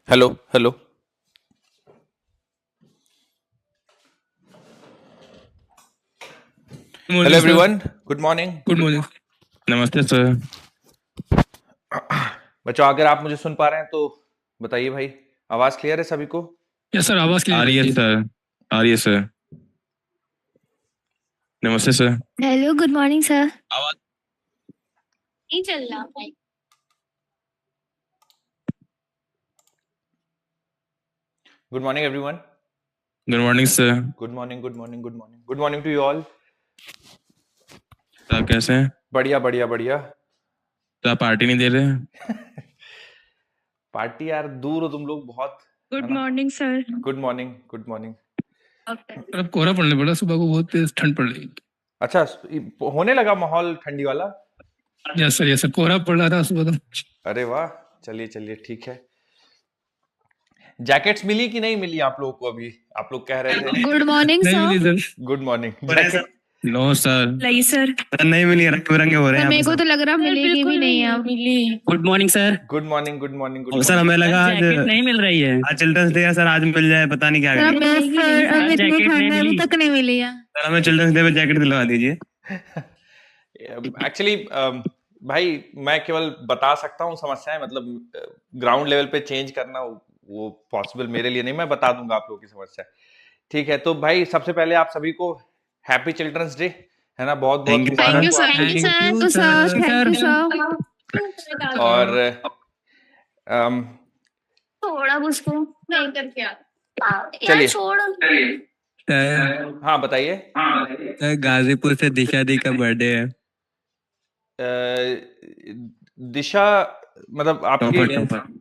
Hello hello. Good hello morning sir. Everyone, good morning. Good morning. नमस्ते sir. बच्चों, अगर आप मुझे सुन पा रहे हैं तो बताइए भाई। आवाज क्लियर है सभी को? यस सर, आवाज आ क्लियर रही है है। सर। आ रही है सर। नमस्ते sir. Hello good morning sir. आवाज नहीं चल रहा भाई। Good morning everyone. Good morning sir. Good morning, good morning, good morning, good morning to you all. तो आप कैसे हैं? बढ़िया बढ़िया बढ़िया। तो आप पार्टी नहीं दे रहे? पार्टी यार, दूर हो तुम लोग बहुत। Good morning sir. Good morning, good morning. अब कोहरा पड़ने पड़ा, सुबह को बहुत तेज ठंड पड़ रही। अच्छा, होने लगा माहौल ठंडी वाला। यस सर, कोहरा पड़ रहा था सुबह तो। अरे वाह, चलिए चलिए ठीक है। जैकेट्स मिली कि नहीं मिली आप लोगों को? अभी आप लोग कह रहे थे। गुड मॉर्निंग नहीं मिली sir. Sir. Good morning. Jacket no sir. नहीं सर। नहीं मिली, रंग बिरंगे हो रहे हैं मेरे यहाँ को पे तो लग रहा मिलेगी भी नहीं अब। Good morning sir. Good morning, good morning, good सब। Sir morning. हमें लगा आज जैकेट नहीं मिल रही है। आज चिल्ड्रंस डे है सर, आज मिल जाए, पता नहीं क्या सर करें। मैं सर अब इतनी जैकेट ठंड नहीं में अभी मिली। तक नहीं मिली है। सर हमें चिल्ड्रंस डे पे जैकेट दिलवा दीजिए। एक्चुअली भाई, मैं केवल बता सकता हूँ समस्याएं, मतलब ग्राउंड लेवल पे चेंज करना वो पॉसिबल मेरे लिए नहीं। मैं बता दूंगा आप लोगों की समस्या। ठीक है, तो भाई सबसे पहले आप सभी को हैप्पी चिल्ड्रंस डे, है ना? बहुत बहुत Thank you, Mubarak thank you हो सर। आपको। Thank you sir. Thank you sir. और अम, थोड़ा उसको नहीं करके यार चलिए। छोड़। हाँ बताइए। गाजीपुर से दिशा दी का बर्थडे है। दिशा, मतलब आपकी।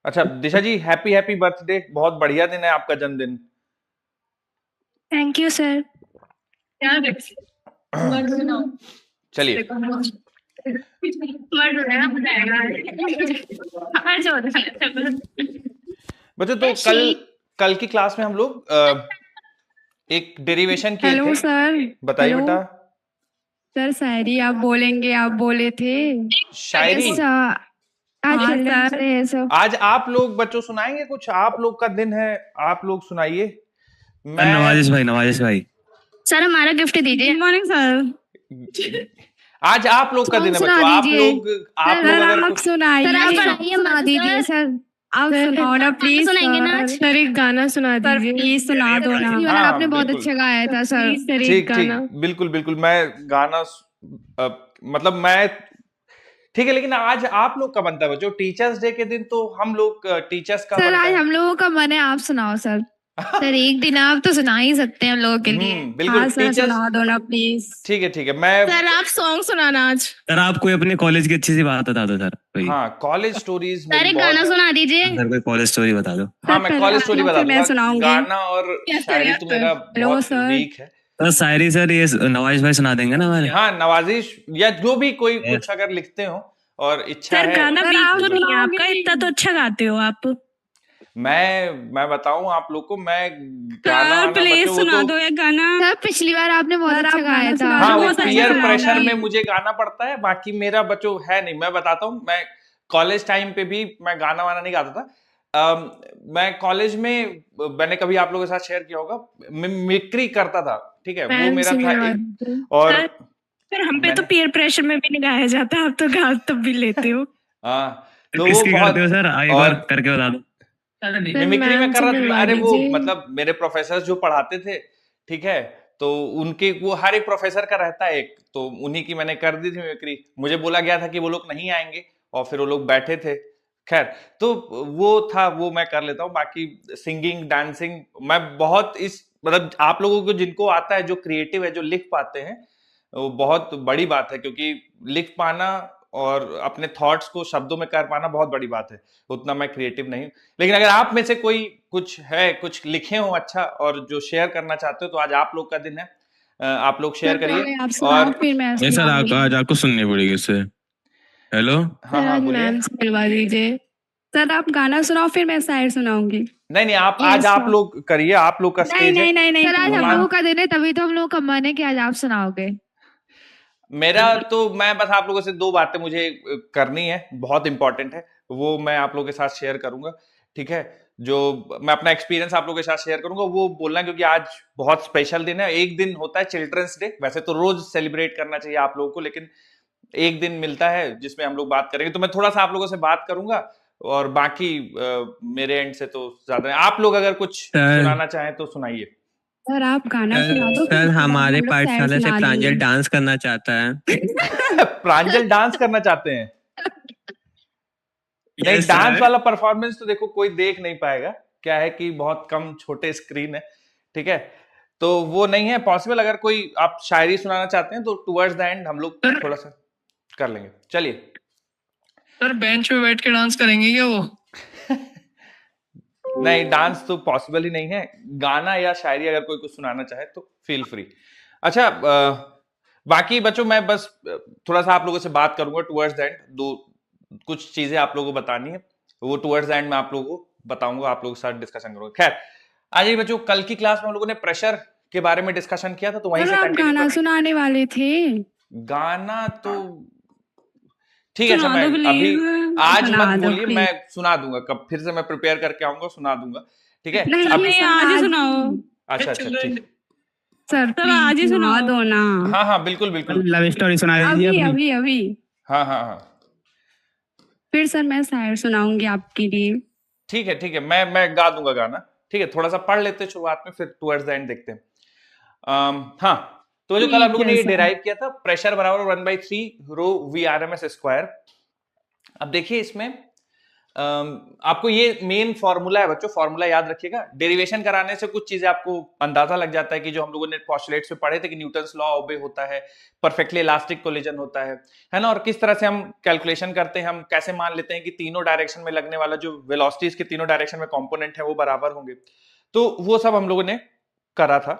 अच्छा दिशा जी, हैप्पी हैप्पी बर्थडे। बहुत बढ़िया दिन है आपका जन्मदिन। Thank you sir. चलिए, बच्चों तो कल की क्लास में हम लोग एक डेरिवेशन किए हेलो थे। सर। बताइए हेलो। बेटा। सर शायरी आप बोलेंगे, आप बोले थे। शायरी अच्छा, आज हाँ, चिल्ड्रंस सर। डे है सब। आज आप लोग बच्चों सुनाएंगे कुछ? आप लोग का दिन है, आप लोग सुनाइए। मैं नवाजिश भाई, नवाजिश भाई। सर हमारा गिफ्ट दीजिए। Good morning sir. आज आप लोग का दिन है सुना बच्चों। आप दीजिए। लोग सर अगर आप कुछ सुनाइए। सर, आप सुना सुना दीजिए सर। आप सुनाओ ना प्लीज। सुनाएंगे ना आज? सर एक गाना सुना दीजिए। प्लीज सुना दो ना। हाँ, आपने बहुत बिल्कुल। अच्छा गाया था सर। सर एक ठीक ठीक, गाना। बिल्कुल बिल्कुल। मैं गाना मतलब मैं ठीक है, लेकिन आज आप लोग का बनता है बच्चों। टीचर्स डे के दिन तो हम लोग टीचर्स का सर बनता आज है। हम लोगों का मन है, आप सुनाओ सर। सर एक दिन आप तो सुना ही सकते हैं हम लोगों के लिए। बिल्कुल। हाँ सर टीचर्स, सुना दो ना प्लीज। ठीक है ठीक है। मैं सर आप सॉन्ग सुनाना आज। सर आप कोई अपने कॉलेज की अच्छी सी बात बता दो सर कोई। हाँ, कॉलेज स्टोरीज सर मेरी एक गाना बहुत। सुना दीजिए। सर कोई कॉलेज स्टोरी बता दो। हाँ, मैं पहले कॉलेज आप स्टोरी लोग, बता फिर मैं दूंगा। सुनाऊंगी। गाना और शायरी तो मेरा हेलो बहुत सर। वीक है। सर शायरी सर ये नवाजिश भाई सुना देंगे ना हमारे। हाँ, नवाजिश या जो भी कोई कुछ अगर लिखते हो और इच्छा है। गाना सर, वीक आप तो नहीं है सुनाओगे? आपका, इतना तो अच्छा गाते हो आप। मैं बताऊं आप लोग को, मैं गाना वाना प्लीज बच्चों वो सुना तो दो एक गाना। सर पिछली बार आपने बहुत अच्छा गाया था। हाँ, वो बहुत अच्छा पीयर गाया प्रेशर था। में मुझे गाना पड़ता है। बाकी मेरा बच्चों है नहीं। मैं बताता हूँ, मैं कॉलेज टाइम पे भी मैं गाना वाना नहीं गाता था। मैं कॉलेज में, मैंने कभी आप लोगों के साथ शेयर किया होगा, मिमिक्री करता था। ठीक है, वो मेरा था एक। और सर हम पे तो पीयर प्रेशर में भी नहीं गाया जाता, आप तो गा तब भी लेते हो। हाँ, तो वो किसकी बहुत। करते हो सर? एक बार करके बता दो। मिमिक्री में कर रहा था। अरे वो मतलब मेरे प्रोफेसर जो पढ़ाते थे, ठीक है, तो उनके वो हर एक प्रोफेसर का रहता है एक, तो उन्हीं की मैंने कर दी थी मिमिक्री। मुझे बोला गया था कि वो लोग नहीं आएंगे और फिर वो लोग बैठे थे। खैर, तो वो था, वो मैं कर लेता हूँ। बाकी सिंगिंग डांसिंग मैं बहुत इस, मतलब आप लोगों को जिनको आता है, जो क्रिएटिव है, जो लिख पाते हैं, वो बहुत बड़ी बात है। क्योंकि लिख पाना और अपने थॉट्स को शब्दों में कर पाना बहुत बड़ी बात है। उतना मैं क्रिएटिव नहीं हूं। लेकिन अगर आप में से कोई कुछ है, कुछ लिखे हो अच्छा और जो शेयर करना चाहते हो, तो आज आप लोग का दिन है। आप लोग शेयर करिए। और फिर मैं नहीं सर आज आपको सुननी पड़ेगी इससे। हेलो। हाँ हाँ बोलिए। मैम से मिलवा दीजिए। सर आप गाना सुनाओ, फिर मैं शायर सुनाऊंगी। नहीं नहीं, आप आज आप लोग करिए। आप लोग का नहीं स्टेज है। नहीं नहीं नहीं, सर आज हम मान- लोगों का दिन है, तभी तो हम लोग का मन है कि आज आप सुनाओगे। मेरा तो मैं बस आप लोगों से दो बातें मुझे करनी है, बहुत इंपॉर्टेंट है, वो मैं आप लोगों के साथ शेयर करूंगा, ठीक है। जो मैं अपना एक्सपीरियंस आप लोगों के साथ शेयर करूंगा वो बोलना, क्योंकि आज बहुत स्पेशल दिन है। एक दिन होता है चिल्ड्रंस डे, वैसे तो रोज सेलिब्रेट करना चाहिए आप लोगों को, लेकिन एक दिन मिलता है जिसमें हम लोग बात करेंगे। तो मैं थोड़ा सा आप लोगों से बात करूंगा, और बाकी मेरे एंड से तो ज्यादा है। आप लोग अगर कुछ सुनाना चाहें तो सुनाइए। सर आप गाना सुना दो। सर हमारे पाठशाला से प्रांजल डांस करना चाहता है। प्रांजल डांस करना चाहते हैं? नहीं, Yes, डांस sir. वाला परफॉर्मेंस तो देखो कोई देख नहीं पाएगा, क्या है कि बहुत कम छोटे स्क्रीन है, ठीक है, तो वो नहीं है पॉसिबल। अगर कोई आप शायरी सुनाना चाहते हैं तो टुवर्ड्स द एंड हम लोग थोड़ा सा कर लेंगे। चलिए सर बेंच पे बैठ के डांस करेंगे क्या वो? नहीं, डांस तो पॉसिबल ही नहीं है। गाना या शायरी अगर कोई कुछ सुनाना चाहे तो फील फ्री। अच्छा, बाकी बच्चों मैं बस थोड़ा सा आप लोगों से बात करूंगा टुवर्ड्स द एंड। दो कुछ चीजें आप लोगों को बतानी है, वो टुवर्ड्स द एंड में आप लोगों को बताऊंगा, आप लोगों के साथ डिस्कशन करूंगा। खैर, आज ये बच्चों कल की क्लास में हम लोगों ने प्रेशर के बारे में डिस्कशन किया था, तो वहीं से आप कंटिन्यू गाना सुनाने वाले थे। गाना तो ठीक है, मैं अभी आज मत बोलिए, मैं सुना दूंगा, कब फिर से मैं प्रिपेयर करके आऊंगा, सुना दूंगा, ठीक है। नहीं, अभी आज ही सुनाओ। अच्छा ठीक, सर आज ही सुना दो ना। हाँ बिल्कुल बिल्कुल, लव स्टोरी सुना दीजिए अभी अपनी। अभी अभी हाँ फिर सर मैं शायर सुनाऊंगी आपके लिए। ठीक है, मैं गा दूंगा गाना, ठीक है। थोड़ा सा पढ़ लेते हैं शुरुआत में, फिर टुवर्ड्स द एंड देखते हैं। हाँ, तो जो कल हम लोगों ने ये डिराइव किया था, प्रेशर बराबर 1/3 रो VRMS स्क्वायर। अब देखिए इसमें आपको ये मेन फॉर्मूला है बच्चों, फॉर्मूला याद रखिएगा। डेरिवेशन कराने से कुछ चीजें आपको अंदाजा लग जाता है कि जो हम लोगों ने पोस्टुलेट्स में पढ़े थे कि न्यूटन्स लॉ ओबे होता है, परफेक्टली इलास्टिक कोलिजन होता है ना, और किस तरह से हम कैलकुलेशन करते हैं, हम कैसे मान लेते हैं कि तीनों डायरेक्शन में लगने वाला जो वेलोसिटीज के तीनों डायरेक्शन में कंपोनेंट है वो बराबर होंगे। तो वो सब हम लोगों ने करा था,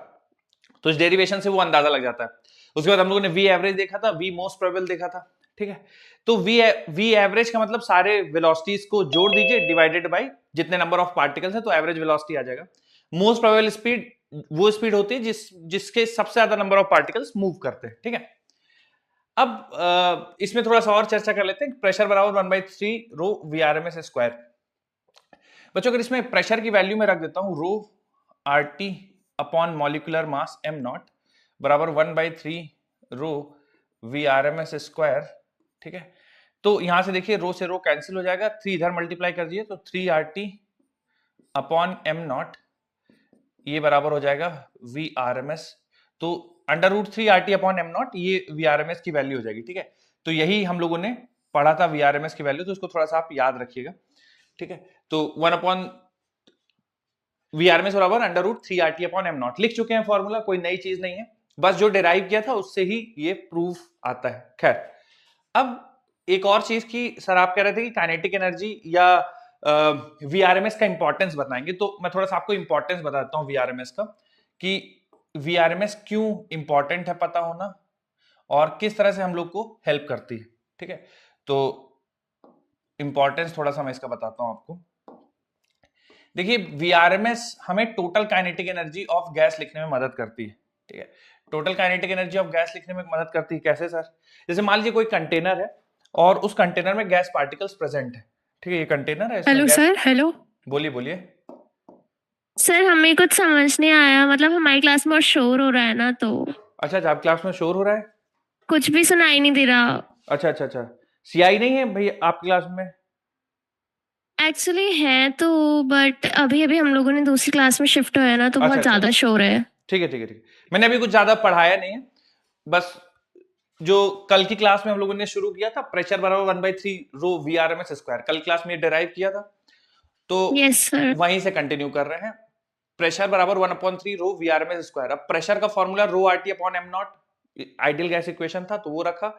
तो इस डेरिवेशन से वो अंदाजा लग जाता है। उसके बाद हम लोगों ने वी एवरेज देखा था, वी मोस्ट प्रोबेबल देखा था, ठीक है। तो वी एवरेज का मतलब सारे वेलोसिटीज को जोड़ दीजिए डिवाइडेड बाय जितने नंबर ऑफ पार्टिकल्स है, तो एवरेज वेलोसिटी आ जाएगा। मोस्ट प्रोबेबल स्पीड वो स्पीड होती है जिसके सबसे ज्यादा नंबर ऑफ पार्टिकल्स मूव करते हैं, ठीक है। अब इसमें थोड़ा सा और चर्चा कर लेते हैं। प्रेशर बराबर 1/3 रो VRMS स्क्वायर। बच्चों अगर इसमें प्रेशर की वैल्यू में रख देता हूं, रो RT upon molecular mass m0 बराबर 1/3 रो VRMS स्क्वायर, ठीक है। तो यहां से देखिए रो से रो कैंसिल हो जाएगा, 3 इधर मल्टीप्लाई कर दिए तो 3RT अपॉन m0 ये बराबर हो जाएगा VRMS। तो √3RT अपॉन m0 ये VRMS की वैल्यू हो जाएगी, ठीक है। तो यही हम लोगों ने पढ़ा था VRMS की वैल्यू, तो इसको थोड़ा सा आप याद रखिएगा, ठीक है। तो 1 अपॉन VRMS बराबर √3RT अपॉन m0 लिख चुके हैं फॉर्मूला, कोई नई चीज नहीं है, बस जो डिराइव किया था उससे ही ये प्रूफ आता है। खैर, अब एक और चीज की सर आप कह रहे थे कि काइनेटिक एनर्जी या VRMS का इंपॉर्टेंस बताएंगे, तो मैं थोड़ा सा आपको इंपॉर्टेंस बताता हूँ VRMS का, कि VRMS क्यों इंपॉर्टेंट है पता होना, और किस तरह से हम लोग को हेल्प करती है, ठीक है। तो इंपॉर्टेंस थोड़ा सा मैं इसका बताता हूं आपको। देखिए VRMS हमें total kinetic energy of gas लिखने में मदद करती है, ठीक है। Total kinetic energy of gas लिखने में मदद करती है कैसे सर? जैसे मान लीजिए कोई कंटेनर है और उस कंटेनर में गैस पार्टिकल्स प्रेजेंट है, ठीक है, ये कंटेनर है। Hello sir, hello. बोलिए सर हमें कुछ समझ नहीं आया, मतलब हमारी क्लास में और शोर हो रहा है ना, तो अच्छा, आप क्लास में शोर हो रहा है? कुछ भी सुनाई नहीं दे रहा। अच्छा, CI नहीं है भाई आपकी क्लास में? एक्चुअली है तो, बट अभी अभी हम लोगों ने दूसरी क्लास में शिफ्ट हुआ है ना, तो बहुत ज्यादा शोर है। ठीक है। मैंने अभी कुछ ज्यादा पढ़ाया नहीं है, बस जो कल की क्लास में हम लोगों ने शुरू किया था, प्रेशर बराबर 1/3 रो VRMS स्क्वायर, कल क्लास में डिराइव किया था, तो वहीं से कंटिन्यू कर रहे हैं। प्रेशर बराबर 1/3 रो VRMS स्क्वायर। अब प्रेशर का फॉर्मूला रो RT upon m0 ideal gas equation था, तो वो रखा,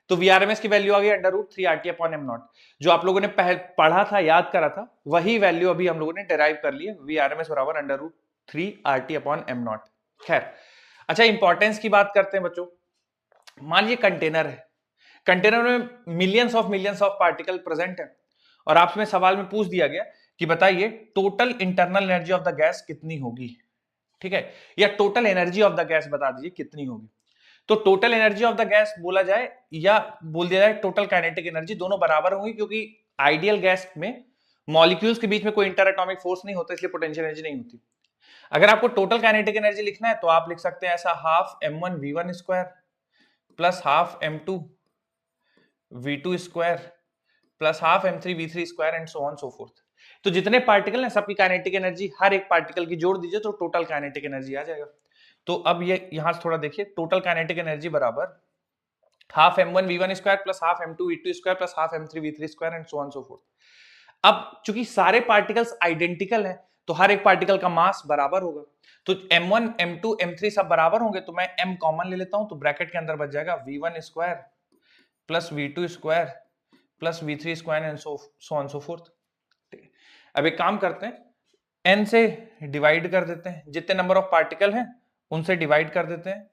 तो VRMS की वैल्यू आ गई √3RT अपॉन m0। जो आप लोगों ने पढ़ा था, याद करा था, वही वैल्यू अभी हम लोगों ने डिराइव कर ली है, VRMS बराबर √3RT अपॉन m0। खैर, अच्छा इंपॉर्टेंस की बात करते हैं बच्चों। मान लीजिए कंटेनर है, कंटेनर में मिलियंस ऑफ पार्टिकल प्रेजेंट है, और आपसे सवाल में पूछ दिया गया कि बताइए total internal energy of the gas कितनी होगी, ठीक है, या total energy of the gas बता दीजिए कितनी होगी। तो total energy of the gas बोला जाए या बोल दिया जाए टोटल काइनेटिक एनर्जी, दोनों बराबर होंगी, क्योंकि आइडियल गैस में मॉलिक्यूल्स के बीच में कोई इंटर एटॉमिक फोर्स नहीं होता, इसलिए पोटेंशियल एनर्जी नहीं होती। अगर आपको टोटल काइनेटिक एनर्जी लिखना है तो आप लिख सकते हैं ऐसा, half m1 v1 square plus half m2 v2 square plus half m3 v3 square and so on so fourth. तो जितने पार्टिकल हैं सबकी काइनेटिक एनर्जी हर एक पार्टिकल की जोड़ दीजिए तो टोटल काइनेटिक एनर्जी आ जाएगा। तो अब ये यहां से थोड़ा देखिए, टोटल काइनेटिक एनर्जी बराबर half m1 v1 square plus half m2 v2 square plus half m3 v3 square and so on so fourth. अब चूंकि सारे पार्टिकल्स आइडेंटिकल हैं तो हर एक पार्टिकल का मास बराबर होगा, तो m1 m2 m3 सब बराबर होंगे, तो मैं m कॉमन ले लेता हूं, तो ब्रैकेट के अंदर बच जाएगा v1 square plus v2 square plus v3 square and so on so fourth. अब एक काम करते हैं, n से डिवाइड कर देते हैं, जितने नंबर ऑफ पार्टिकल हैं उनसे डिवाइड कर देते हैं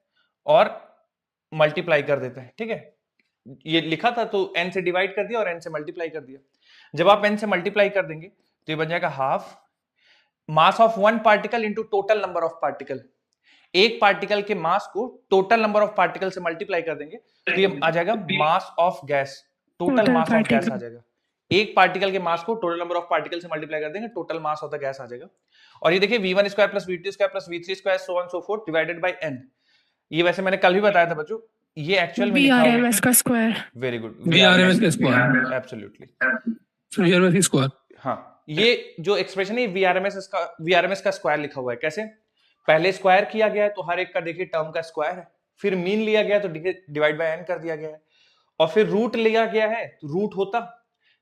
और मल्टीप्लाई कर देते हैं। ठीक है, ये लिखा था तो n से डिवाइड कर दिया और n से मल्टीप्लाई कर दिया। जब आप n से मल्टीप्लाई कर देंगे तो ये बन जाएगा half mass of one particle into total number of particle. एक पार्टिकल के मास को टोटल नंबर ऑफ पार्टिकल से मल्टीप्लाई कर देंगे तो ये आ जाएगा mass of gas, total mass of gas आ जाएगा। एक पार्टिकल के मास को टोटल नंबर ऑफ पार्टिकल से मल्टीप्लाई कर देंगे, total mass of the gas आ जाएगा। और ये देखिए v1 square plus v2 square plus v3 square so on so fourth divided by n। ये वैसे मैंने कल भी बताया था बच्चों, ये एक्चुअल में VRMS का स्क्वायर। वेरी गुड, VRMS का स्क्वायर, एब्सोल्युटली VRMS की स्क्वायर। हाँ, ये जो एक्सप्रेशन है VRMS का स्क्वायर लिखा हुआ है। कैसे? पहले स्क्वायर किया गया है तो हर एक का देखिए टर्म का स्क्वायर है, फिर मीन लिया गया तो डिवाइड बाय n कर दिया गया है, और फिर रूट लिया गया है तो रूट होता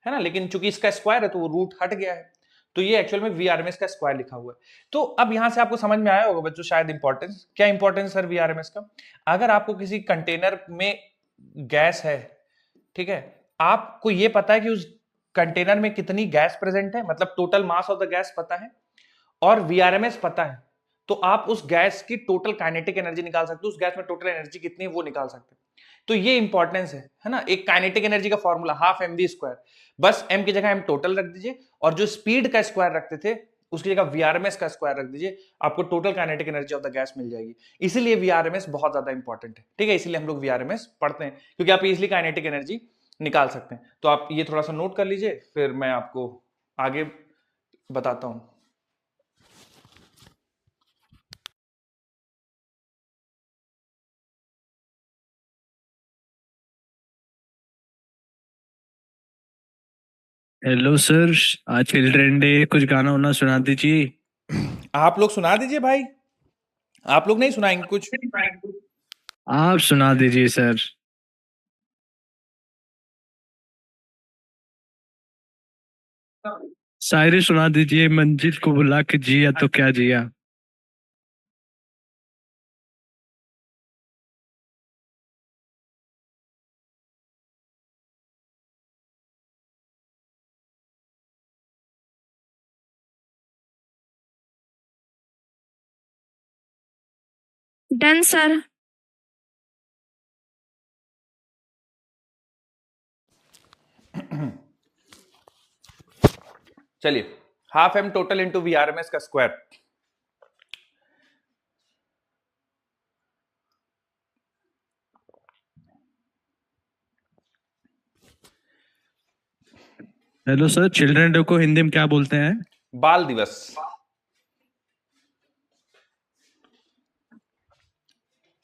है ना, लेकिन चूंकि इसका स्क्वायर है तो वो रूट हट गया है, तो ये एक्चुअल में VRMS का स्क्वायर लिखा हुआ है। तो अब यहां से आपको समझ में आया होगा बच्चों शायद इंपॉर्टेंस क्या, इंपॉर्टेंस सर VRMS का। अगर आपको किसी कंटेनर में गैस है, ठीक है, आपको ये पता है कि उस कंटेनर में कितनी गैस प्रेजेंट है, मतलब total mass of the gas पता है और VRMS पता है, तो आप उस गैस की टोटल काइनेटिक एनर्जी निकाल सकते हो, उस गैस में टोटल एनर्जी कितनी है वो निकाल सकते हैं। तो ये इंपॉर्टेंस है ना। एक काइनेटिक एनर्जी का फॉर्मूला हाफ mv स्क्वायर, बस m की जगह m टोटल रख दीजिए और जो स्पीड का स्क्वायर रखते थे उसकी जगह VRMS का स्क्वायर रख दीजिए, आपको total kinetic energy of the gas मिल जाएगी। इसीलिए VRMS बहुत ज्यादा इंपॉर्टेंट है, ठीक है, इसीलिए हम लोग VRMS पढ़ते हैं, क्योंकि आप इजिली काइनेटिक एनर्जी निकाल सकते हैं। तो आप ये थोड़ा सा नोट कर लीजिए, फिर मैं आपको आगे बताता हूं। हेलो सर, आज चिल्ड्रन डे, कुछ गाना वाना सुना दीजिए। आप लोग सुना दीजिए भाई, आप लोग नहीं सुनाएंगे कुछ? आप सुना दीजिए सर। शायरी सुना दीजिए, मंजिल को बुला के जिया तो क्या जिया। Done sir. चलिए, half m total into VRMS का square. Hello sir, children day को हिंदी में क्या बोलते हैं? बाल दिवस।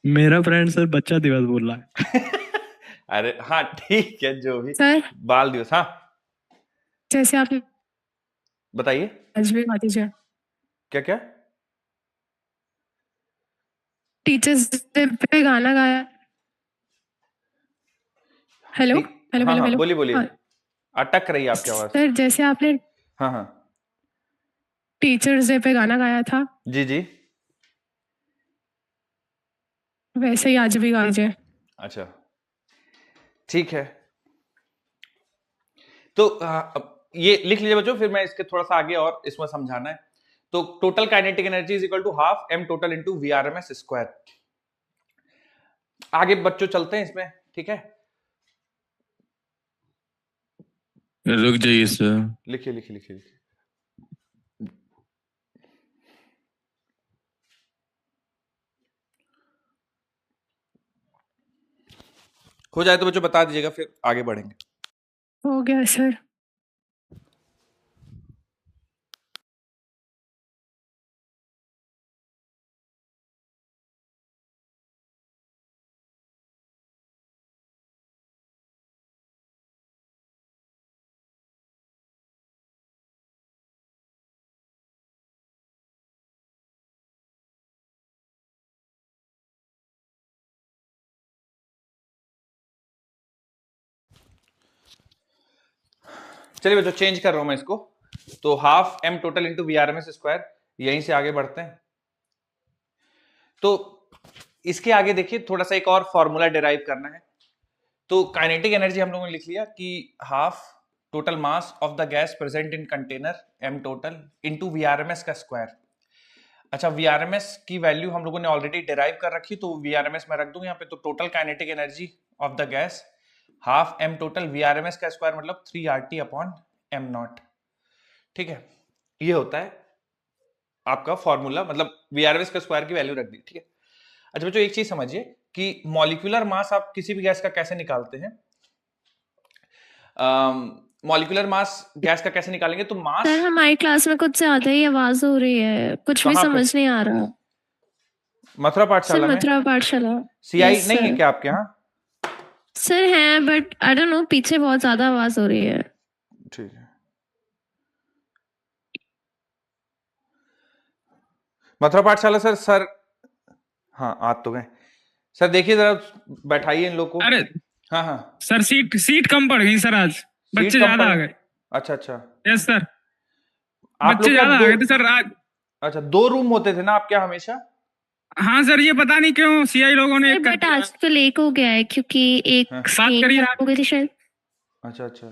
मेरा फ्रेंड सर बच्चा दिवस बोल रहा है। अरे हाँ ठीक है, जो भी सर बाल दिवस। हाँ जैसे आप बताइए, आज भी गा दीजिए। क्या क्या? टीचर्स डे पे गाना गाया। हेलो हेलो हाँ हेलो हाँ हेलो। बोलिए बोलिए, हाँ। अटक रही है आपकी आवाज। सर जैसे आपने हाँ हाँ टीचर्स डे पे गाना गाया था, जी जी, वैसे ही आज भी गा दीजिए। अच्छा ठीक है। तो अब ये लिख लीजिए बच्चों, फिर मैं इसके थोड़ा सा आगे और इसमें समझाना है। तो total kinetic energy is equal to half m total into VRMS square. आगे बच्चों चलते हैं इसमें, ठीक है, रुक जाइए सर। लिखिए लिखिए लिखिए लिखिए। हो जाए तो बच्चों बता दीजिएगा, फिर आगे बढ़ेंगे। हो गया सर। चलिए बच्चों चेंज कर रहा हूं मैं इसको, तो half m total into VRMS square, यहीं से आगे बढ़ते हैं। तो इसके आगे देखिए थोड़ा सा एक और फॉर्मूला डिराइव करना है। तो काइनेटिक एनर्जी हम लोगों ने लिख लिया कि half total mass of the gas present in container m total into VRMS का स्क्वायर। अच्छा, VRMS की वैल्यू हम लोगों ने ऑलरेडी डिराइव कर रखी, तो VRMS मैं रख दूंगा यहाँ पे। तो total kinetic energy of the gas half m total VRMS का स्क्वायर मतलब 3RT अपॉन m नॉट। ठीक है, ये होता है आपका फॉर्मूला, मतलब VRMS का स्क्वायर की वैल्यू रख दी। ठीक है, अच्छा बच्चों एक चीज समझिए कि मॉलिक्यूलर मास आप किसी भी गैस का कैसे निकालते हैं। मॉलिक्यूलर मास गैस का कैसे निकालेंगे, तो मास। सर हमारी क्लास में कुछ ज्यादा ही आवाज हो रही है, कुछ भी कहाँ पे? समझ नहीं आ रहा। मथुरा सर पाठशाला में मथुरा पाठशाला। CI यस नहीं है सर। क्या आपके यहाँ? सर है, बट आई डोंट नो, पीछे बहुत ज्यादा आवाज हो रही है। ठीक है, मथुरा पाठशाला सर हाँ आ तो गए सर, देखिए जरा बैठाइए इन लोग को। अरे हाँ हाँ, सर सीट कम पड़ गई सर, आज सीट बच्चे कम ज्यादा पड़- आ गए। अच्छा अच्छा, यस सर, आप बच्चे लोग का ज्यादा आ दो, गए थे सर आज। अच्छा 2 रूम होते थे ना आपके यहाँ हमेशा? हाँ सर, ये पता नहीं क्यों सीआई लोगों ने सर एक कर बट दिया। आज तो लेक हो गया है क्योंकि एक हाँ। स्क्रीन करिए खराब हो गई थी शायद। अच्छा अच्छा,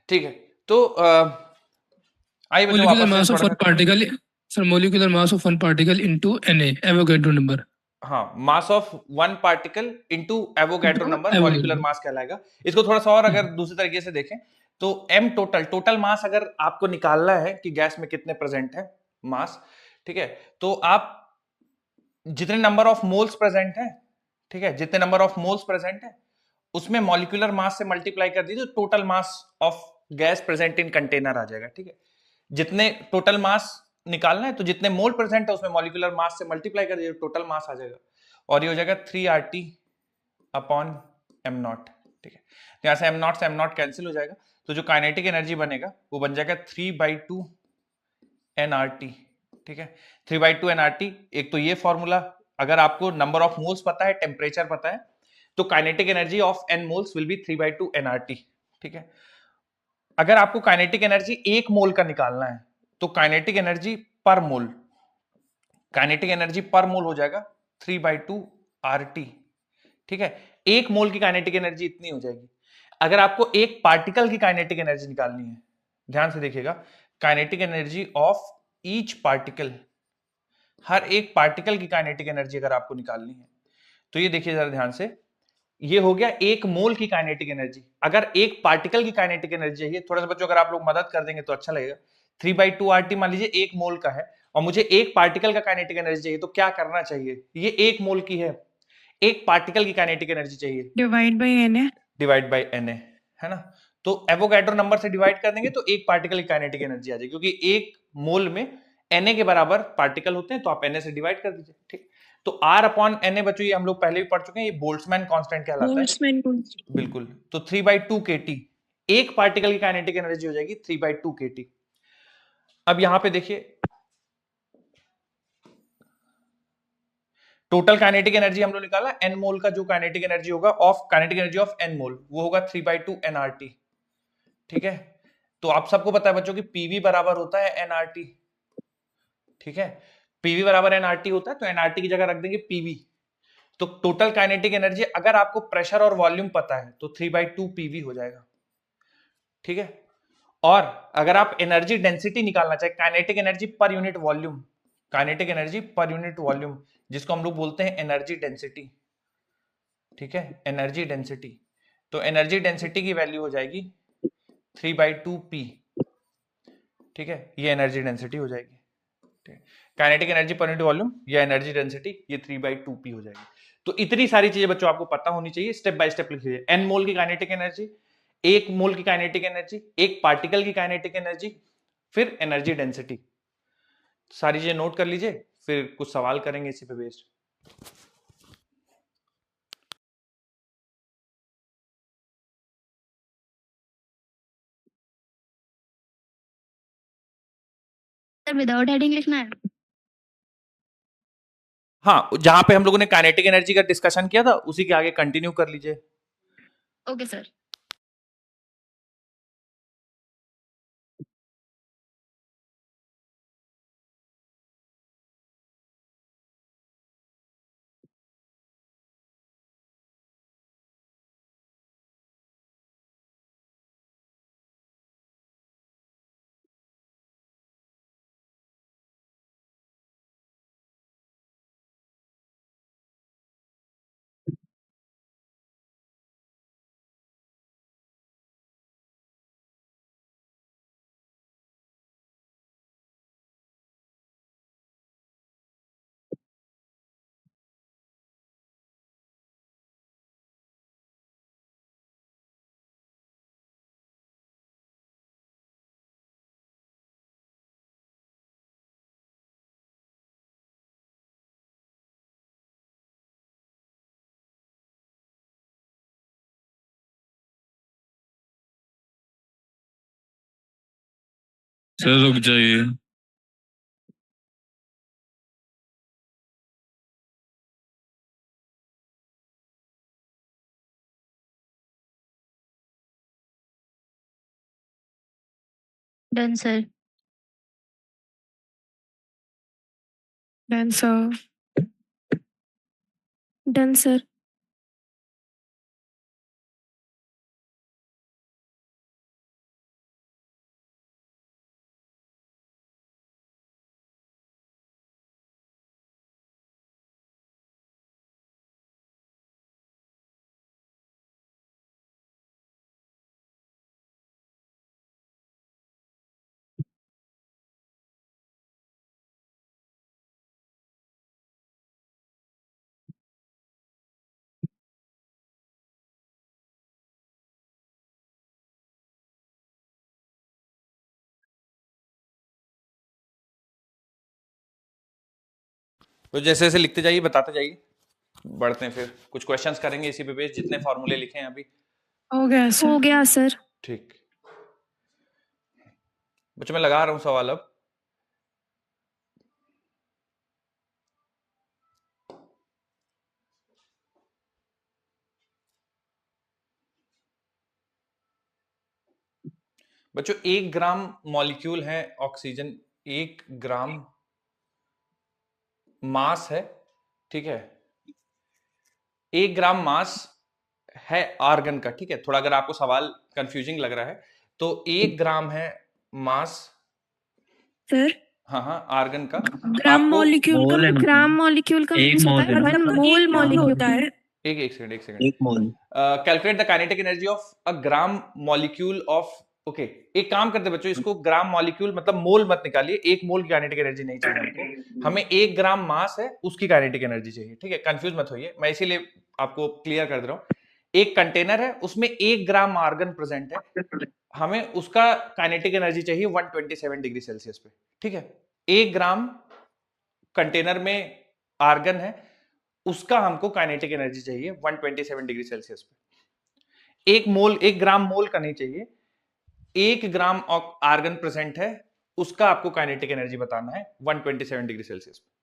ठीक है। तो आइए बच्चों मोलिकुलर वापस मास से ऑफ थोड़ा वन सा, particle, sir molecular mass of one particle into Na, Avogadro number. हाँ, mass of one particle into Avogadro number Avogadro। Molecular mass कहलाएगा। इसको थोड़ा सा और अगर दूसरे तरीके से देखें तो m टोटल मास अगर आपको निकालना है कि गैस में कितने प्रेजेंट है मास, ठीक है, तो आप जितने नंबर ऑफ मोल्स प्रेजेंट है, ठीक है, जितने नंबर ऑफ मोल्स प्रेजेंट है उसमें मॉलिक्यूलर मास से मल्टीप्लाई कर दीजिए, total mass of gas present in container आ जाएगा। ठीक है, जितने टोटल मास निकालना है तो जितने मोल प्रेजेंट है उसमें मॉलिक्यूलर मास से मल्टीप्लाई कर दीजिए, टोटल मास आ जाएगा, और ये हो जाएगा 3RT अपॉन m नॉट। ठीक है, यहां से m नॉट से m नॉट कैंसिल हो जाएगा, तो जो काइनेटिक एनर्जी बनेगा वो बन जाएगा 3/2 nRT। ठीक है, 3/2 nRT। एक तो ये फॉर्मूला, अगर आपको नंबर ऑफ मोल्स पता है, टेम्परेचर पता है, तो kinetic energy of n moles will be 3/2 nRT। ठीक है, अगर आपको काइनेटिक एनर्जी 1 मोल का निकालना है तो काइनेटिक एनर्जी पर मोल, काइनेटिक एनर्जी पर मोल हो जाएगा 3/2 RT। ठीक है, 1 मोल की काइनेटिक एनर्जी इतनी हो जाएगी। अगर आपको एक पार्टिकल की काइनेटिक एनर्जी निकालनी है, ध्यान से देखिएगा, kinetic energy of each particle, हर एक पार्टिकल की काइनेटिक एनर्जी अगर आपको निकालनी है तो ये देखिए जरा ध्यान से, ये हो गया 1 मोल की काइनेटिक एनर्जी। अगर एक पार्टिकल की काइनेटिक एनर्जी चाहिए, थोड़ा सा बच्चों अगर आप लोग मदद कर देंगे तो अच्छा लगेगा। 3/2 RT मान लीजिए 1 मोल का है और मुझे एक पार्टिकल का काइनेटिक एनर्जी चाहिए, तो क्या करना चाहिए? ये 1 मोल की है, एक पार्टिकल की काइनेटिक एनर्जी चाहिए, divide by Na। Divide by Na, है ना? तो एवोगैड्रो नंबर से डिवाइड कर देंगे तो एक पार्टिकल की काइनेटिक एनर्जी आ जाएगी, क्योंकि एक मोल में Na के बराबर पार्टिकल होते हैं, तो आप Na से डिवाइड कर दीजिए। ठीक, तो R अपॉन Na बच्चों ये हम लोग पहले भी पढ़ चुके हैं, ये बोल्ट्जमैन कांस्टेंट कहलाता है। Boltzmann constant. बिल्कुल, तो 3/2 kT, एक पार्टिकल की काइनेटिक एनर्जी हो जाएगी 3/2 kT। अब यहां पे देखिए टोटल काइनेटिक एनर्जी हम लोग निकाला, n मोल का जो काइनेटिक एनर्जी होगा of kinetic energy of n मोल वो होगा 3/2 nRT। ठीक है, तो आप सबको पता है बच्चों कि PV बराबर होता है nRT। ठीक है, PV बराबर nRT होता है, तो nRT की जगह रख देंगे PV। तो टोटल काइनेटिक एनर्जी अगर आपको प्रेशर और वॉल्यूम पता है तो 3/2 PV हो जाएगा। ठीक है, और अगर आप एनर्जी डेंसिटी निकालना चाहे, kinetic energy per unit volume, kinetic energy per unit volume जिसको हम लोग बोलते हैं एनर्जी डेंसिटी। ठीक है, एनर्जी डेंसिटी, तो एनर्जी डेंसिटी की वैल्यू हो जाएगी 3/2 P। ठीक है, ये एनर्जी डेंसिटी हो जाएगी। Kinetic energy per unit volume या एनर्जी डेंसिटी ये 3/2p हो जाएगी। तो इतनी सारी चीजें बच्चों आपको पता होनी चाहिए, स्टेप बाय स्टेप लिख लीजिए। n मोल की काइनेटिक एनर्जी, 1 मोल की काइनेटिक एनर्जी, एक पार्टिकल की काइनेटिक एनर्जी, फिर एनर्जी डेंसिटी। सारी चीजें नोट कर लीजिए, फिर कुछ सवाल करेंगे इसी पे बेस्ड। सर विदाउट हेडिंग लिखना है? हाँ, जहां पे हम लोगों ने काइनेटिक एनर्जी का डिस्कशन किया था उसी के आगे कंटिन्यू कर लीजिए। Okay sir. सर रुक जाइए। Done sir. Done sir. Done sir. तो जैसे जैसे लिखते जाइए, बताते जाइए, बढ़ते हैं। फिर कुछ क्वेश्चंस करेंगे इसी पे बेस्ड, जितने फॉर्मूले लिखे हैं अभी। हो गया सर। ठीक बच्चों, मैं लगा रहा हूं सवाल अब। बच्चों 1 ग्राम मॉलिक्यूल है ऑक्सीजन, 1 ग्राम मास है, ठीक है। 1 ग्राम मास है आर्गन का, ठीक है। थोड़ा अगर आपको सवाल कंफ्यूजिंग लग रहा है तो 1 ग्राम है मास, सर हाँ हाँ, आर्गन का। ग्राम आपको मॉलिक्यूल मोल का है, ग्राम मॉलिक्यूल का एक मीन्स मोल होता है है ना? मोल मॉलिक्यूल होता है। एक सेकंड। एक mole. Calculate the kinetic energy of a gram molecule of, okay. एक काम करते बच्चों, इसको ग्राम मॉलिक्यूल मतलब मोल मत निकालिए, 1 मोल की काइनेटिक एनर्जी नहीं चाहिए हमको, हमें 1 ग्राम मास है उसकी काइनेटिक एनर्जी चाहिए, ठीक है। कंफ्यूज मत होइए, मैं इसीलिए आपको क्लियर कर दे रहा हूं। एक कंटेनर है, उसमें 1 ग्राम आर्गन प्रेजेंट है, हमें उसका काइनेटिक एनर्जी चाहिए 127 डिग्री सेल्सियस पे, ठीक है। 1 ग्राम कंटेनर में आर्गन है, उसका हमको काइनेटिक एनर्जी चाहिए 127 डिग्री सेल्सियस पे। 1 ग्राम मोल का नहीं चाहिए, 1 ग्राम आर्गन प्रेजेंट है, उसका आपको काइनेटिक एनर्जी बताना है 127 डिग्री सेल्सियस पे।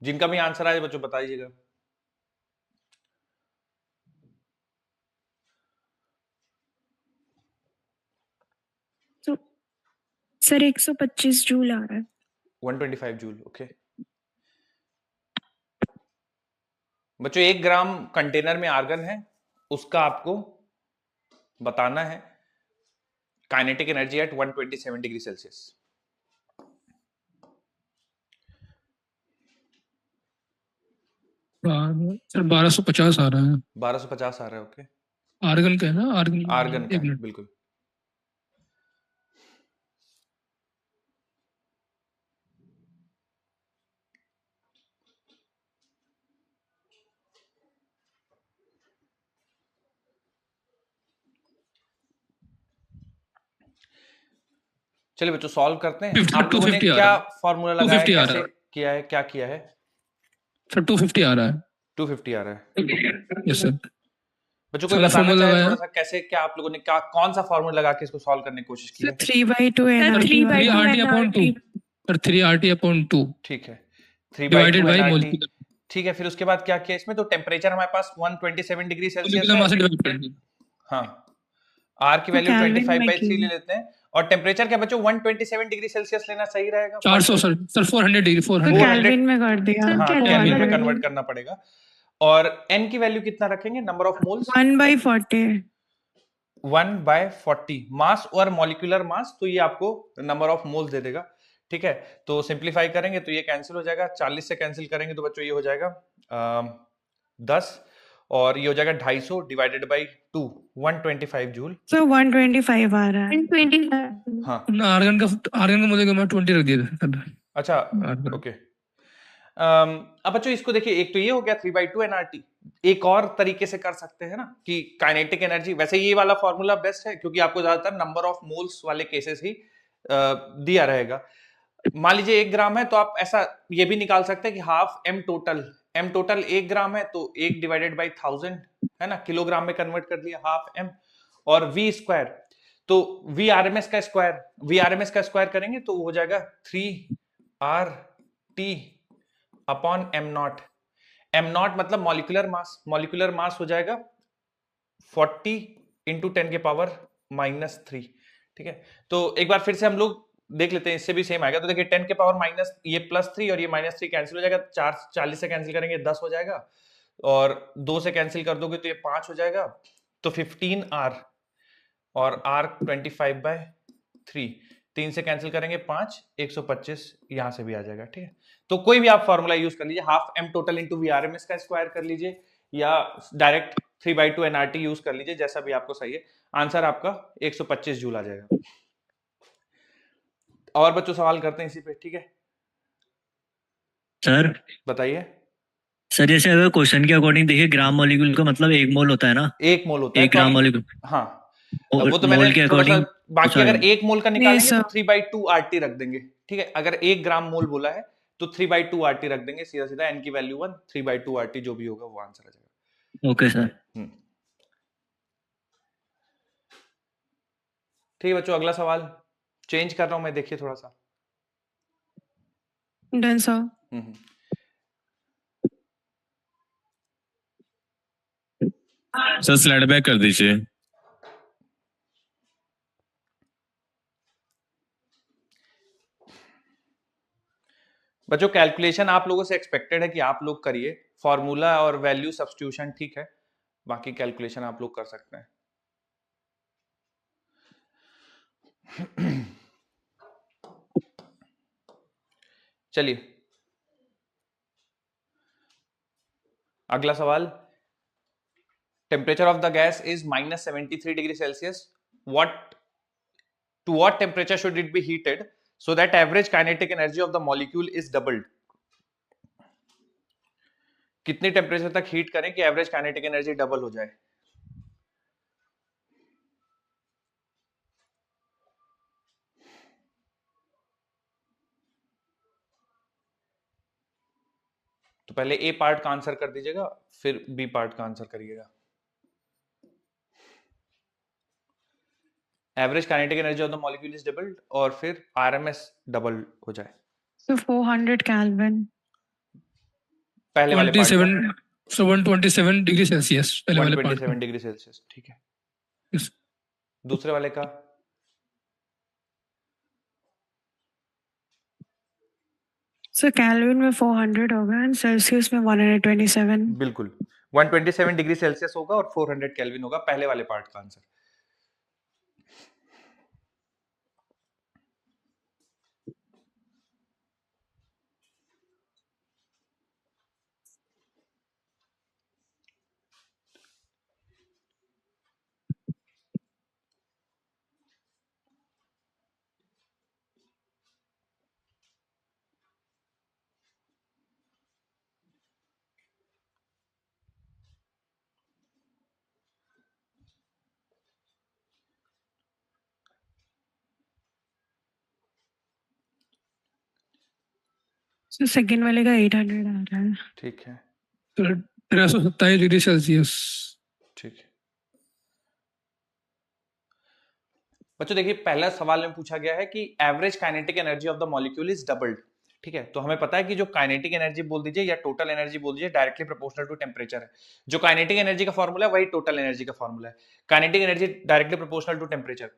जिनका भी आंसर आए बच्चों बताइएगा। तो सर 125 जूल आ रहा है। 125 जूल, ओके। बच्चों 1 ग्राम कंटेनर में आर्गन है, उसका आपको बताना है kinetic energy at 127 degree Celsius. Sir 1250 आ रहा है। 1250 आ रहा है, ओके। आर्गन का है ना? आर्गन आर्गन का एक है, मिनट। बिल्कुल। चलिए बच्चों सॉल्व करते हैं। 50 आप लोगों ने 250 आ क्या रहा है। फॉर्मूला लगाया, 250 आ कैसे रहा है। किया है, क्या किया है? सर 250 आ रहा है। 250 आ रहा है। Yes sir. बच्चों कोई सारा बताना फॉर्मूला चाहे लगाया। थोड़ा सा कैसे, क्या आप लोगों ने क्या कौन सा फॉर्मूला लगा के इसको सॉल्व करने की कोशिश की है? 3/2 sir NRT 3/2 3 RT upon 2 NRT। Sir 3 RT upon 2 ठीक है, 3/2 डिवाइडेड बाय NRT। मोलिकुलर ठीक है, फिर उसके बाद क्या किया इसमें? तो टेम्परेचर हमारे पास 127 डिग्री सेल्सियस मास है। से डिवाइड कर दिया। हाँ, आर की तो वैल्यू केल्विन 25 में बाई 3 की। ले लेते हैं। और टेम्परेचर क्या बच्चों 127 डिग्री सेल्सियस लेना सही रहेगा? 400 सर 400 डिग्री तो 400 केल्विन में कर दिया। सर हाँ, केल्विन केल्विन में में कर कन्वर्ट दिया। करना पड़ेगा। और एन की वैल्यू कितना रखेंगे? Number of moles 1/40। 1/40 मास और मॉलिक्यूलर मास, तो ये आपको नंबर ऑफ मोल्स दे देगा। ठीक है, तो सिंप्लीफाई करेंगे तो ये कैंसिल हो जाएगा, 40 से कैंसिल करेंगे तो बच्चों ये हो जाएगा 10, और ये हो जाएगा 250 डिवाइडेड बाई 2, 125 जूल। तो 125 आ रहा है। 125। हाँ आर्गन का मुझे मैं 20 रख दिया सर। अच्छा, आर्गन ओके। अब बच्चों इसको देखिए, एक तो ये हो गया 3/2 NRT। एक और तरीके से कर सकते हैं ना कि काइनेटिक एनर्जी, वैसे ये वाला फॉर्मूला बेस्ट है क्योंकि आपको ज्यादातर नंबर ऑफ मोल्स वाले केसेस ही दिया रहेगा। मान लीजिए 1 ग्राम है तो आप ऐसा ये भी निकाल सकते हैं कि हाफ m टोटल 1 ग्राम है तो 1 डिवाइडेड बाई 1000 है ना, किलोग्राम में कन्वर्ट कर दिया हाफ m। और v स्क्वायर, तो VRMS का स्क्वायर करेंगे तो हो जाएगा 3RT अपॉन m0 मतलब मॉलिक्यूलर मास हो जाएगा 40 इंटू 10 के पावर -3। ठीक है, तो एक बार फिर से हम लोग देख लेते हैं, इससे भी सेम आएगा। तो देखिए 10 के पावर माइनस ये +3 और ये -3 कैंसिल हो जाएगा, 40 से कैंसिल करेंगे 10 हो जाएगा, और 2 से कैंसिल कर दोगे तो ये 5 हो जाएगा, तो 15R और R 25/3, 3 से कैंसिल करेंगे 5, 125 यहां से भी आ जाएगा। ठीक है, तो कोई भी आप फॉर्मूला यूज कर लीजिए, half m total into VRMS का स्क्वायर कर लीजिए या डायरेक्ट 3/2 NRT यूज कर लीजिए, जैसा भी आपको सही है। आंसर आपका 125 जूल आ जाएगा। और बच्चों सवाल करते हैं इसी पे, ठीक है? सर बताइए। सर जैसे अगर क्वेश्चन के अकॉर्डिंग देखिए, ग्राम मॉलिक्यूल का मतलब 1 मोल होता है ना? 1 मोल होता है 1 ग्राम मॉलिक्यूल। हाँ, वो तो मैंने मोल के थोड़ा सा अकॉर्डिंग बाकी, अगर 1 मोल का निकालेंगे सर। तो 3/2 RT रख देंगे। ठीक है, अगर 1 ग्राम मोल बोला है तो 3/2 RT रख देंगे, सीधा सीधा n की वैल्यू 1, 3/2 RT जो भी होगा वो आंसर आ जाएगा। Okay sir. ठीक है बच्चों, अगला सवाल चेंज कर रहा हूं मैं, देखिए थोड़ा सा। Done sir. Sir slide back कर दीजिए। बच्चों कैलकुलेशन आप लोगों से एक्सपेक्टेड है कि आप लोग करिए, फॉर्मूला और वैल्यू सब्स्टिट्यूशन ठीक है, बाकी कैलकुलेशन आप लोग कर सकते हैं। चलिए अगला सवाल, temperature of the gas is -73 degree Celsius, to what temperature should it be heated so that average kinetic energy of the molecule is doubled? कितनी टेम्परेचर तक हीट करें कि एवरेज काइनेटिक एनर्जी डबल हो जाए? तो पहले ए पार्ट का answer कर दीजिएगा, फिर बी पार्ट का आंसर करिएगा। Average kinetic energy of the molecule is doubled, और फिर आरएमएस डबल हो जाए। So 400 Kelvin. पहले वाले पार्ट 127 डिग्री सेल्सियस पहले वाले पार्ट 127 डिग्री सेल्सियस, ठीक है। Yes. दूसरे वाले का So Kelvin में 400 होगा and Celsius में 127. बिल्कुल 127 डिग्री सेल्सियस होगा और 400 केल्विन होगा, पहले वाले पार्ट का आंसर। सर सेकंड वाले का 800 आ रहा है। ठीक है, तो 1327 डिग्री सेल्सियस। ठीक है बच्चों। देखिए, पहला सवाल में पूछा गया है कि average kinetic energy of the molecule is doubled. ठीक है, तो हमें पता है कि जो काइनेटिक एनर्जी बोल दीजिए या टोटल एनर्जी बोल दीजिए, डायरेक्टली प्रोपोर्शनल टू टेम्परेचर है। जो काइनेटिक एनर्जी का फॉर्मूला है वही टोटल एनर्जी का फॉर्मूला है। Kinetic energy directly proportional to temperature.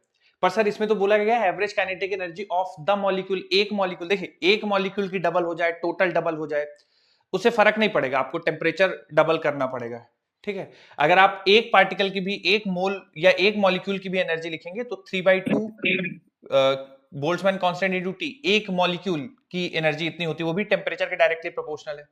पर सर इसमें तो बोला गया है average kinetic energy of the molecule. एक मॉलिक्यूल, देखिए एक मॉलिक्यूल की डबल हो जाए, टोटल डबल हो जाए, उससे फर्क नहीं पड़ेगा, आपको टेम्परेचर डबल करना पड़ेगा। ठीक है, अगर आप एक पार्टिकल की भी, एक मोल या एक मॉलिक्यूल की भी एनर्जी लिखेंगे तो 3/2 बोल्ट्जमैन कांस्टेंट इनटू टी, एक मॉलिक्यूल की एनर्जी इतनी होती है, वो भी टेम्परेचर के डायरेक्टली प्रोपोर्शनल है।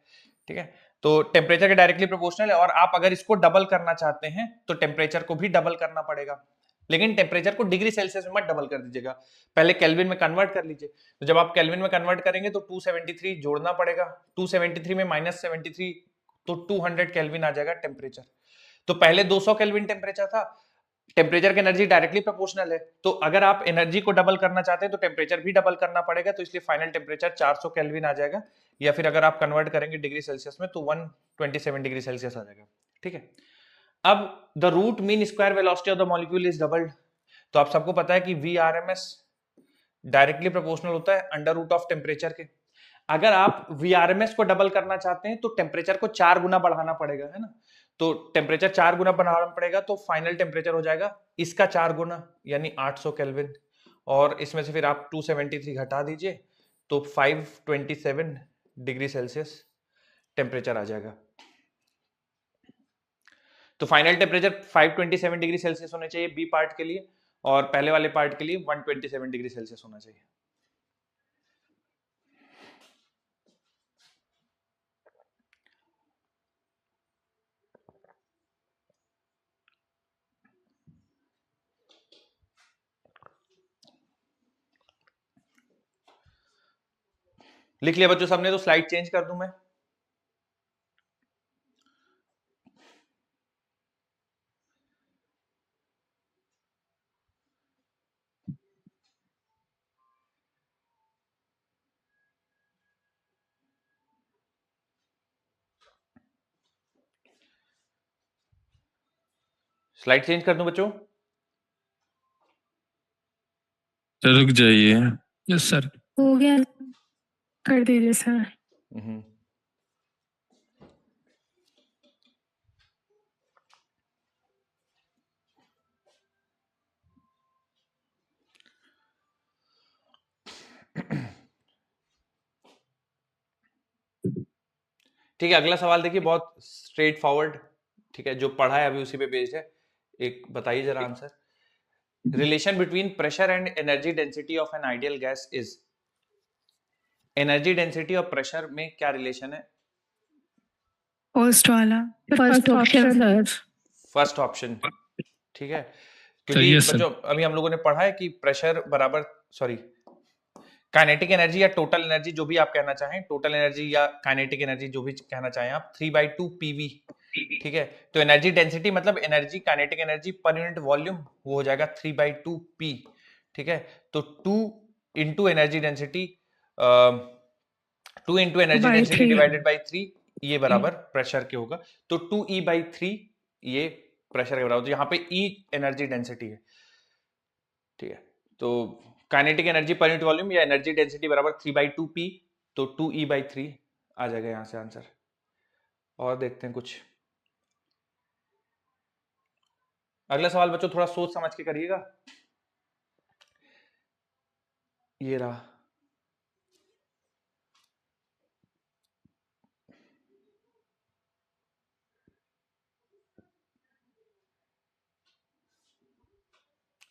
ठीक है, तो टेम्परेचर के डायरेक्टली प्रोपोर्शनल है, और आप अगर इसको डबल करना चाहते हैं तो टेम्परेचर को भी डबल करना पड़ेगा। लेकिन टेम्परेचर को डिग्री सेल्सियस में मत डबल कर दीजिएगा, पहले केल्विन में कन्वर्ट कर लीजिए। तो जब आप केल्विन में कन्वर्ट करेंगे तो 273 जोड़ना पड़ेगा, 273 में -73 तो 200 केल्विन आ जाएगा टेम्परेचर। तो पहले 200 केल्विन टेम्परेचर था, टेम्परेचर की एनर्जी डायरेक्टली प्रोपोर्शनल है, तो अगर आप एनर्जी को डबल करना चाहते हैं तो टेम्परेचर भी डबल करना पड़ेगा, तो इसलिए फाइनल टेम्परेचर 400 केल्विन आ जाएगा, या फिर अगर आप कन्वर्ट करेंगे डिग्री सेल्सियस में तो 127 डिग्री सेल्सियस आ जाएगा। ठीक है, अब the root mean square velocity of the molecule is doubled. तो आप सबको पता है कि VRMS डायरेक्टली प्रोपोर्शनल होता है अंडर रूट ऑफ टेम्परेचर के। अगर आप VRMS को डबल करना चाहते हैं तो टेम्परेचर को 4 गुना बढ़ाना पड़ेगा, है ना। तो टेम्परेचर 4 गुना बढ़ाना पड़ेगा, तो फाइनल टेम्परेचर हो जाएगा इसका 4 गुना यानी 800 केल्विन, और इसमें से फिर आप 273 घटा दीजिए तो 527 डिग्री सेल्सियस टेम्परेचर आ जाएगा। तो फाइनल टेम्परेचर 527 डिग्री सेल्सियस होने चाहिए बी पार्ट के लिए, और पहले वाले पार्ट के लिए 127 डिग्री सेल्सियस होना चाहिए। लिख लिया बच्चों सबने? तो स्लाइड चेंज कर दूं मैं? स्लाइड चेंज कर दूं बच्चों? सर रुक जाइए। Yes sir. हो गया। कर दीजिए सर। ठीक है, अगला सवाल देखिए, बहुत स्ट्रेट फॉरवर्ड। ठीक है, जो पढ़ा है अभी उसी पे बेस्ड है। एक बताइए जरा answer. Relation between pressure and energy density of an ideal gas is. Energy density और प्रेशर में क्या रिलेशन है? फर्स्ट वाला। First option sir. First option. ठीक है, सर क्योंकि यस सर। बच्चों अभी हम लोगों ने पढ़ा है कि प्रेशर बराबर, सॉरी, काइनेटिक एनर्जी या टोटल एनर्जी जो भी आप कहना चाहें, टोटल एनर्जी या काइनेटिक एनर्जी जो भी कहना चाहें आप, 3/2 PV। ठीक है, तो एनर्जी डेंसिटी मतलब energy, kinetic energy per unit volume, वो हो जाएगा 3/2 P। ठीक है, तो 2 into energy density, 2 into energy density divided by 3, ये बराबर प्रेशर के होगा। तो 2E/3 ये प्रेशर के बराबर। तो यहाँ पे E एनर्जी डेंसिटी है। ठीक है, तो kinetic energy per unit volume या एनर्जी डेंसिटी बराबर 3/2 P, तो 2E/3 आ जाएगा यहां से आंसर। और देखते हैं कुछ। अगला सवाल बच्चों थोड़ा सोच समझ के करिएगा। ये रहा।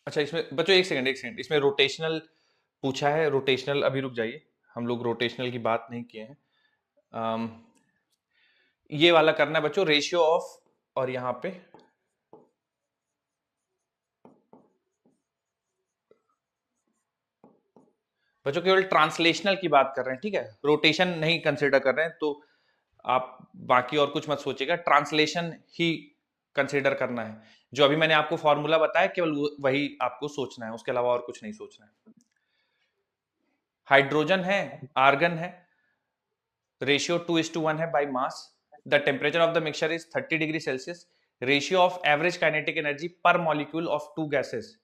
अच्छा, इसमें बच्चों एक सेकंड, इसमें रोटेशनल पूछा है। रोटेशनल अभी रुक जाइए, हम लोग रोटेशनल की बात नहीं किए हैं। ये वाला करना है बच्चों, रेशियो ऑफ, और यहां पे बच्चों केवल ट्रांसलेशनल की बात कर रहे हैं। ठीक है, रोटेशन नहीं कंसिडर कर रहे हैं, तो आप बाकी और कुछ मत सोचिएगा, ट्रांसलेशन ही कंसिडर करना है। जो अभी मैंने आपको फॉर्मूला बताया केवल वही आपको सोचना है, उसके अलावा और कुछ नहीं सोचना है। हाइड्रोजन है, आर्गन है, रेशियो 2:1 है by mass, the temperature of the mixture is 30 degree Celsius, ratio of average kinetic energy per molecule of to gases.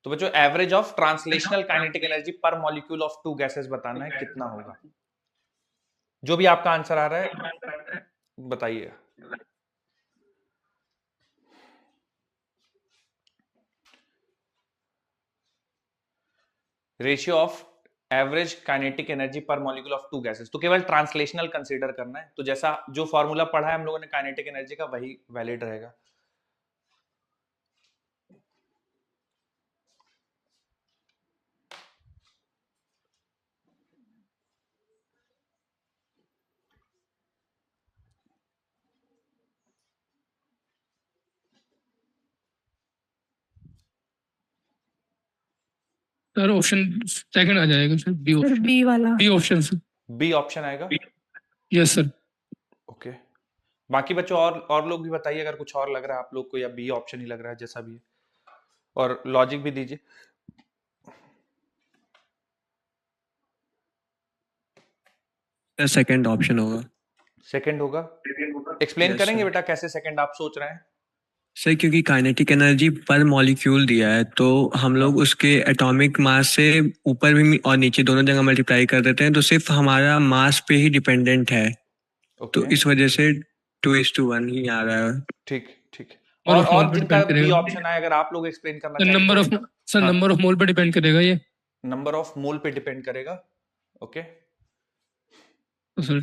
तो बच्चों average of translational kinetic energy per molecule of to gases बताना है कितना होगा। जो भी आपका आंसर आ रहा है बताइए। Ratio of average kinetic energy per molecule of to gases, तो केवल ट्रांसलेशनल कंसीडर करना है। तो जैसा जो फॉर्मूला पढ़ा है हम लोगों ने काइनेटिक एनर्जी का वही वैलिड रहेगा। सर ऑप्शन सेकंड आ जाएगा sir, B sir option, B वाला। B option sir. B option आएगा। Yes sir. ओके, बाकी बच्चों और लोग भी बताइए अगर कुछ और लग रहा है आप लोग को, या बी ऑप्शन ही लग रहा है, जैसा भी है, और लॉजिक भी दीजिए। सेकंड ऑप्शन होगा। सेकंड होगा, एक्सप्लेन Yes, करेंगे sir. बेटा कैसे सेकंड आप सोच रहे हैं? सर क्योंकि काइनेटिक एनर्जी पर मॉलिक्यूल दिया है तो हम लोग उसके एटॉमिक मास से ऊपर भी और नीचे दोनों जगह मल्टीप्लाई कर देते हैं, तो सिर्फ हमारा मास पे ही डिपेंडेंट है। तो ओके, इस वजह से 2:1 ही आ रहा है। ठीक ठीक। और of और mole पे जिनका depend बी करेगा। ऑप्शन आए अगर आप लोग एक्सप्लेन करना सर चाहें नंबर ऑफ, सर हाँ। नंबर ऑफ मोल पे डिपेंड करेगा ये। नंबर ऑफ मोल पे डिपेंड करेगा। ओके, तो सर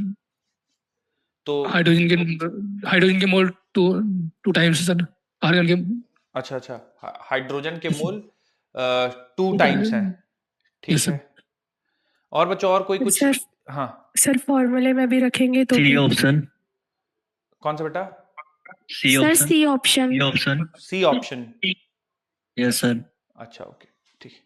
तो हाइड्रोजन के मोल टू टाइम्स सर आर्गन के। अच्छा, हाइड्रोजन के मोल 2 टाइम्स है, ठीक Yes, sir. है। और बच्चों और कोई कुछ? सर हाँ, सर फॉर्मूले में भी रखेंगे तो सी भी? ऑप्शन, कौन सा बेटा? C sir option, C option. C option. C option. Yes sir. अच्छा ओके, ठीक है।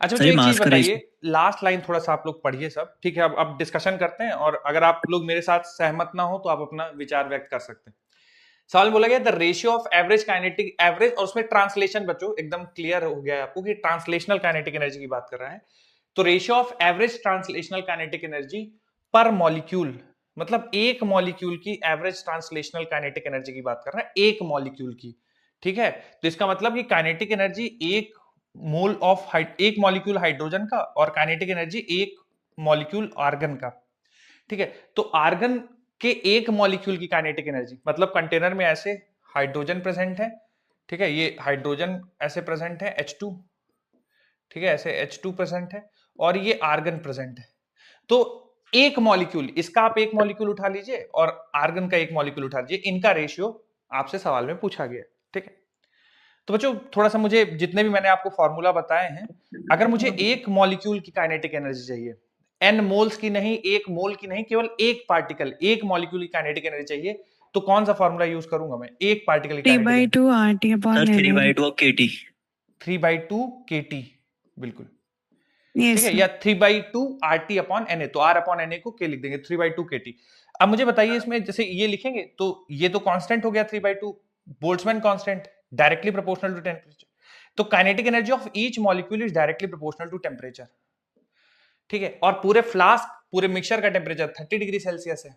अच्छा सही मुझे एक चीज मास का बताइए, लास्ट लाइन थोड़ा सा आप लोग पढ़िए सब, ठीक है? अब डिस्कशन करते हैं, और अगर आप लोग मेरे साथ सहमत ना हो तो आप अपना विचार व्यक्त कर सकते हैं। सवाल बोला गया the ratio of average kinetic average, और उसमें ट्रांसलेशन बच्चों एकदम क्लियर हो गया है आपको कि ट्रांसलेशनल काइनेटिक एनर्जी की बात कर रहा है। तो ratio of average translational kinetic energy per molecule, मतलब एक मॉलिक्यूल की एवरेज ट्रांसलेशनल काइनेटिक एनर्जी की बात कर रहा है, एक मॉलिक्यूल की, ठीक है? तो इसका मतलब कि काइनेटिक एनर्जी एक मोल ऑफ एक मॉलिक्यूल हाइड्रोजन का और काइनेटिक एनर्जी एक मॉलिक्यूल आर्गन का, ठीक है? तो आर्गन के एक मॉलिक्यूल की काइनेटिक एनर्जी, मतलब कंटेनर में ऐसे हाइड्रोजन प्रेजेंट है, ठीक है? ये हाइड्रोजन ऐसे प्रेजेंट है H2, ठीक है? ऐसे H2 प्रेजेंट है, और ये आर्गन प्रेजेंट है। तो एक मॉलिक्यूल, इसका आप एक मॉलिक्यूल उठा लीजिए और आर्गन का एक मॉलिक्यूल उठा लीजिए, इनका रेशियो आपसे सवाल में पूछा गया, ठीक है? तो बच्चों थोड़ा सा मुझे, जितने भी मैंने आपको फॉर्मूला बताए हैं, अगर मुझे एक मॉलिक्यूल की काइनेटिक एनर्जी चाहिए, n मोल्स की नहीं, एक मोल की नहीं, केवल एक पार्टिकल, एक मॉलिक्यूल की काइनेटिक एनर्जी चाहिए, तो कौन सा फॉर्मूला यूज करूंगा मैं? एक पार्टिकल की kinetic 3/2 RT upon sir 3/2 NA। Of K T. 3/2 kT, बिल्कुल Yes, ठीक है, sir. या 3/2 RT अपॉन Na, तो R अपॉन Na को K लिख देंगे, 3/2 kT। अब मुझे बताइए इसमें जैसे ये लिखेंगे तो ये तो कांस्टेंट हो गया 3/2, Boltzmann constant, directly proportional to temperature. तो kinetic energy of each molecule is directly proportional to temperature, ठीक है? और पूरे फ्लास्क, पूरे मिक्सचर का टेम्परेचर 30 डिग्री सेल्सियस है,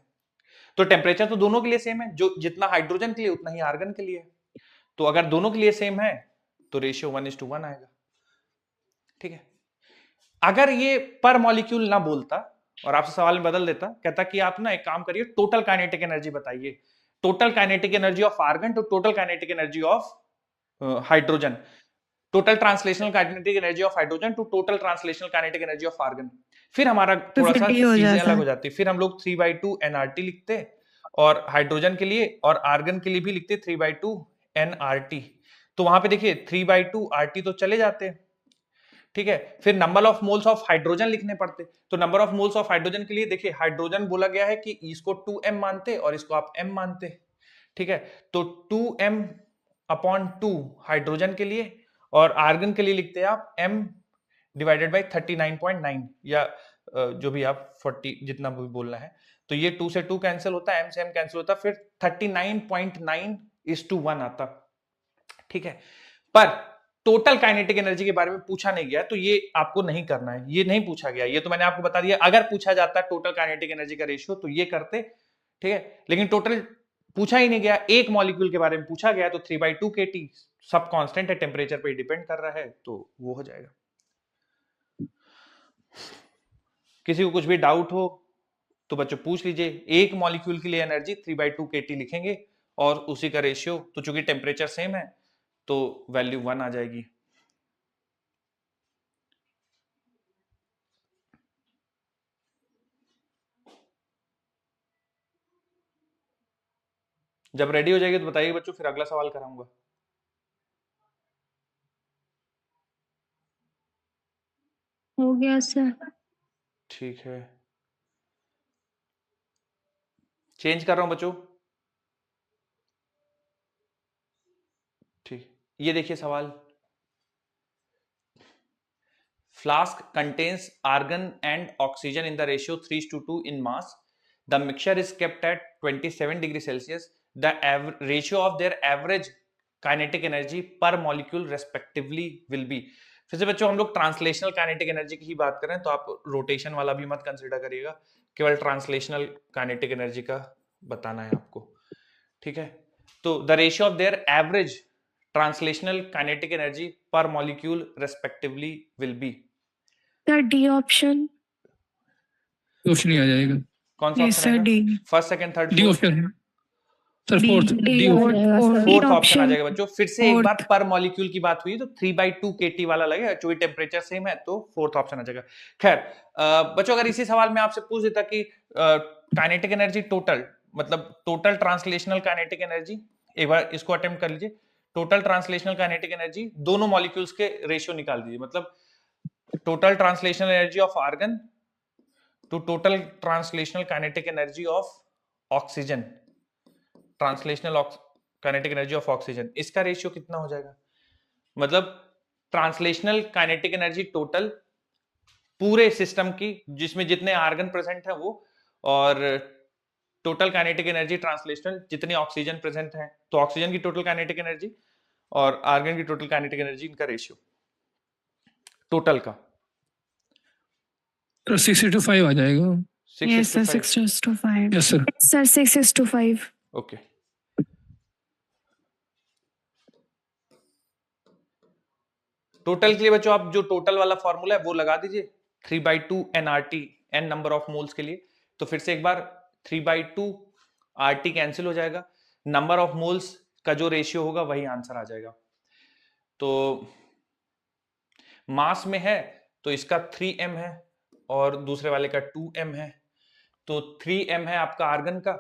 तो टेम्परेचर तो दोनों के लिए सेम है, जो जितना हाइड्रोजन के लिए उतना ही आर्गन के लिए। तो अगर दोनों के लिए सेम है तो रेशियो 1:1 आएगा, ठीक है? अगर ये पर मॉलिक्यूल ना बोलता और आपसे सवाल में बदल देता, कहता कि आप ना एक काम करिए, टोटल काइनेटिक एनर्जी बताइए, total kinetic energy of argon to total kinetic energy of hydrogen, total translational kinetic energy of hydrogen to total translational kinetic energy of argon, फिर हमारा थोड़ा सा 50 हो चीजें जाता। अलग हो जाती। फिर हम लोग 3/2 nRT लिखते, और हाइड्रोजन के लिए और आर्गन के लिए भी लिखते 3/2 nRT। तो वहां पे देखिए 3/2 RT तो चले जाते, ठीक है? फिर number of moles of hydrogen लिखने पड़ते, तो number of moles of hydrogen के लिए देखिए हाइड्रोजन बोला गया है कि इसको 2m मानते और इसको आप m मानते, ठीक है? तो 2m/2 हाइड्रोजन के लिए, और आर्गन के लिए लिखते हैं आप m डिवाइडेड बाय 39.9, या जो भी आप 40 जितना भी बोलना है। तो ये 2 से 2 कैंसिल होता है, m से m कैंसिल होता, फिर 39.9:1 आता, ठीक है? पर टोटल काइनेटिक एनर्जी के बारे में पूछा नहीं गया, तो ये आपको नहीं करना है, ये नहीं पूछा गया, ये तो मैंने आपको बता दिया। अगर पूछा जाता टोटल काइनेटिक एनर्जी का रेशियो तो ये करते, ठीक है, लेकिन टोटल पूछा ही नहीं गया। एक मॉलिक्यूल के बारे में पूछा गया तो 3/2 kT सब कांस्टेंट है, टेम्परेचर पे डिपेंड कर रहा है, तो वो हो जाएगा। किसी को कुछ भी डाउट हो तो बच्चों पूछ लीजिए। एक मॉलिक्यूल के लिए एनर्जी 3/2 kT लिखेंगे और उसी का रेशियो, तो चूंकि टेम्परेचर सेम है तो वैल्यू 1 आ जाएगी। जब रेडी हो जाएगी तो बताइए बच्चों, फिर अगला सवाल कराऊंगा। हो गया सर। ठीक है, चेंज कर रहा हूं बच्चों। ठीक, ये देखिए सवाल। Flask contains argon and oxygen in the ratio 3:2 in mass. The mixture is kept at 27 degrees Celsius. The ratio of their average kinetic energy per molecule respectively will be. फिर से बच्चों हम लोग ट्रांसलेशनल काइनेटिक एनर्जी की ही बात करें तो आप रोटेशन वाला भी मत कंसिडर करिएगा, केवल ट्रांसलेशनल काइनेटिक एनर्जी का बताना है आपको, ठीक है। तो the ratio of their average translational kinetic energy per molecule respectively will be. Sir D option. Option ही आ जाएगा। कौन सा यस ऑप्शन सर है? D. First, second, third, D option sir, fourth D fourth option आ जाएगा बच्चों। फिर से एक बार पर मॉलिक्यूल की बात हुई तो 3/2 kT वाला लगेगा, चूंकि टेम्परेचर सेम है तो फोर्थ ऑप्शन आ जाएगा। खैर बच्चों, अगर इसी सवाल में आपसे पूछ देता कि काइनेटिक एनर्जी टोटल, मतलब टोटल ट्रांसलेशनल काइनेटिक एनर्जी, एक बार इसको अटेम्प्ट कर लीजिए। टोटल ट्रांसलेशनल काइनेटिक एनर्जी दोनों मॉलिक्यूल्स के रेशियो निकाल दीजिए, मतलब total translational energy of argon to total translational kinetic energy of oxygen, translational kinetic energy of oxygen, इसका रेशियो कितना हो जाएगा? मतलब ट्रांसलेशनल काइनेटिक एनर्जी टोटल पूरे सिस्टम की, जिसमें जितने आर्गन प्रेजेंट है वो, और टोटल काइनेटिक एनर्जी ट्रांसलेशनल जितनी ऑक्सीजन प्रेजेंट है, तो ऑक्सीजन की टोटल काइनेटिक एनर्जी और आर्गन की टोटल काइनेटिक एनर्जी, इनका रेशियो टोटल का 6:5 आ जाएगा। Yes sir 6:5। Yes sir. Sir 6:5। Okay, total के लिए बच्चों आप जो टोटल वाला फॉर्मूला है वो लगा दीजिए, 3/2 nRT, n number of moles के लिए। तो फिर से एक बार 3/2 RT कैंसिल हो जाएगा, नंबर ऑफ मोल्स का जो रेशियो होगा वही आंसर आ जाएगा। तो मास में है तो इसका 3m है और दूसरे वाले का 2m है, तो 3m है आपका आर्गन का,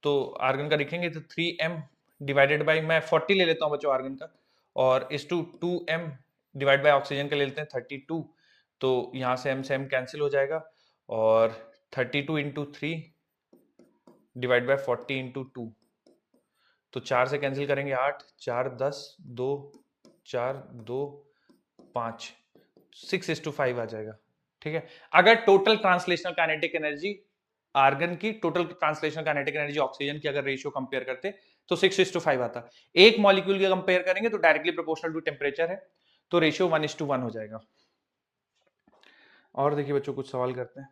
तो आर्गन का लिखेंगे तो 3m डिवाइडेड बाई, मैं 40 ले लेता हूं बच्चों आर्गन का, और इस 2m डिवाइड बाय ऑक्सीजन का ले लेते हैं 32, तो यहां से m से m कैंसिल हो जाएगा, और 32 इंटू 3 डिवाइड बाय 40 इंटू 2, तो 4 से कैंसिल करेंगे 8, 4 10, 2 4 2 5, 6:5 आ जाएगा, ठीक है। अगर total translational kinetic energy argon की, total translational kinetic energy oxygen की अगर रेशियो कंपेयर करते तो 6:5 आता। एक मॉलिक्यूल की कंपेयर करेंगे तो डायरेक्टली प्रोपोर्शनल टू टेम्परेचर है, तो रेशियो 1:1 हो जाएगा। और देखिए बच्चों, कुछ सवाल करते हैं।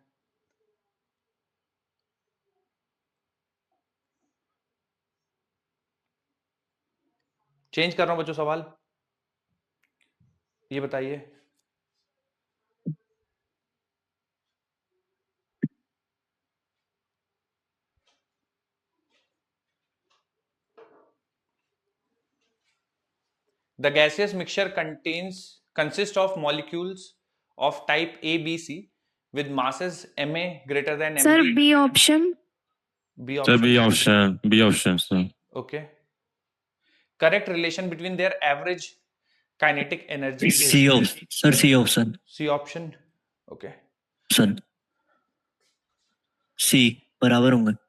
चेंज कर रहा हूं बच्चों सवाल, ये बताइए। The gaseous mixture consists of molecules of type A, B, C with masses Ma greater than sir Mb. B option. B sir option. B option sir. Okay. Correct relation between their average kinetic energy is C option sir, C option C option. Okay. Sir, सी बराबर होंगे।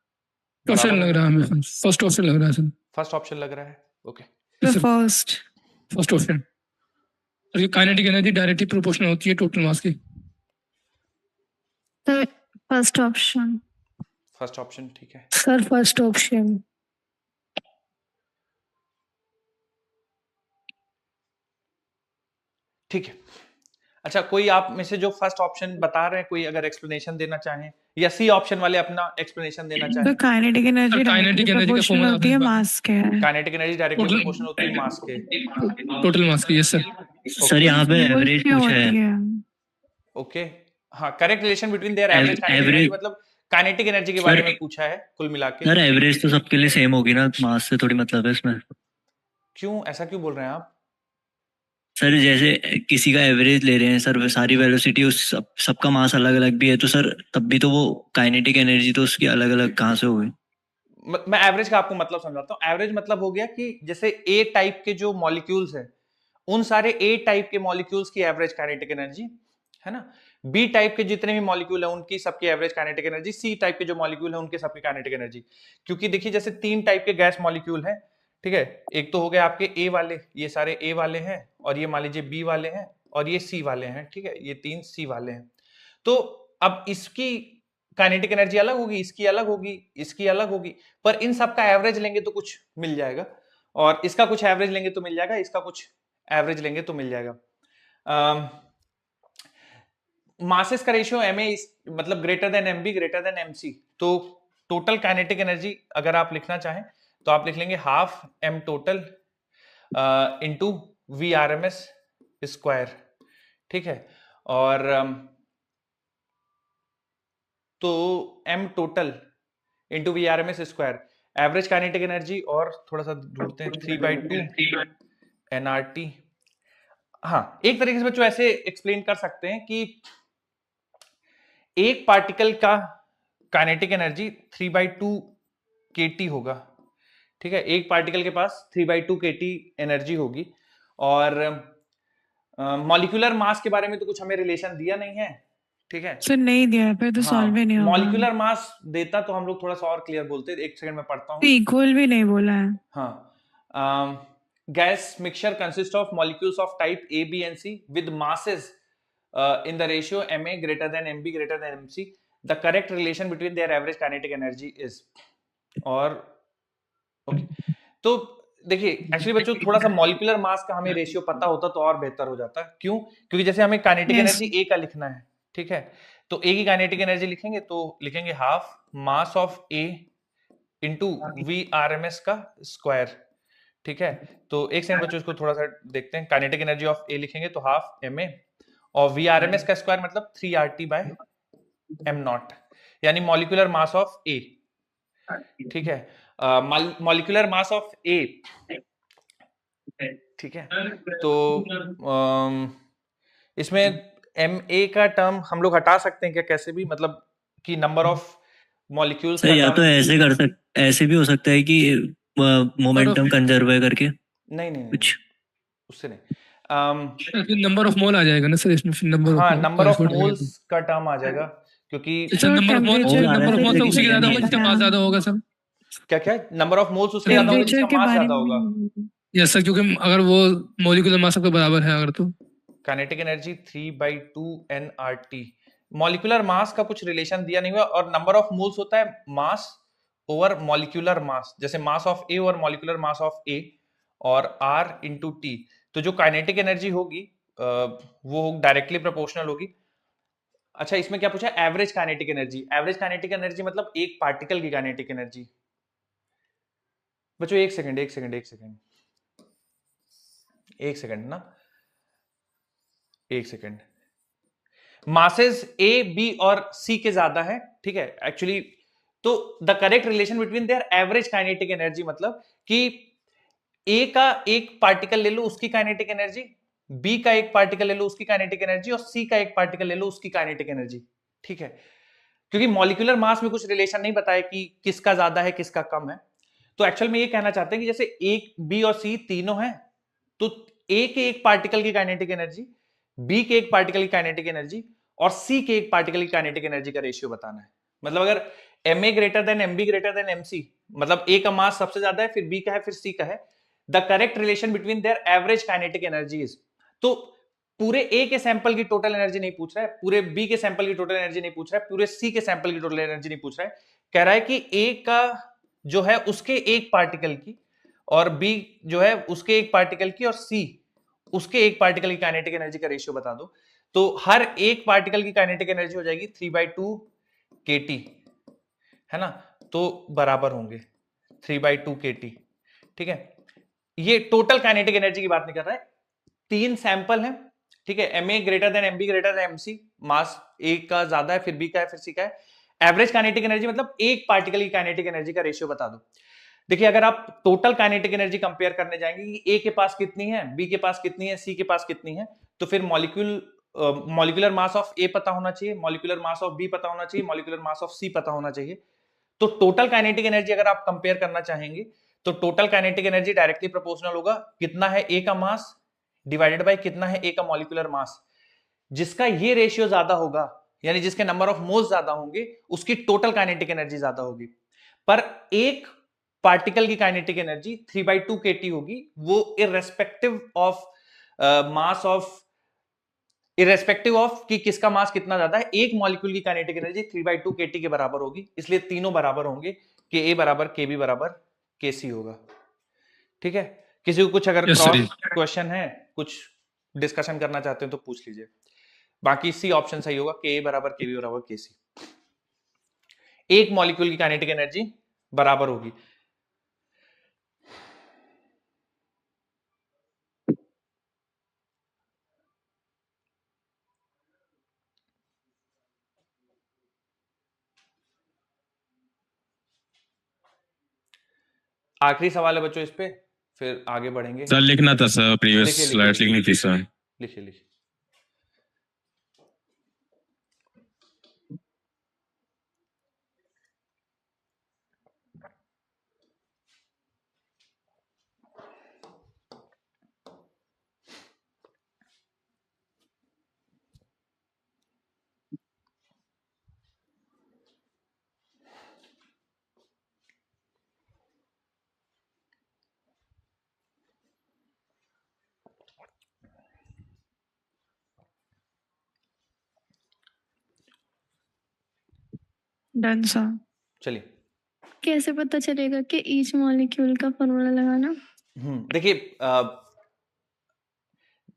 Option लग रहा है हमें, first option लग रहा है सर। फर्स्ट ऑप्शन लग रहा है, okay. Sir first. First option, और ये काइनेटिक एनर्जी डायरेक्टली प्रोपोर्शनल होती है टोटल मास की। Sir first option. First option, ठीक है। Sir first option. ठीक है। अच्छा, कोई आप में से जो फर्स्ट ऑप्शन बता रहे हैं, कोई अगर एक्सप्लेनेशन देना चाहें, या सी ऑप्शन वाले अपना एक्सप्लेनेशन देना तो चाहें? Kinetic energy Sir, directly kinetic energy का प्रोपोर्शनल formula होती है आपने मास के। Kinetic energy directly Total- proportional होती है मास के। टोटल मास की, यस सर। सर यहाँ पे वो एवरेज क्या पूछा होती है। है? ओके, हाँ, correct relation between their Av- average kinetic energy, average- मतलब काइनेटिक एनर्जी के बारे Sir, में पूछा है कुल मिला के। सर एवरेज तो सबके लिए सेम होगी ना, मास से थोड़ी मतलब है इसमें। क्यों, ऐसा क्यों बोल रहे हैं आप? सर जैसे किसी का एवरेज ले रहे हैं सर, वो सारी वेलोसिटी उस सबका मास अलग अलग भी है, तो सर तब भी तो वो काइनेटिक एनर्जी तो उसकी अलग अलग कहाँ से होगी? मैं एवरेज का आपको मतलब समझाता हूँ। एवरेज मतलब हो गया कि जैसे ए टाइप के जो मॉलिक्यूल्स हैं, उन सारे ए टाइप के मॉलिक्यूल्स की एवरेज काइनेटिक एनर्जी है ना, बी टाइप के जितने भी मॉलिक्यूल है उनकी सबकी average kinetic energy, C type के जो मॉलिक्यूल है उनके सबकी काइनेटिक एनर्जी। क्योंकि देखिए जैसे 3 टाइप के गैस मॉलिक्यूल हैं, ठीक है, एक तो हो गए आपके ए वाले, ये सारे ए वाले हैं, और ये मान लीजिए बी वाले हैं, और ये सी वाले हैं, ठीक है, ये 3 सी वाले हैं। तो अब इसकी काइनेटिक एनर्जी अलग होगी, इसकी अलग होगी, इसकी अलग होगी, पर इन सबका एवरेज लेंगे तो कुछ मिल जाएगा, और इसका कुछ एवरेज लेंगे तो मिल जाएगा, इसका कुछ एवरेज लेंगे तो मिल जाएगा। मासेस का रेशियो एम ए मतलब greater than M B greater than M C. तो टोटल काइनेटिक एनर्जी अगर आप लिखना चाहें तो आप लिख लेंगे half M total into V R M S square, ठीक है। और तो M total into V R M S square, average kinetic energy, और थोड़ा सा ढूंढते हैं 3/2 एनआरटी। हाँ, एक तरीके से बच्चों ऐसे एक्सप्लेन कर सकते हैं कि एक पार्टिकल का काइनेटिक एनर्जी 3/2 kT होगा, ठीक है, एक पार्टिकल के पास 3/2 kT एनर्जी होगी। और मॉलिक्यूलर मास के बारे में तो कुछ हमें रिलेशन दिया नहीं है, ठीक है सर नहीं दिया है, फिर तो सॉल्व ही नहीं होगा। मॉलिक्यूलर मास देता तो हम लोग थोड़ा सा और क्लियर बोलते। एक सेकंड में पढ़ता हूँ। इक्वल भी नहीं बोला है। हाँ, gas mixture consist of molecules of type A B and C with masses in the ratio Ma greater than Mb greater than Mc. The correct relation between their average kinetic energy is, और okay, तो देखिए actually बच्चों थोड़ा सा molecular mass का हमें ratio पता होता तो और बेहतर हो जाता। क्यों? क्योंकि जैसे हमें काइनेटिक एनर्जी ए का लिखना है, ठीक है, तो ए की काइनेटिक एनर्जी लिखेंगे तो लिखेंगे half mass of A into V R M S का स्क्वायर, ठीक है। तो एक सेकंड बच्चों इसको थोड़ा सा देखते हैं। काइनेटिक एनर्जी ऑफ ए लिखेंगे तो हाफ एम ए, और वी आर एम एस का स्क्वायर मतलब 3RT बाय एम नॉट, यानी मॉलिक्यूलर मास ऑफ ए, ठीक है, मॉलिक्यूलर मास ऑफ ए, ठीक है। तो इसमें एम ए का टर्म हम लोग हटा सकते हैं क्या कैसे भी, मतलब कि नंबर ऑफ मॉलिक्यूल्स का या तो ऐसे कर सकते, ऐसे भी हो सकता है कि मोमेंटम कंजर्व है करके। नहीं कुछ उससे नहीं, नंबर ऑफ मोल आ जाएगा ना सर इसमें, फिर नंबर हाँ, नंबर ऑफ मोल्स का टर्म आ जाएगा, क्योंकि नंबर ऑफ मोल तो उसी के ज्यादा होगा जितना मास ज्यादा होगा सर। क्या क्या नंबर ऑफ मोल्स उसके ज्यादा होगा जिसका मास ज्यादा होगा। यस सर, क्योंकि अगर वो मॉलिक्यूलर मास सबके बराबर है अगर, तो kinetic energy 3/2 nRT। Molecular mass का कुछ रिलेशन दिया नहीं हुआ, और नंबर ऑफ मोल्स होता है मास ओवर मॉलिक्यूलर मास, जैसे mass of A over molecular mass of A, और R इंटू टी। तो जो काइनेटिक एनर्जी होगी वो डायरेक्टली प्रोपोर्शनल होगी। अच्छा, इसमें क्या पूछा? Average kinetic energy. Average kinetic energy मतलब एक पार्टिकल की काइनेटिक एनर्जी। बच्चों एक सेकंड ना, एक सेकंड। मासेस ए बी और सी के ज्यादा है, ठीक है एक्चुअली। तो the correct relation between their average kinetic energy मतलब कि ए का एक पार्टिकल ले लो उसकी काइनेटिक एनर्जी, बी का एक पार्टिकल ले लो उसकी काइनेटिक एनर्जी, और सी का एक पार्टिकल ले लो उसकी काइनेटिक एनर्जी, ठीक है। क्योंकि मॉलिक्यूलर मास में कुछ रिलेशन नहीं बताया कि किसका ज्यादा है किसका कम है। तो एक्चुअल में ये कहना चाहते हैं कि जैसे ए बी और सी तीनों हैं, तो ए के एक पार्टिकल की काइनेटिक एनर्जी, बी के एक पार्टिकल की काइनेटिक एनर्जी, और सी के एक पार्टिकल की काइनेटिक एनर्जी का रेशियो बताना है। मतलब अगर M A greater than M B greater than M C, मतलब ए का मास सबसे ज्यादा है, फिर बी का है, फिर सी का है, the correct relation between their average kinetic energies. तो पूरे ए के सैंपल की टोटल एनर्जी नहीं पूछ रहा है, पूरे बी के सैंपल की टोटल एनर्जी नहीं पूछ रहा है, पूरे सी के सैंपल की टोटल एनर्जी नहीं पूछ रहा है। कह रहा है कि ए का जो है उसके एक पार्टिकल की, और बी जो है उसके एक पार्टिकल की, और सी उसके एक पार्टिकल की काइनेटिक एनर्जी का रेशियो बता दो, तो हर एक पार्टिकल की काइनेटिक एनर्जी हो जाएगी 3/2 kT, है ना, तो बराबर होंगे 3/2 kT, ठीक है। ये टोटल काइनेटिक एनर्जी की बात नहीं कर रहा है, 3 सैंपल है, ठीक है, Ma greater than Mb greater than Mc, mass A का ज्यादा है, फिर B का है, फिर C का है। एवरेज काइनेटिक एनर्जी मतलब एक पार्टिकल की काइनेटिक एनर्जी का रेशियो बता दो। देखिए अगर आप टोटल काइनेटिक एनर्जी कंपेयर करने जाएंगे कि A के पास कितनी है, B के पास कितनी है, C के पास कितनी है, तो फिर मॉलिक्यूलर मास ऑफ A पता होना चाहिए, मॉलिक्यूलर मास ऑफ B पता होना चाहिए, मॉलिक्यूलर मास ऑफ C पता होना चाहिए। तो टोटल काइनेटिक एनर्जी अगर आप कंपेयर करना चाहेंगे तो total kinetic energy directly proportional होगा कितना है A का मास डिवाइडेड बाय कितना है A का मॉलिक्यूलर मास। जिसका ये रेशियो ज्यादा होगा, यानी जिसके नंबर ऑफ मोल्स ज्यादा होंगे, उसकी टोटल काइनेटिक एनर्जी ज्यादा होगी। पर एक पार्टिकल की काइनेटिक एनर्जी 3/2 kT होगी, वो इररेस्पेक्टिव ऑफ कि किसका मास कितना ज्यादा है, एक मॉलिक्यूल की काइनेटिक एनर्जी 3/2 kT के बराबर होगी। इसलिए तीनों बराबर होंगे, Ka बराबर Kb बराबर Kc होगा, ठीक है। किसी को कुछ अगर Yes, sir. क्रॉस क्वेश्चन है, कुछ डिस्कशन करना चाहते हैं तो पूछ लीजिए। बाकी सी ऑप्शन सही होगा, Ka बराबर Kb बराबर Kc। एक मॉलिक्यूल की काइनेटिक एनर्जी बराबर होगी। आखिरी सवाल है बच्चों इस पे, फिर आगे बढ़ेंगे। सर लिखना था सर, प्रीवियस लिखिए, स्लाइड लिखनी थी सर। लिखिए लिखिए। Done sir. चलिए कैसे पता चलेगा कि ईच मॉलिक्यूल का फॉर्मूला लगाना? देखिए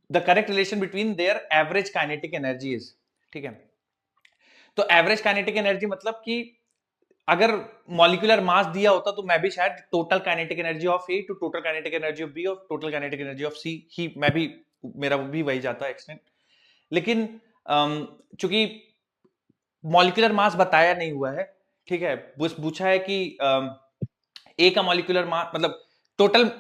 the correct relation between their average kinetic energy is, ठीक है। तो एवरेज काइनेटिक एनर्जी मतलब कि अगर मॉलिक्यूलर मास दिया होता तो मैं भी शायद total kinetic energy of A to total kinetic energy of B और total kinetic energy of C ही मैं भी, मेरा भी वही जाता है एक्सटेंट। लेकिन चूंकि मॉलिक्यूलर मास बताया नहीं हुआ है, ठीक है, बस पूछा है कि ए का मॉलिक्यूलर मास मतलब टोटल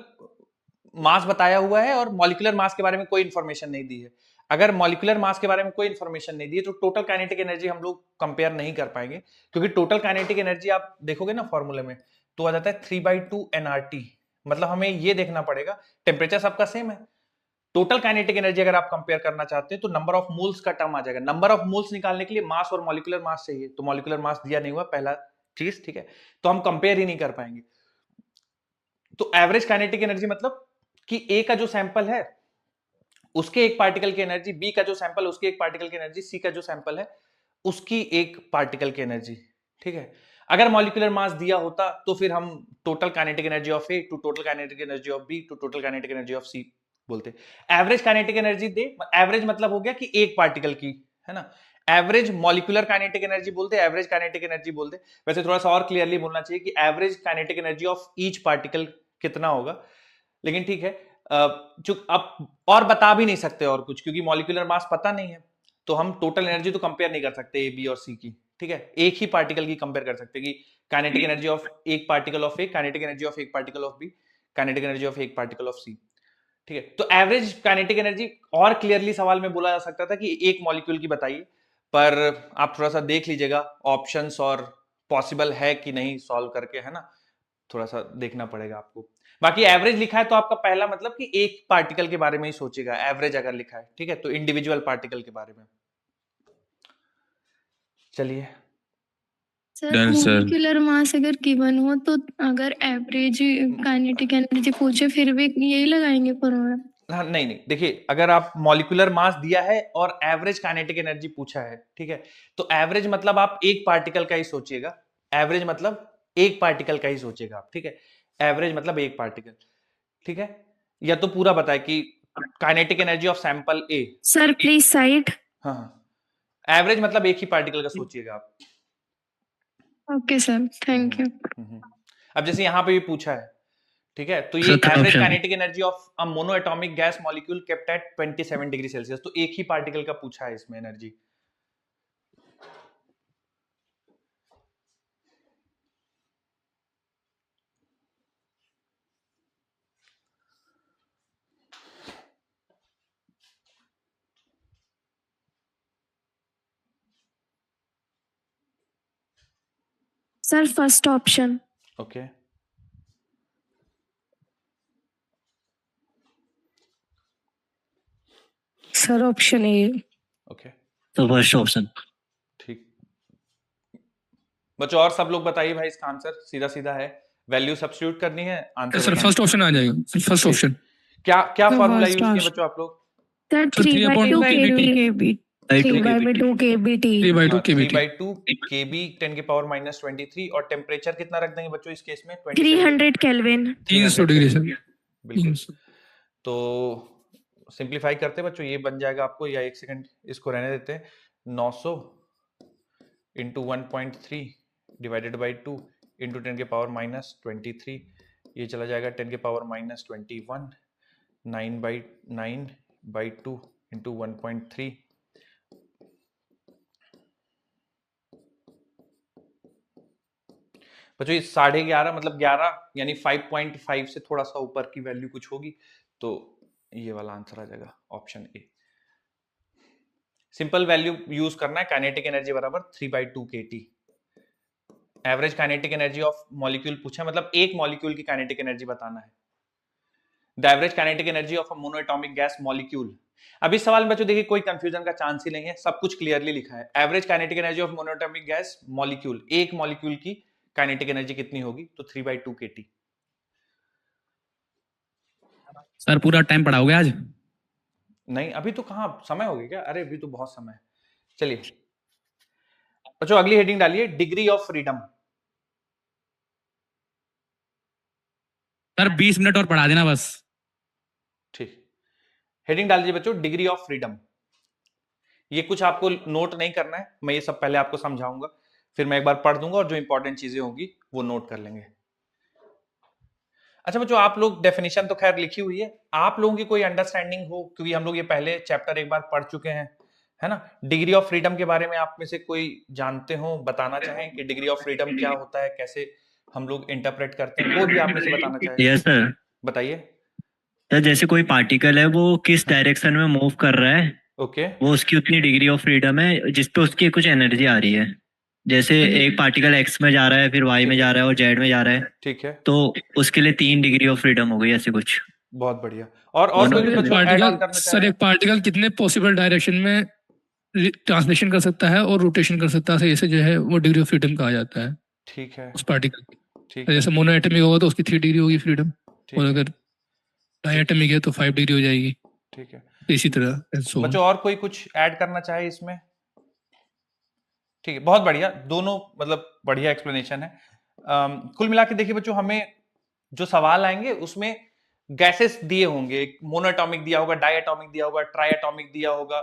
मास बताया हुआ है और मॉलिक्यूलर मास के बारे में कोई इंफॉर्मेशन नहीं दी है। अगर मॉलिक्यूलर मास के बारे में कोई इंफॉर्मेशन नहीं दी है तो टोटल काइनेटिक एनर्जी हम लोग कंपेयर नहीं कर पाएंगे, क्योंकि टोटल काइनेटिक एनर्जी आप देखोगे ना फॉर्मूले में तो आ जाता है 3/2 nRT। मतलब हमें ये देखना पड़ेगा, टेम्परेचर सबका सेम है, टोटल काइनेटिक एनर्जी अगर आप कंपेयर करना चाहते हैं तो नंबर ऑफ मोल्स का टर्म आ जाएगा। नंबर ऑफ मोल्स निकालने के लिए मास और मॉलिक्यूलर मास चाहिए, तो मॉलिक्यूलर मास दिया नहीं हुआ पहला चीज, ठीक है, तो हम कंपेयर ही नहीं कर पाएंगे। तो एवरेज काइनेटिक एनर्जी मतलब कि ए का जो सैंपल है उसके एक पार्टिकल की एनर्जी, बी का जो सैंपल उसके एक पार्टिकल की एनर्जी, सी का जो सैंपल है उसकी एक पार्टिकल की एनर्जी, ठीक है। अगर मॉलिक्यूलर मास दिया होता तो फिर हम total kinetic energy of A to total kinetic energy of B to total kinetic energy of C बोलते। एवरेज काइनेटिक एनर्जी दे, एवरेज मतलब हो गया कि एक पार्टिकल की, है ना। एवरेज मॉलिक्यूलर काइनेटिक एनर्जी बोलते, एवरेज काइनेटिक एनर्जी बोलते। वैसे थोड़ा सा और क्लियरली बोलना चाहिए कि average kinetic energy of each particle कितना होगा, लेकिन ठीक है अब और बता भी नहीं सकते और कुछ, क्योंकि मॉलिक्यूलर मास पता नहीं है, तो हम टोटल एनर्जी तो कंपेयर नहीं कर सकते ए बी और सी की, ठीक है। एक ही पार्टिकल की कंपेयर कर सकते कि काइनेटिक एनर्जी ऑफ एक particle of A, kinetic energy of एक particle of B, kinetic energy of एक पार्टिकल ऑफ सी, ठीक है। तो एवरेज काइनेटिक एनर्जी और क्लियरली सवाल में बोला जा सकता था कि एक मॉलिक्यूल की बताइए, पर आप थोड़ा सा देख लीजिएगा ऑप्शंस और पॉसिबल है कि नहीं सॉल्व करके, है ना, थोड़ा सा देखना पड़ेगा आपको। बाकी एवरेज लिखा है तो आपका पहला मतलब कि एक पार्टिकल के बारे में ही सोचेगा, एवरेज अगर लिखा है, ठीक है, तो इंडिविजुअल पार्टिकल के बारे में। चलिए sir Done, sir. Molecular mass अगर गिवन हो तो अगर एवरेज काइनेटिक एनर्जी पूछे फिर भी यही लगाएंगे फॉर्मूला? हाँ, नहीं देखिए अगर आप मॉलिक्यूलर मास दिया है और एवरेज काइनेटिक एनर्जी पूछा है, ठीक है, तो एवरेज मतलब आप एक पार्टिकल का ही सोचिएगा, एवरेज मतलब एक पार्टिकल का ही सोचेगा आप, ठीक है, एवरेज मतलब एक पार्टिकल, ठीक है। या तो पूरा बताए कि kinetic energy of sample A. Sir please side. हाँ, एवरेज मतलब एक ही पार्टिकल का सोचिएगा आप। Okay, sir. Thank you. अब जैसे यहाँ पे भी पूछा है, ठीक है, तो ये Sir, third average option. Kinetic energy of a monoatomic gas molecule kept at 27 degree Celsius, तो एक ही पार्टिकल का पूछा है इसमें energy. Sir first option. Okay, Sir, option A. Okay, तो फर्स्ट ऑप्शन। ठीक। बच्चों और सब लोग बताइए भाई, इसका आंसर सीधा सीधा है, वैल्यू सब्स्टिट्यूट करनी है, आंसर सर बताना फर्स्ट ऑप्शन आ जाएगा, फर्स्ट ऑप्शन। क्या क्या The फॉर्मूला first यूज किए option. बच्चों आप लोग? Sir So 3/2 3/2 kb। 3/2 kBT. 3/2 3 kBT। by 2 kb 10 के पावर माइनस 23, और टेम्परेचर कितना रख देंगे बच्चों इस केस में? 300 केल्विन। 300 degree sir. बिल्कुल। 300। तो सिंप्लीफाई करते बच्चों, ये बन जाएगा आपको, या एक सेकंड इसको रहने देते हैं, 900 इंटू 1.3 डिवाइडेड बाई 2 इंटू 10 के पावर माइनस 23, ये चला जाएगा 10 के पावर माइनस 21, 9/2 इंटू 1.3, बच्चों ये 11.5 मतलब 11 यानी 5.5 से थोड़ा सा ऊपर की वैल्यू कुछ होगी, तो ये वाला आंसर आ जाएगा option A. Simple value use करना है, काइनेटिक एनर्जी बराबर 3/2 kT। Average kinetic energy of molecule पूछा, मतलब एक मॉलिक्यूल की काइनेटिक एनर्जी बताना है। The average kinetic energy of a monoatomic gas molecule. अब इस सवाल में बच्चों देखिए कोई कंफ्यूजन का चांस ही नहीं है, सब कुछ क्लियरली लिखा है। Average kinetic energy of monoatomic gas molecule, एक मॉलिक्यूल की काइनेटिक एनर्जी कितनी होगी? तो 3/2 kT। सर पूरा टाइम पढ़ाओगे आज? नहीं अभी तो कहाँ समय हो गया क्या? अरे अभी तो बहुत समय है। चलिए बच्चों अगली हेडिंग डालिए, degree of freedom. Sir 20 minute और पढ़ा देना बस। ठीक, हेडिंग डाल दीजिए बच्चों, डिग्री ऑफ फ्रीडम। ये कुछ आपको नोट नहीं करना है, मैं ये सब पहले आपको समझाऊंगा, फिर मैं एक बार पढ़ दूंगा और जो इंपॉर्टेंट चीजें होंगी वो नोट कर लेंगे। अच्छा बच्चों, आप लोग डेफिनेशन तो खैर लिखी हुई है, आप लोगों की कोई अंडरस्टैंडिंग हो, क्योंकि हम लोग ये पहले चैप्टर एक बार पढ़ चुके हैं, है ना? डिग्री ऑफ फ्रीडम के बारे में आप में से कोई जानते हो, बताना चाहें कि डिग्री ऑफ फ्रीडम क्या होता है, कैसे हम लोग इंटरप्रेट करते हैं, कोई भी आप में से बताना चाहे? Yes sir. बताइए। सर जैसे कोई पार्टिकल है वो किस डायरेक्शन में मूव कर रहा है, ओके, वो उसकी उतनी डिग्री ऑफ फ्रीडम है जिसपे उसकी कुछ एनर्जी आ रही है। जैसे एक पार्टिकल एक्स में जा रहा है, फिर वाई में जा रहा है और जेड में जा रहा है, ठीक है, तो उसके लिए 3 डिग्री ऑफ फ्रीडम हो गई, ऐसे कुछ। बहुत बढ़िया। और कोई भी बच्चों ऐड ऑन करना सर चाहे? एक पार्टिकल कितने पॉसिबल डायरेक्शन में ट्रांसलेशन कर सकता है और रोटेशन कर सकता है, ऐसे जो है वो डिग्री ऑफ फ्रीडम कहा जाता है ठीक है, उस पार्टिकल की। ठीक है, जैसे मोनोएटमिक होगा तो उसकी 3 डिग्री होगी फ्रीडम, ठीक और है, अगर डायएटमिक है तो 5 डिग्री हो जाएगी, ठीक है। इसी तरह and so on। बच्चों और कोई कुछ ऐड करना चाहे इसमें? ठीक है, बहुत बढ़िया, दोनों मतलब बढ़िया एक्सप्लेनेशन है। कुल मिला के देखिए बच्चों, हमें जो सवाल आएंगे उसमें गैसेस दिए होंगे, मोनोएटॉमिक दिया होगा, डायएटॉमिक दिया होगा, ट्राइएटॉमिक दिया होगा,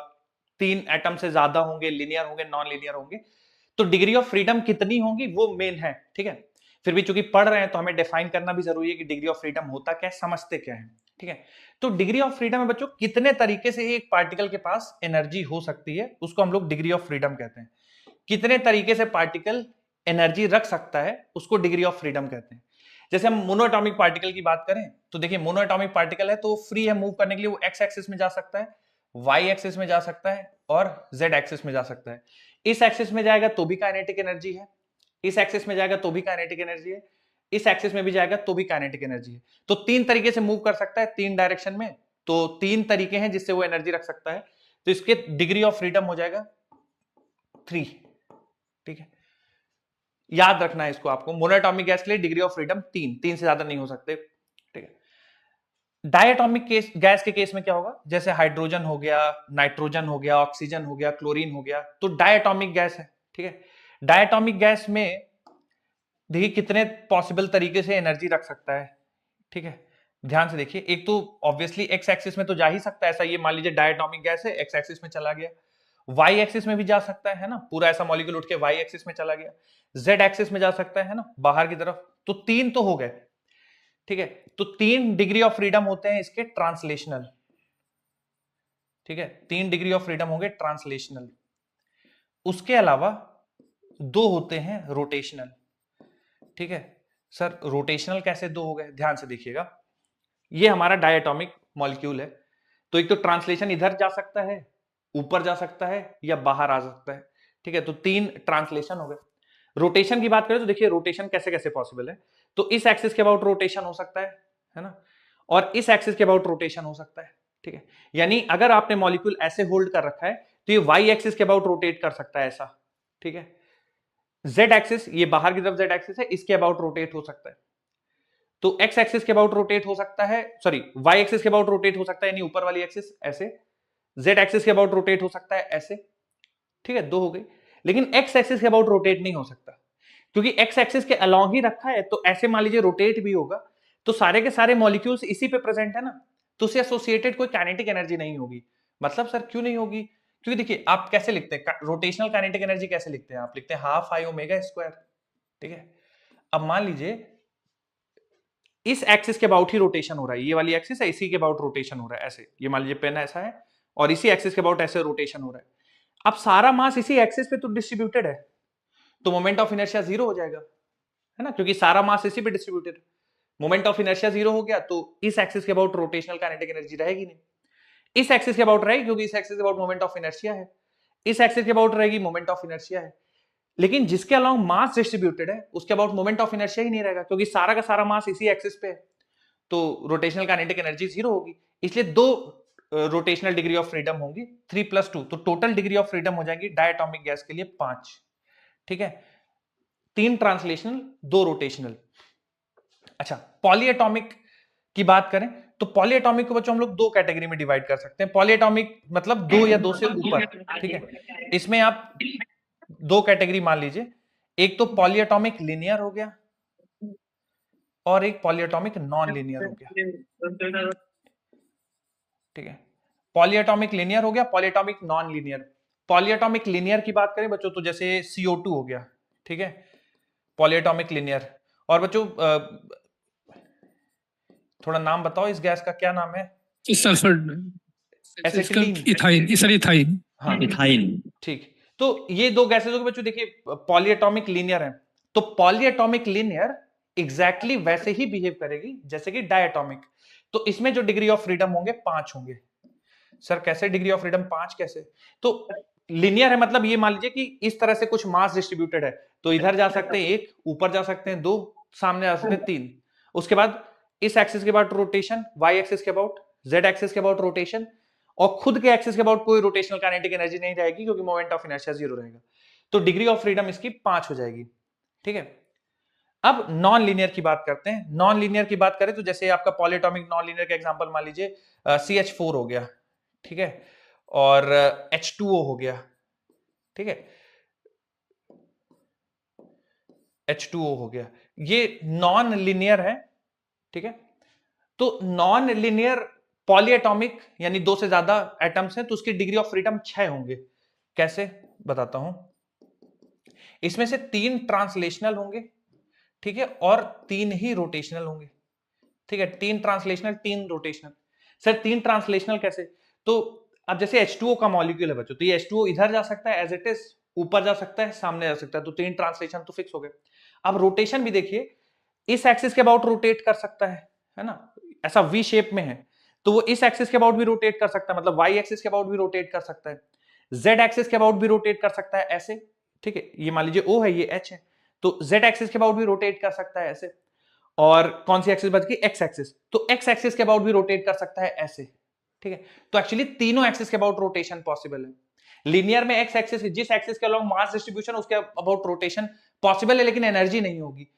3 एटम से ज्यादा होंगे, लिनियर होंगे, नॉन लिनियर होंगे, तो डिग्री ऑफ फ्रीडम कितनी होंगी वो मेन है, ठीक है। फिर भी चूंकि पढ़ रहे हैं तो हमें डिफाइन करना भी जरूरी है कि डिग्री ऑफ फ्रीडम होता क्या है, समझते क्या है, ठीक है। तो डिग्री ऑफ फ्रीडम है बच्चों, कितने तरीके से एक पार्टिकल के पास एनर्जी हो सकती है, उसको हम लोग डिग्री ऑफ फ्रीडम कहते हैं। कितने तरीके से पार्टिकल एनर्जी रख सकता है उसको डिग्री ऑफ फ्रीडम कहते हैं। जैसे हम मोनोएटॉमिक पार्टिकल की बात करें तो देखिए, मोनोएटॉमिक पार्टिकल है तो फ्री है मूव करने के लिए, वो एक्स एक्सिस में जा सकता है, वाई एक्सिस में जा सकता है और जेड एक्सिस में जा सकता है। इस एक्सिस में जाएगा तो भी काइनेटिक एनर्जी है, इस एक्सिस में जाएगा तो भी काइनेटिक एनर्जी है, इस एक्सिस में भी जाएगा तो भी काइनेटिक एनर्जी है। तो 3 तरीके से मूव कर सकता है, 3 डायरेक्शन में, तो 3 तरीके हैं जिससे वो एनर्जी रख सकता है, तो इसके डिग्री ऑफ फ्रीडम हो जाएगा 3, ठीक है। याद रखना है इसको आपको, मोनोएटॉमिक गैस के लिए डिग्री ऑफ फ्रीडम 3 से ज्यादा नहीं हो सकते, ठीक है। डायएटॉमिक गैस के केस में क्या होगा, जैसे हाइड्रोजन हो गया, नाइट्रोजन हो गया, ऑक्सीजन हो गया, क्लोरीन हो गया, तो डायएटॉमिक गैस है, ठीक है। डायएटॉमिक गैस में देखिए कितने पॉसिबल तरीके से एनर्जी रख सकता है, ठीक है। ध्यान से देखिए, एक तो ऑब्वियसली एक्स एक्सिस में तो जा ही सकता है ऐसा, ये मान लीजिए डायटोमिक गैस है, एक्स एक्सिस में चला गया, वाई एक्सिस में भी जा सकता है ना, पूरा ऐसा मॉलिक्यूल उठ के वाई एक्सिस में चला गया, जेड एक्सिस में जा सकता है ना, बाहर की तरफ, तो 3 तो हो गए, ठीक है। तो 3 डिग्री ऑफ फ्रीडम होते हैं इसके ट्रांसलेशनल, ठीक है, 3 डिग्री ऑफ फ्रीडम होंगे ट्रांसलेशनल। उसके अलावा 2 होते हैं रोटेशनल, ठीक है। सर रोटेशनल कैसे 2 हो गए, ध्यान से देखिएगा, ये हमारा डायटोमिक मॉलिक्यूल है, तो एक तो ट्रांसलेशन इधर जा सकता है, ऊपर जा सकता है, या बाहर आ सकता है, ठीक है। तो 3 ट्रांसलेशन हो गए। रोटेशन की बात करें तो देखिए रोटेशन कैसे कैसे पॉसिबल है, तो इस एक्सिस के अबाउट रोटेशन हो सकता है ना, और इस एक्सिस के अबाउट रोटेशन हो सकता है, ठीक है। यानी अगर आपने मॉलिक्यूल ऐसे होल्ड कर रखा है तो ये वाई एक्सिस के अबाउट रोटेट कर सकता है ऐसा, ठीक है। जेड एक्सिस, ये बाहर की तरफ जेड एक्सिस है, इसके अबाउट रोटेट हो सकता है, तो एक्स एक्सिस के अबाउट रोटेट हो सकता है, सॉरी वाई एक्सिस के अबाउट रोटेट हो सकता है, यानी ऊपर वाली एक्सिस ऐसे, जेड एक्सिस के अबाउट रोटेट हो सकता है ऐसे, ठीक है, 2 हो गई। लेकिन एक्स एक्सिस के अबाउट रोटेट नहीं हो सकता, क्योंकि एक्स एक्सिस के अलोंग ही रखा है, तो ऐसे मान लीजिए रोटेट भी होगा तो सारे के सारे मॉलिक्यूल्स इसी पे प्रेजेंट है ना, तो उससे एसोसिएटेड कोई काइनेटिक एनर्जी नहीं होगी। मतलब सर क्यों नहीं होगी, क्योंकि देखिए आप कैसे लिखते हैं रोटेशनल काइनेटिक एनर्जी, कैसे लिखते हैं, आप लिखते हैं हाफ आई ओमेगा स्क्वायर, ठीक है। अब मान लीजिए इस एक्सिस के अबाउट ही रोटेशन हो रहा है, ये वाली एक्सिस है, इसी के अबाउट रोटेशन हो रहा है ऐसे, ये मान लीजिए पेन ऐसा है और इसी एक्सिस के अबाउट ऐसे रोटेशन हो रहा है। अब सारा मास इसी एक्सिस पे तो डिस्ट्रीब्यूटेड है, तो मोमेंट ऑफ इनर्शिया 0 हो जाएगा, है ना, क्योंकि सारा मास इसी पे डिस्ट्रीब्यूटेड है। मोमेंट ऑफ इनर्शिया 0 हो गया तो इस एक्सिस के अबाउट रोटेशनल काइनेटिक एनर्जी रहेगी नहीं, इस एक्सिस के अबाउट रहेगी क्योंकि इस एक्सिस के अबाउट मोमेंट ऑफ इनर्शिया है, इस एक्सिस के अबाउट रहेगी मोमेंट ऑफ इनर्शिया है। लेकिन जिसके अलाउंग मास डिस्ट्रीब्यूटेड है उसके अबाउट मोमेंट ऑफ इनर्शिया ही नहीं रहेगा, क्योंकि सारा का सारा मास इसी एक्सिस पे है, तो रोटेशनल काइनेटिक एनर्जी 0 होगी। इसलिए 2 रोटेशनल डिग्री ऑफ फ्रीडम होंगी, 3 + 2, तो टोटल डिग्री ऑफ फ्रीडम हो जाएगी डायटोमिक गैस के लिए 5, ठीक है। 3 ट्रांसलेशनल, 2 रोटेशनल। अच्छा, पॉलीएटॉमिक की बात करें तो पॉलीएटॉमिक को बच्चों हम लोग 2 कैटेगरी में डिवाइड कर सकते हैं। पॉलीएटॉमिक मतलब 2 या 2 से ऊपर, ठीक है। इसमें आप 2 कैटेगरी मान लीजिए, एक तो पॉलीएटॉमिक लिनियर हो गया और एक पॉलीएटॉमिक नॉन लिनियर हो गया, ठीक है। पॉलीएटॉमिक लिनियर हो गया, polyatomic non linear. Polyatomic linear की बात करें बच्चों तो जैसे CO2 हो गया, ठीक है, पॉलीएटॉमिक लिनियर। और बच्चों थोड़ा नाम बताओ इस गैस का, क्या नाम है? Sulphur acetylene, ethyne, sir ethyne, हाँ इथाइन। ठीक। तो ये 2 गैसेस हो गए बच्चों, देखिए पॉलीएटॉमिक लिनियर है, तो पॉलीएटॉमिक लिनियर एग्जैक्टली वैसे ही बिहेव करेगी जैसे कि डायटोमिक, तो इसमें जो डिग्री ऑफ फ्रीडम होंगे 5 होंगे। सर कैसे डिग्री ऑफ फ्रीडम 5 कैसे? तो लिनियर है मतलब ये मान लीजिए कि इस तरह से कुछ मास डिस्ट्रीब्यूटेड है, तो इधर जा सकते हैं 1, ऊपर जा सकते हैं 2, सामने जा सकते हैं 3, उसके बाद इस एक्सिस के अबाउट रोटेशन, वाई एक्सिस के अबाउट, जेड एक्सिस के अबाउट रोटेशन, और खुद के एक्सिस के अबाउट कोई रोटेशनल काइनेटिक एनर्जी नहीं रहेगी क्योंकि मोमेंट ऑफ इनर्शिया 0 रहेगा, तो डिग्री ऑफ फ्रीडम इसकी 5 हो जाएगी, ठीक है। अब नॉन लीनियर की बात करते हैं। नॉन लीनियर की बात करें तो जैसे आपका पॉलीएटॉमिक नॉन लीनियर का एग्जांपल मान लीजिए CH4 हो गया, ठीक है, और H2O हो गया, ठीक है, H2O हो गया, ये नॉन लीनियर है, ठीक है। तो नॉन लीनियर पॉलीएटॉमिक यानी 2 से ज्यादा एटम्स हैं तो उसकी डिग्री ऑफ फ्रीडम 6 होंगे। कैसे बताता हूं, इसमें से 3 ट्रांसलेशनल होंगे, ठीक है, और 3 ही रोटेशनल होंगे, ठीक है, 3 ट्रांसलेशनल 3 रोटेशनल। सर 3 ट्रांसलेशनल कैसे? तो अब जैसे H2O का मॉलिक्यूल है बच्चों, तो ये H2O इधर जा सकता है एज इट इज, ऊपर जा सकता है, सामने जा सकता है, तो 3 ट्रांसलेशन तो फिक्स हो गए। अब रोटेशन भी देखिए, इस एक्सिस के अबाउट रोटेट कर सकता है ना, ऐसा वी शेप में है, तो वो इस एक्सिस के अबाउट भी रोटेट कर सकता है, मतलब वाई एक्सिस के अबाउट भी रोटेट कर सकता है, जेड एक्सिस के अबाउट भी रोटेट कर सकता है ऐसे, ठीक है, ये मान लीजिए O है, ये H है, तो जेड एक्सिस के अबाउट भी रोटेट कर सकता है ऐसे, और कौन सी एक्सिस बच गई, एक्स एक्सिस, तो एक्स एक्सिस के अबाउट भी रोटेट कर सकता है ऐसे, ठीक है। तो एक्चुअली तीनों एक्सिस के अबाउट रोटेशन पॉसिबल है। लीनियर में एक्स एक्सिस, जिस एक्सिस के अलोंग मास डिस्ट्रीब्यूशन उसके अबाउट रोटेशन पॉसिबल है लेकिन एनर्जी नहीं होगी,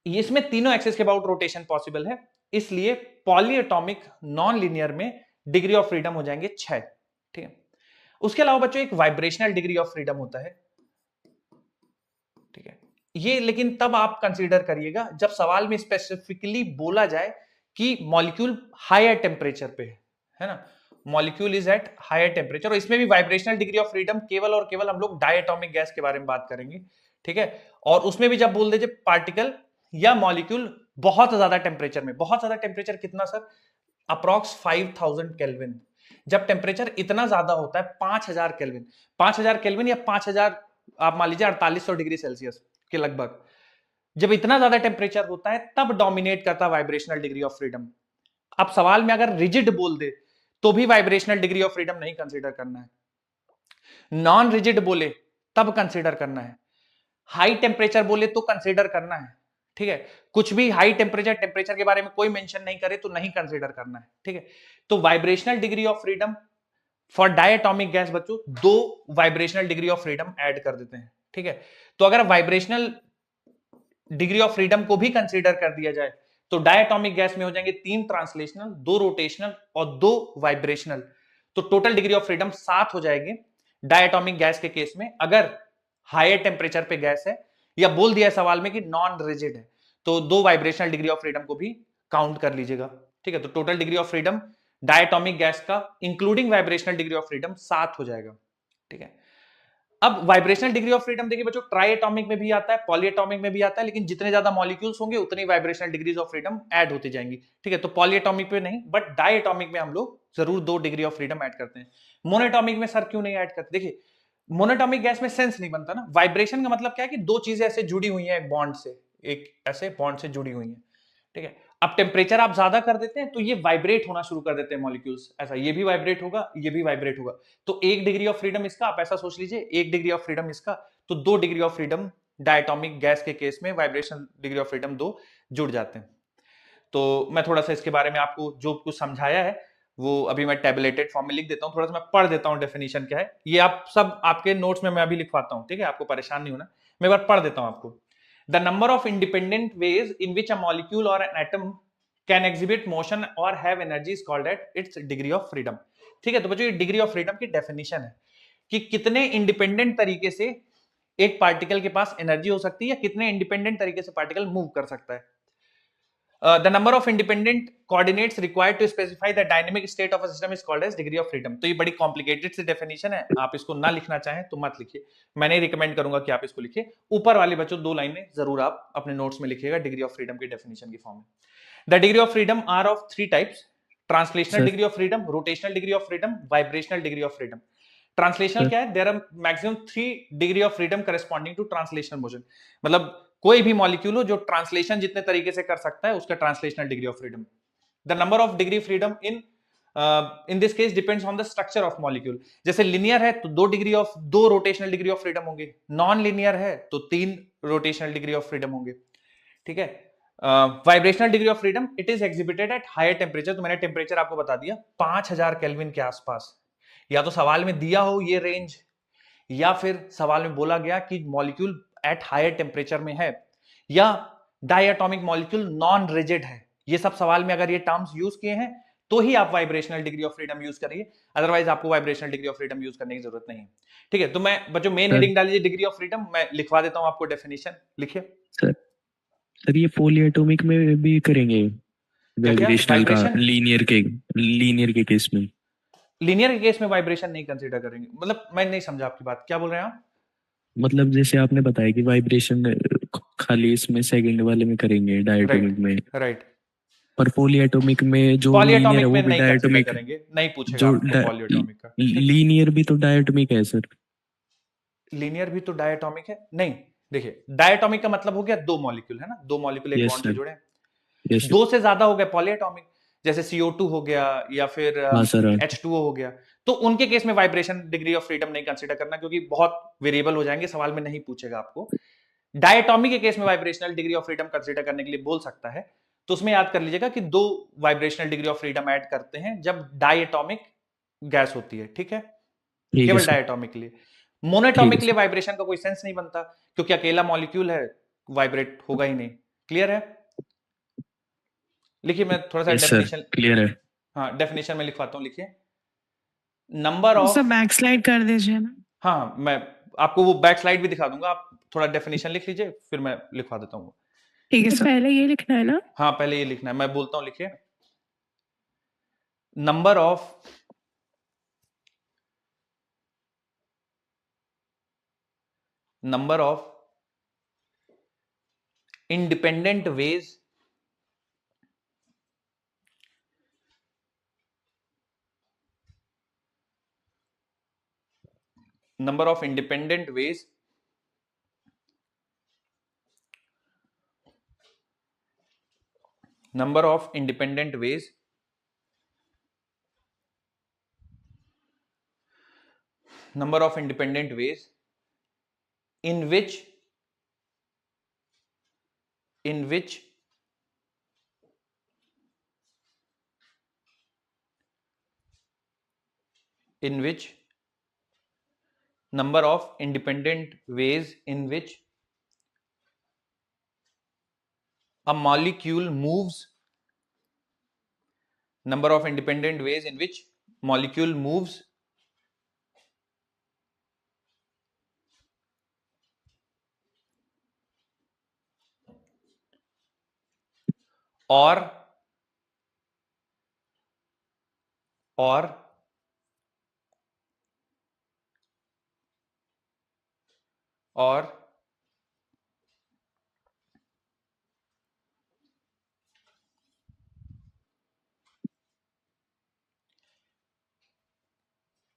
इसमें तीनों एक्सिस के अबाउट रोटेशन पॉसिबल है, इसलिए पॉलीएटॉमिक नॉन लीनियर में डिग्री ऑफ फ्रीडम हो जाएंगे 6, ठीक है। उसके अलावा बच्चों एक वाइब्रेशनल डिग्री ऑफ फ्रीडम होता है, ठीक है, ये लेकिन तब आप कंसीडर करिएगा जब सवाल में स्पेसिफिकली बोला जाए कि मॉलिक्यूल हायर टेम्परेचर पे है ना, molecule is at higher temperature. और इसमें भी वाइब्रेशनल डिग्री ऑफ फ्रीडम केवल और केवल हम लोग डायटोमिक गैस के बारे में बात करेंगे, ठीक है। और उसमें भी जब बोल दीजिए पार्टिकल या मॉलिक्यूल बहुत ज्यादा टेम्परेचर में, बहुत ज्यादा टेम्परेचर कितना सर, अप्रॉक्स 5000 केल्विन। जब टेम्परेचर इतना ज्यादा होता है 5000 केल्विन, 5000 केल्विन या 5000 आप मान लीजिए 4800 डिग्री सेल्सियस के लगभग, जब इतना ज्यादा टेम्परेचर होता है तब डोमिनेट करता है वाइब्रेशनल डिग्री ऑफ फ्रीडम। अब सवाल में अगर रिजिड बोल दे तो भी वाइब्रेशनल डिग्री ऑफ फ्रीडम नहीं कंसीडर करना है, नॉन रिजिड बोले तब कंसीडर करना है, हाई टेम्परेचर बोले तो कंसीडर करना है, ठीक है। कुछ भी हाई टेम्परेचर के बारे में कोई मेंशन नहीं करे तो नहीं कंसीडर करना है, ठीक है। तो vibrational degree of freedom for diatomic gas बच्चों 2 vibrational degree of freedom add कर देते हैं, ठीक है। तो अगर वाइब्रेशनल डिग्री ऑफ फ्रीडम को भी कंसीडर कर दिया जाए तो डायटोमिक गैस में हो जाएंगे 3 ट्रांसलेशनल, 2 रोटेशनल और 2 वाइब्रेशनल। तो टोटल डिग्री ऑफ फ्रीडम 7 हो जाएंगे डायटोमिक गैस के केस में, अगर हायर टेम्परेचर पे गैस है या बोल दिया है सवाल में कि नॉन रिजिड है तो 2 वाइब्रेशनल डिग्री ऑफ फ्रीडम को भी काउंट कर लीजिएगा, ठीक है। तो total degree of freedom diatomic gas का including vibrational degree of freedom 7 हो जाएगा, ठीक है। अब वाइब्रेशनल डिग्री ऑफ फ्रीडम देखिए बच्चों, ट्राइएटॉमिक में भी आता है, पॉलीएटॉमिक में भी आता है, लेकिन जितने ज्यादा मॉलिक्यूल्स होंगे उतनी vibrational degrees of freedom add होती जाएंगी, ठीक है। तो पॉलीएटॉमिक पे नहीं, बट डायटोमिक में हम लोग जरूर 2 डिग्री ऑफ फ्रीडम ऐड करते हैं। मोनोएटॉमिक में सर क्यों नहीं ऐड करते? देखिए मोनोएटॉमिक गैस में सेंस नहीं बनता ना, वाइब्रेशन का मतलब क्या है कि 2 चीजें ऐसे जुड़ी हुई हैं एक बॉन्ड से, एक ऐसे बॉन्ड से जुड़ी हुई हैं, ठीक है। अब टेम्परेचर आप ज्यादा कर देते हैं तो ये वाइब्रेट होना शुरू कर देते हैं मॉलिक्यूल्स, ऐसा ये भी वाइब्रेट होगा, ये भी वाइब्रेट होगा। तो 1 डिग्री ऑफ फ्रीडम इसका, आप ऐसा सोच लीजिए 1 डिग्री ऑफ फ्रीडम इसका, तो 2 degree of freedom diatomic gas के केस में वाइब्रेशन डिग्री ऑफ फ्रीडम 2 जुड़ जाते हैं। तो मैं थोड़ा सा इसके बारे में आपको जो कुछ समझाया है वो अभी मैं टैबलेटेड फॉर्म में लिख देता हूँ, थोड़ा सा मैं पढ़ देता हूँ डेफिनेशन क्या है। ये आप सब आपके नोट्स में मैं अभी लिखवाता हूँ, ठीक है, आपको परेशान नहीं होना, मैं एक बार पढ़ देता हूँ आपको। The number of independent ways in which a molecule or an atom can exhibit motion or have energy is called at its degree of freedom, ठीक है। तो बच्चों ये डिग्री ऑफ फ्रीडम की डेफिनेशन है कि कितने इंडिपेंडेंट तरीके से एक पार्टिकल के पास एनर्जी हो सकती है या कितने इंडिपेंडेंट तरीके से पार्टिकल मूव कर सकता है। The number of independent coordinates required to specify the dynamic state of a system is called as degree of freedom। तो ये बड़ी कॉम्प्लिकेटेड सी डेफिनेशन है, आप इसको ना लिखना चाहें तो मत लिखिए, मैं नहीं रिकमेंड करूंगा कि आप इसको लिखिए। ऊपर वाली बच्चों 2 लाइनें जरूर आप अपने नोट्स में लिखिएगा डिग्री ऑफ फ्रीडम की डेफिनेशन की फॉर्म में। The degree of freedom are of 3 types, translational degree of freedom, rotational degree of freedom, vibrational degree of freedom. Translational क्या है? There are maximum 3 degree of freedom corresponding to translational motion, मतलब कोई भी molecule हो जो translation जितने तरीके से कर सकता है उसका translational degree of freedom. The number of degree freedom in this case depends on the structure of molecule. जैसे लिनियर है तो 2 रोटेशनल डिग्री ऑफ फ्रीडम होंगे, नॉन लिनियर है तो 3 रोटेशनल डिग्री ऑफ फ्रीडम होंगे, ठीक है। Vibrational degree of freedom it is exhibited at higher temperature, तो मैंने टेम्परेचर आपको बता दिया 5000 केल्विन के आसपास। या तो सवाल में दिया हो ये रेंज या फिर सवाल में बोला गया कि मॉलिक्यूल एट हायर टेम्परेचर में है या डायटोमिक मॉलिक्यूल नॉन रिजिड है, ये सब सवाल में अगर ये टर्म्स यूज किए हैं तो ही आप vibrational degree of freedom use करिए, अदरवाइज आपको vibrational degree of freedom use करने की जरूरत नहीं है, ठीक है। तो मैं बच्चों मेन हेडिंग डाल लीजिए डिग्री ऑफ फ्रीडम, मैं लिखवा देता हूं आपको डेफिनेशन, लिखिए। सर ये पॉलीएटॉमिक में भी करेंगे वाइब्रेशनल का, लीनियर के केस में? लीनियर के केस में वाइब्रेशन नहीं कंसीडर करेंगे, मतलब मैं नहीं समझा आपकी बात, क्या बोल रहे हैं आप? मतलब जैसे आपने बताया कि वाइब्रेशन खाली इसमें सेकंड वाले में करेंगे डायटोमिक में, राइट। पर पॉलीएटॉमिक में जो पॉलीएटॉमिक लीनियर में वो नहीं डायटोमिक करेंगे, नहीं पूछेगा आपको पॉलीएटॉमिक का। लीनियर भी तो डायटोमिक है सर? लीनियर भी तो डायटोमिक है? नहीं, देखिए डायटोमिक का मतलब हो गया 2 मॉलिक्यूल, है ना, 2 मॉलिक्यूल एक बॉन्ड से जुड़े हैं। 2 से ज्यादा हो गया पॉलीएटॉमिक, जैसे CO2 हो गया या फिर H2O हो गया, तो उनके केस में वाइब्रेशन डिग्री ऑफ फ्रीडम नहीं कंसीडर करना क्योंकि बहुत वेरिएबल हो जाएंगे, सवाल में नहीं पूछेगा आपको। डायटोमिक के केस में vibrational degree of freedom consider करने के लिए बोल सकता है, तो उसमें याद कर लीजिएगा कि 2 vibrational degree of freedom add करते हैं जब डायटोमिक गैस होती है, ठीक है, केवल डायटोमिक के लिए। मोनोएटॉमिक के लिए वाइब्रेशन का कोई सेंस नहीं बनता क्योंकि अकेला मॉलिक्यूल है, वाइब्रेट होगा ही नहीं। क्लियर है? लिखिए, मैं थोड़ा सा डेफिनेशन क्लियर है। हाँ, डेफिनेशन में लिखवाता हूँ, लिखिए। नंबर ऑफ, बैक स्लाइड कर दीजिए ना। हाँ, मैं आपको वो बैक स्लाइड भी दिखा दूंगा, आप थोड़ा डेफिनेशन लिख लीजिए फिर मैं लिखवा देता हूँ। ठीक है, पहले ये लिखना है ना? हाँ, पहले ये लिखना है, मैं बोलता हूँ, लिखिए। number of independent ways number of independent ways number of independent ways number of independent ways in which number of independent ways in which a molecule moves number of independent ways in which molecule moves or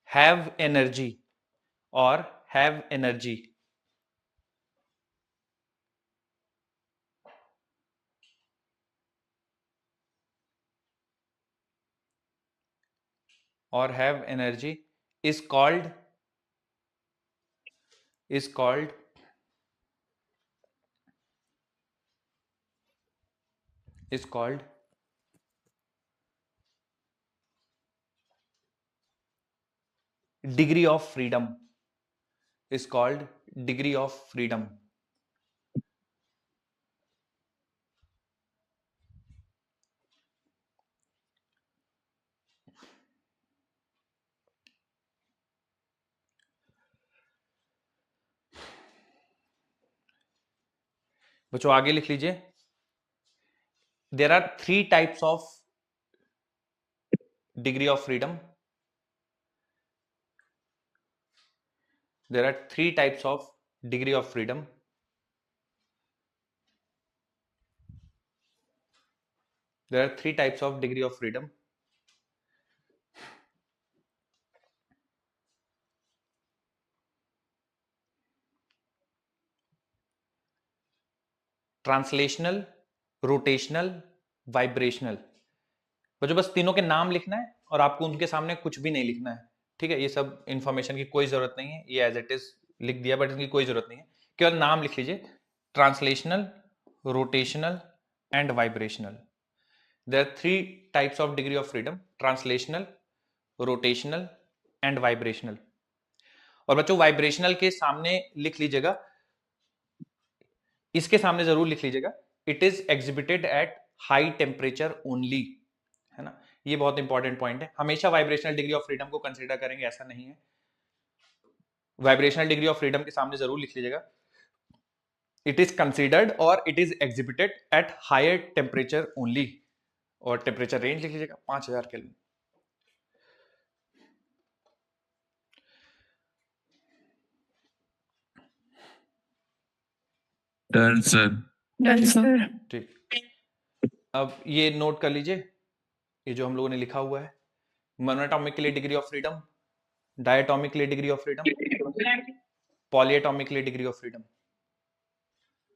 have energy or have energy or have energy is called degree of freedom is called degree of freedom. बच्चों आगे लिख लीजिए. There are 3 types of degree of freedom. There are 3 types of degree of freedom. There are 3 types of degree of freedom. Translational, rotational, vibrational. बच्चों बस तीनों के नाम लिखना है और आपको उनके सामने कुछ भी नहीं लिखना है. ठीक है, ये सब इंफॉर्मेशन की कोई जरूरत नहीं है, ये एज इट इज लिख दिया, बट इसकी कोई जरूरत नहीं है, केवल नाम लिख लीजिए. Translational, rotational and vibrational. There are 3 types of degree of freedom: translational, rotational and vibrational. और बच्चों वाइब्रेशनल के सामने लिख लीजिएगा, इसके सामने जरूर लिख लीजिएगा, it is exhibited at high temperature only. है ना, ये बहुत इंपॉर्टेंट पॉइंट है. हमेशा वाइब्रेशनल डिग्री ऑफ फ्रीडम को कंसीडर करेंगे ऐसा नहीं है. वाइब्रेशनल डिग्री ऑफ फ्रीडम के सामने जरूर लिख लीजिएगा, इट इज कंसीडर्ड और it is exhibited at higher temperature only. और टेम्परेचर रेंज लिख लीजिएगा 5000 kelvin. Done sir. Done sir. ठीक, अब ये नोट कर लीजिए, ये जो हम लोगों ने लिखा हुआ है. मोनोएटॉमिक के लिए डिग्री ऑफ फ्रीडम, डायटॉमिक के लिए डिग्री ऑफ फ्रीडम, पॉलीएटॉमिक के लिए degree of freedom.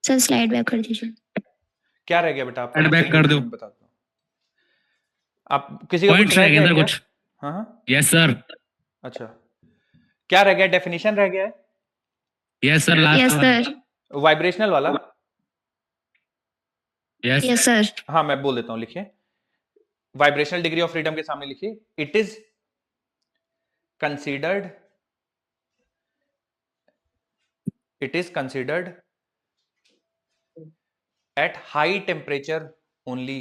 Sir slide back कर दीजिए. क्या रह गया बेटा आपका? स्लाइड बैक कर दो. बता दो आप. किसी का पॉइंट्स रह गए सर कुछ. हाँ हाँ, यस सर. अच्छा, क्या रह गया? डेफिनेशन रह गया है. Yes sir. Yes last. Sir. Vibrational वाला. यस. Yes sir. हाँ मैं बोल देता हूँ, लिखिए. वाइब्रेशनल डिग्री ऑफ फ्रीडम के सामने लिखिए, it is considered at high temperature only.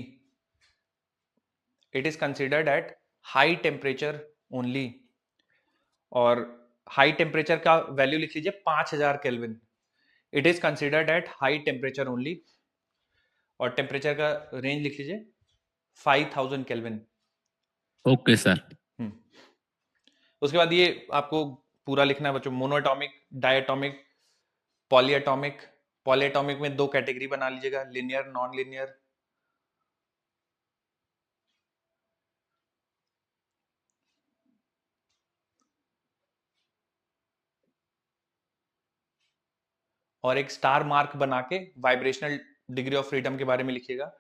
It is considered at high temperature only. और हाई टेम्परेचर का वैल्यू लिख लीजिए 5000 kelvin. It is considered at high temperature only. और टेम्परेचर का रेंज लिख लीजिए 5000 केल्विन. Okay sir. उसके बाद ये आपको पूरा लिखना है बच्चों, मोनोएटॉमिक, डायटॉमिक, पॉलीएटॉमिक। पॉलीएटॉमिक में 2 कैटेगरी बना लीजिएगा, लिनियर, नॉन लिनियर। और एक स्टार मार्क बना के वाइब्रेशनल डिग्री ऑफ फ्रीडम के बारे में लिखिएगा।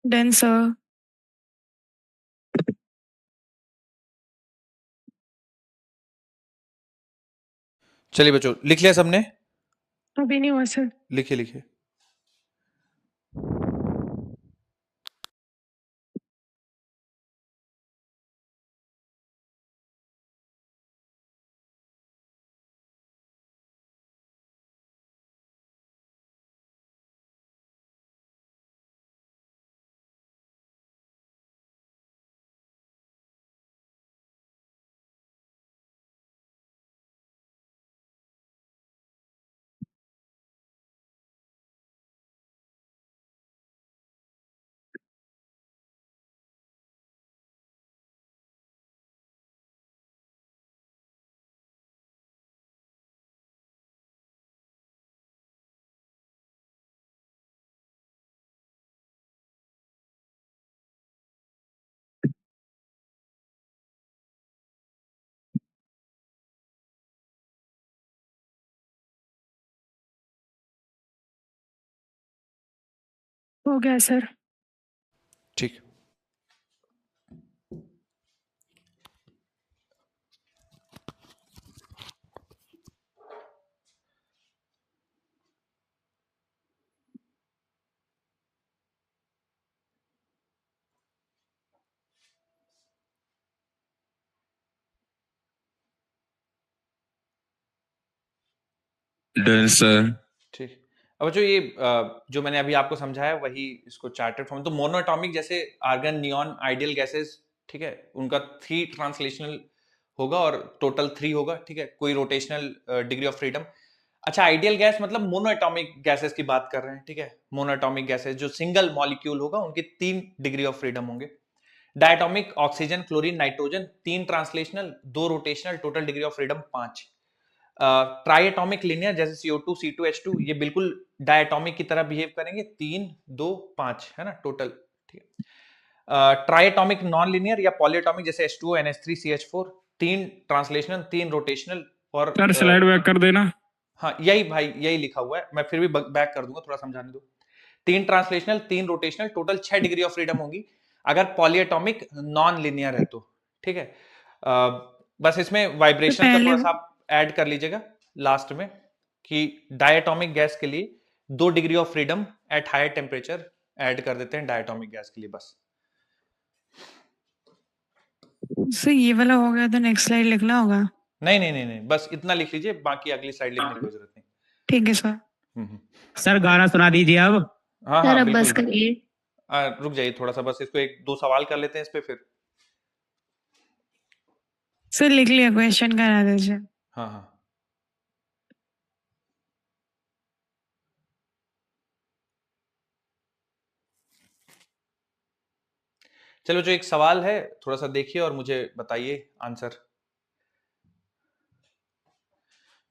Done, sir. चलिए बच्चों, लिख लिया सबने? अभी नहीं हुआ सर। लिखिए लिखिए। हो गया सर। ठीक। Done sir. ठीक। अब बच्चों ये जो मैंने अभी आपको समझाया वही इसको चार्टेड फॉर्म, तो मोनोएटॉमिक जैसे आर्गन, नियॉन, आइडियल गैसेस, ठीक है, उनका 3 ट्रांसलेशनल होगा और टोटल 3 होगा, ठीक है, कोई रोटेशनल डिग्री ऑफ फ्रीडम। अच्छा, आइडियल गैस मतलब मोनोएटॉमिक गैसेस की बात कर रहे हैं, ठीक है, मोनोएटॉमिक गैसेस जो सिंगल मॉलिक्यूल होगा उनके 3 डिग्री ऑफ फ्रीडम होंगे। Diatomic, oxygen, chlorine, nitrogen, 3 translational, 2 rotational, total degree of freedom 5। Triatomic linear जैसे CO2, C2, H2, ये बिल्कुल डायटॉमिक की तरह बिहेव करेंगे, 3, 2, 5 है ना टोटल, ठीक है। ट्राइएटॉमिक नॉन लिनियर या पॉलीएटॉमिक जैसे H2O, NH3, CH4, 3 translational, 3 rotational और सर स्लाइड बैक कर देना। हाँ यही भाई, यही लिखा हुआ है, मैं फिर भी बैक कर दूंगा, थोड़ा समझाने दो। 3 translational, 3 rotational, total 6 degree of freedom होगी अगर पॉलीएटॉमिक नॉन लिनियर है तो, ठीक है। बस इसमें तो वाइब्रेशन का पहले थोड़ा सा आप ऐड कर लीजिएगा लास्ट में कि डायटॉमिक गैस के लिए 2 degree of freedom at higher temperature add कर देते हैं डायटॉमिक गैस के लिए, बस। सर ये वाला हो गया तो नेक्स्ट स्लाइड लिखना होगा। नहीं नहीं नहीं नहीं, बस इतना लिख लीजिए, बाकी अगली स्लाइड लिखने की कोई जरूरत नहीं। ठीक है सर। सर गाना सुना दीजिए अब। हाँ सर हाँ अब बस बिल्कुल। करिए। रुक जाइए थोड़ा सा, बस इसको 1-2 सवाल कर लेते हैं इस पे फिर। सर लिख लिया, क्वेश्चन करा दीजिए। हाँ हाँ। चलो, जो एक सवाल है थोड़ा सा देखिए और मुझे बताइए आंसर।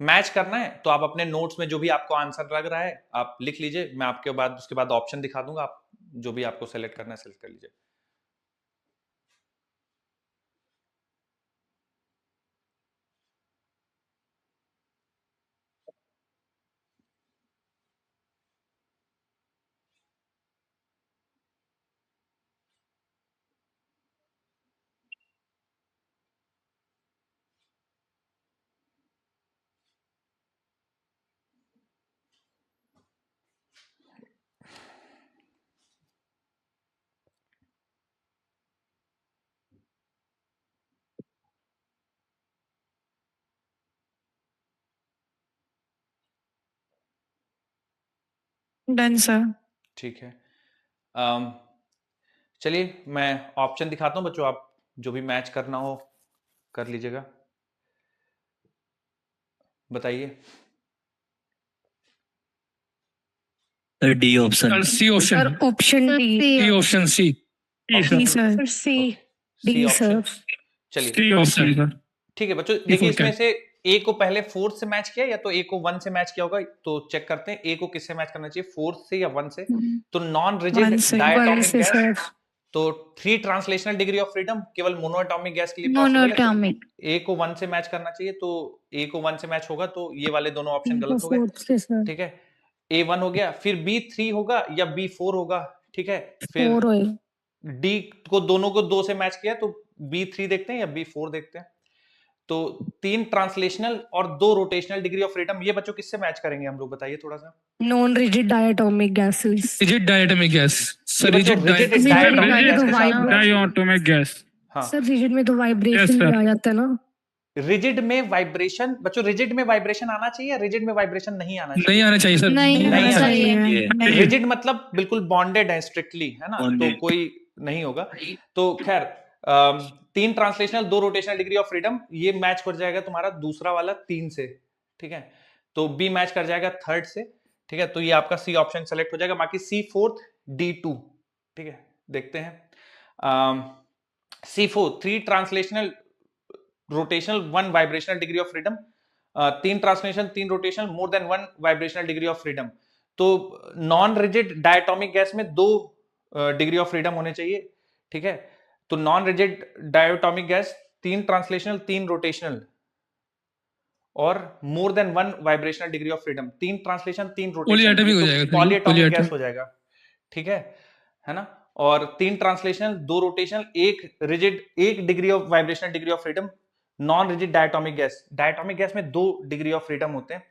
मैच करना है तो आप अपने नोट्स में जो भी आपको आंसर लग रहा है आप लिख लीजिए, मैं आपके बाद उसके बाद ऑप्शन दिखा दूंगा, आप जो भी आपको सेलेक्ट करना है सेलेक्ट कर लीजिए। Done sir. ठीक है। चलिए मैं ऑप्शन दिखाता हूँ बच्चों, आप जो भी मैच करना हो कर लीजिएगा। बताइए। Sir D option. Sir C option, sir option D. C option, C D sir. C C D option. Sir. चलिए सी ऑप्शन सर। ठीक है बच्चों, डी देखिए फोर इसमें क्या? से ए को पहले फोर्थ से मैच किया या तो ए को वन से मैच किया होगा, तो चेक करते हैं ए को किससे मैच करना चाहिए, फोर्थ से या वन से। तो नॉन रिजिड वन से डायटोमिक गैस, सर। तो 3 ट्रांसलेशनल डिग्री ऑफ फ्रीडम केवल मोनोएटॉमिक गैस के लिए पॉसिबल है। मोनोएटॉमिक। ए को वन से मैच करना चाहिए, तो ए को वन से मैच होगा, तो ये वाले दोनों ऑप्शन गलत हो गए। फोर्थ से सर। ठीक है, ए वन हो गया, फिर बी थ्री होगा या बी फोर होगा। ठीक है, फिर फोर होए। डी को दोनों को दो से मैच किया, तो बी थ्री देखते हैं या बी फोर देखते हैं। तो 3 ट्रांसलेशनल और 2 रोटेशनल डिग्री ऑफ फ्रीडम, ये बच्चों किससे मैच करेंगे हम लोग, बताइए थोड़ा सा। Non rigid diatomic gases. Rigid diatomic gas. Sir ये बच्चों rigid rigid diatomic diatomic gas के साथ match होगा। Diatomic gas. हाँ, सर रिजिड में तो Yes, वाइब्रेशन sir. भी आ जाता है ना। रिजिड में वाइब्रेशन, बच्चों रिजिड में वाइब्रेशन आना चाहिए या रिजिड में वाइब्रेशन नहीं आना नहीं चाहिए? आना चाहिए सर। नहीं नहीं आना आना चाहिए। रिजिड मतलब बिल्कुल बॉन्डेड है स्ट्रिक्टली, है ना, तो Bonded. कोई नहीं होगा। तो खैर 3 translational 2 rotational degree of freedom, ये मैच कर जाएगा तुम्हारा दूसरा वाला 3 से। ठीक है, तो बी मैच कर जाएगा थर्ड से। ठीक है, तो ये आपका सी ऑप्शन सेलेक्ट हो जाएगा, बाकी सी फोर्थ डी टू। ठीक है, देखते हैं। C four 3 translational rotational 1 vibrational degree of freedom, 3 translational 3 rotational more than 1 vibrational degree of freedom. तो नॉन रिजिड डायटोमिक गैस में 2 डिग्री ऑफ फ्रीडम होने चाहिए। ठीक है, तो non rigid diatomic gas 3 translational 3 rotational और more than 1 vibrational degree of freedom. 3 translation 3 polyatomic हो rotation, जाएगा, पॉलीएटॉमिक गैस पॉलीएटॉमिक। हो जाएगा। ठीक है ना, और 3 translational 2 rotational 1 rigid 1 degree of vibrational degree of freedom. Non rigid diatomic gas, diatomic gas में 2 डिग्री ऑफ फ्रीडम होते हैं।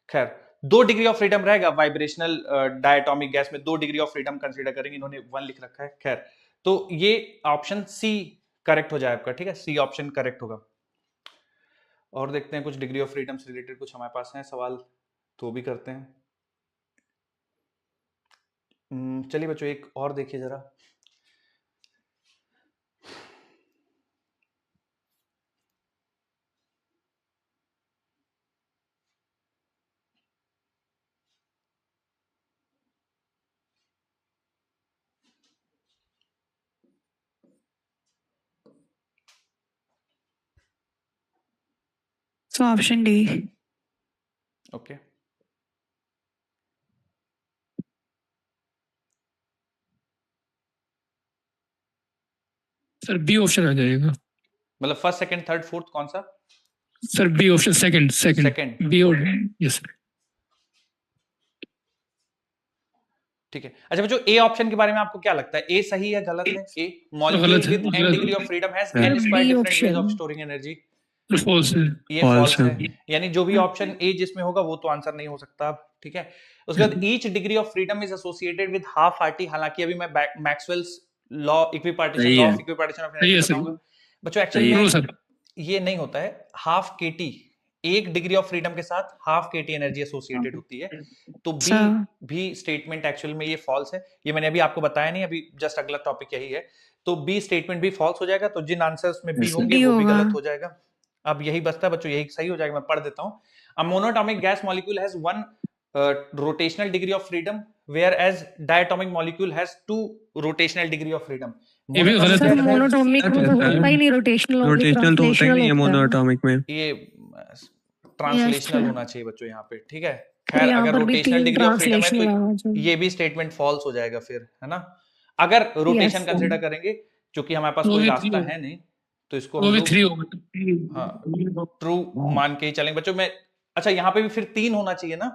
खैर 2 डिग्री ऑफ फ्रीडम रहेगा, वाइब्रेशनल डायटोमिक गैस में 2 डिग्री ऑफ फ्रीडम कंसीडर करेंगे, इन्होंने 1 लिख रखा है। खैर तो ये ऑप्शन सी करेक्ट हो जाए आपका। ठीक है, सी ऑप्शन करेक्ट होगा। और देखते हैं कुछ डिग्री ऑफ फ्रीडम से रिलेटेड कुछ हमारे पास हैं सवाल, तो भी करते हैं। चलिए बच्चों एक और देखिए जरा। So option D. Okay, sir B option आ जाएगा। मतलब फर्स्ट सेकंड थर्ड फोर्थ कौन सा? Sir B option, second second second. B और यस सर। ठीक है, अच्छा बच्चों ए ऑप्शन के बारे में आपको क्या लगता है, ए सही है गलत है? ए मॉलिक्यूल गलत है, विद n गलत। Degree of freedom has Yeah. n square B different ways option. Of storing energy. False है। ये False फॉल्स है, यानी जो भी ऑप्शन ए जिसमें होगा वो तो आंसर नहीं हो सकता। ठीक है, उसके बाद each degree of freedom is associated with half R T. हालांकि अभी मैं मैक्सवेल्स लॉ इक्विपार्टीशन सही लॉ है। ऑफ इक्विपार्टीशन ऑफ सही है, एनर्जी सही। बताऊंगा बच्चों। सही एक्चुअली है। True sir. ये नहीं होता है, half K T 1 degree of freedom के साथ हाफ केटी एनर्जी एसोसिएटेड होती है। तो बी अच्छा। भी स्टेटमेंट एक्चुअल में ये फॉल्स है, ये मैंने अभी आपको बताया नहीं, अभी जस्ट अगला टॉपिक यही है। तो बी स्टेटमेंट भी फॉल्स हो जाएगा, तो जिन आंसर्स में बी Yes, sir. होंगे B वो भी होगा। गलत हो जाएगा। अब यही बचता है बच्चों, यही सही हो जाएगा, मैं पढ़ देता हूँ। A monoatomic gas molecule has 1 rotational degree of freedom whereas diatomic molecule has 2 rotational degree of freedom. ये भी गलत सर है। मोनोटॉमिक में तो होता ही नहीं, रोटेशनल रोटेशनल तो होता ही नहीं है मोनोएटॉमिक में। ये ट्रांसलेशनल sir. होना चाहिए बच्चों यहाँ पे। ठीक है, तो खैर यहाँ अगर पर भी रोटेशनल 3 डिग्री ऑफ फ्रीडम है ट्रांसलेशनल तो आना चाहिए। ये भी स्टेटमेंट फॉल्स हो जाएगा फिर, है ना। अगर रोटेशन Yes, कंसीडर करेंगे, क्योंकि हमारे पास वो कोई भी रास्ता 3 है नहीं, तो इसको वो हम भी लोग 3 होगा। हाँ ट्रू मान के ही चलेंगे बच्चों में। अच्छा यहाँ पे भी फिर 3 होना चाहिए ना।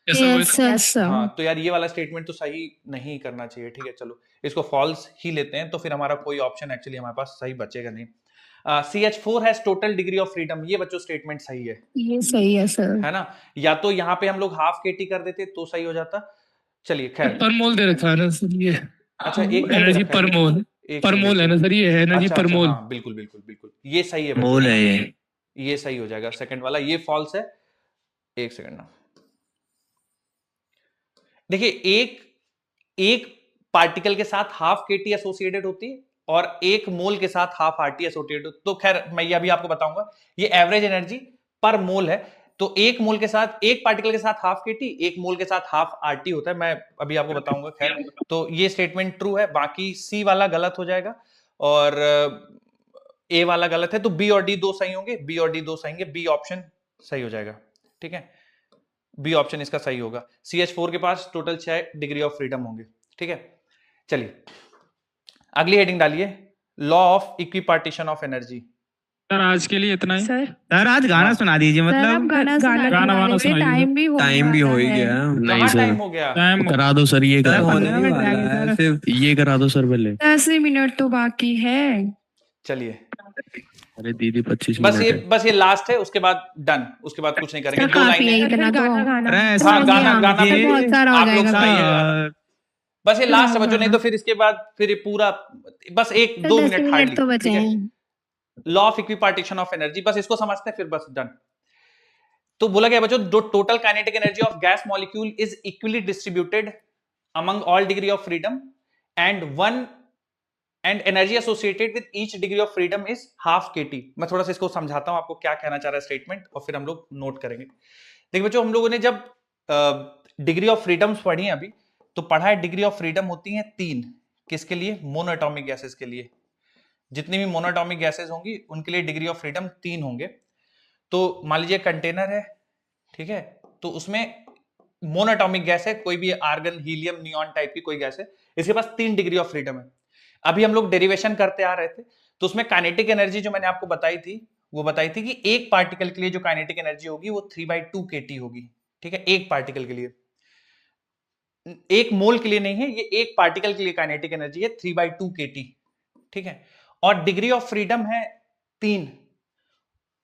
Yes sir, Yes, sir. Yes, sir. हाँ, तो यार ये वाला स्टेटमेंट तो सही नहीं करना चाहिए। ठीक है, चलो इसको फॉल्स ही लेते हैं, तो फिर हमारा कोई ऑप्शन एक्चुअली हमारे पास सही बचेगा नहीं। CH4 has total degree of freedom, ये बच्चों स्टेटमेंट सही है ये सही है सर। है ना। या तो यहाँ पे हम लोग हाफ केटी कर देते तो सही हो जाता। चलिए खैर, पर मोल दे रखा है ना सर ये। अच्छा एक मोल एनर्जी रखा है पर क्या? मोल, एक पर मिनट, मोल है ना सर, ये है एनर्जी अच्छा पर अच्छा, मोल। हाँ बिल्कुल बिल्कुल बिल्कुल, ये सही है बच्चों। मोल है ये। ये सही हो जाएगा, सेकंड वाला ये फॉल्स है। एक सेकंड ना, देखिए एक एक पार्टिकल के साथ हाफ केटी एसोसिएटेड होती है और एक मोल के साथ हाफ आरटी एसोसिएटेड। तो खैर मैं ये अभी आपको बताऊंगा, ये एवरेज एनर्जी पर मोल है। तो एक मोल के साथ, एक पार्टिकल के साथ हाफ केटी, एक मोल के साथ हाफ आरटी होता है, मैं अभी आपको बताऊंगा। खैर तो ये स्टेटमेंट ट्रू है, बाकी सी वाला गलत हो जाएगा और ए वाला गलत है। तो बी और डी दो सही होंगे, बी और डी दो सही होंगे, बी ऑप्शन सही हो जाएगा। ठीक है, बी ऑप्शन इसका सही होगा। CH4 के पास टोटल 6 डिग्री ऑफ फ्रीडम होंगे। ठीक है, चलिए अगली हेडिंग डालिए, law of equipartition of energy. Sir आज के लिए इतना ही। सर आज गाना सुना दीजिए, मतलब गाना सुना टाइम भी हो ही गया। नहीं कहाँ सर, टाइम हो गया? करा दो सर, ये करा होने दो, ही वाला है, सिर्फ ये करा दो सर पहले। 10 मिनट तो बाकी है। चलिए अरे दीदी 25 बस मिनट ये है। बस ये लास्ट है, उसके बाद डन, उसके बाद कुछ नहीं करेंगे। दो काफी है लाइनें इतना तो। गाना गाना हाँ, गाना फिर बहुत सारा हो आप लोग जाएगा। सुनाइएगा। बस ये लास्ट है बच्चों, नहीं तो फिर इसके बाद फिर ये पूरा बस एक तो दो 10 मिनट मिनट हार्डली। तो बचे हैं। Law of equipartition of energy, बस इसको समझते हैं फिर बस डन। तो बोला गया बच्चों, जो total kinetic energy of gas molecule is equally distributed among all degree of freedom and energy associated with each degree of freedom is half kT. मैं थोड़ा सा इसको समझाता हूं आपको क्या कहना चाह रहा है स्टेटमेंट, और फिर हम लोग नोट करेंगे। देखिए बच्चों, हम लोगों ने जब डिग्री ऑफ फ्रीडम्स पढ़ी है अभी, तो पढ़ा है डिग्री ऑफ फ्रीडम होती है 3। किसके लिए? मोनोएटॉमिक गैसेस के लिए। जितनी भी मोनोएटॉमिक गैसेस होंगी उनके लिए डिग्री ऑफ फ्रीडम 3 होंगे। तो मान लीजिए कंटेनर है, ठीक है, तो उसमें मोनोएटॉमिक गैस है, कोई भी आर्गन, हीलियम, नियॉन टाइप की कोई गैस है, इसके पास 3 डिग्री ऑफ फ्रीडम है। अभी हम लोग डेरिवेशन करते आ रहे थे, तो उसमें काइनेटिक एनर्जी जो मैंने आपको बताई थी, वो बताई थी कि एक पार्टिकल के लिए जो काइनेटिक एनर्जी होगी वो 3/2 kT होगी। ठीक है, एक पार्टिकल के लिए, एक मोल के लिए नहीं है, ये एक पार्टिकल के लिए काइनेटिक एनर्जी है 3/2 kT। ठीक है, और डिग्री ऑफ फ्रीडम है 3।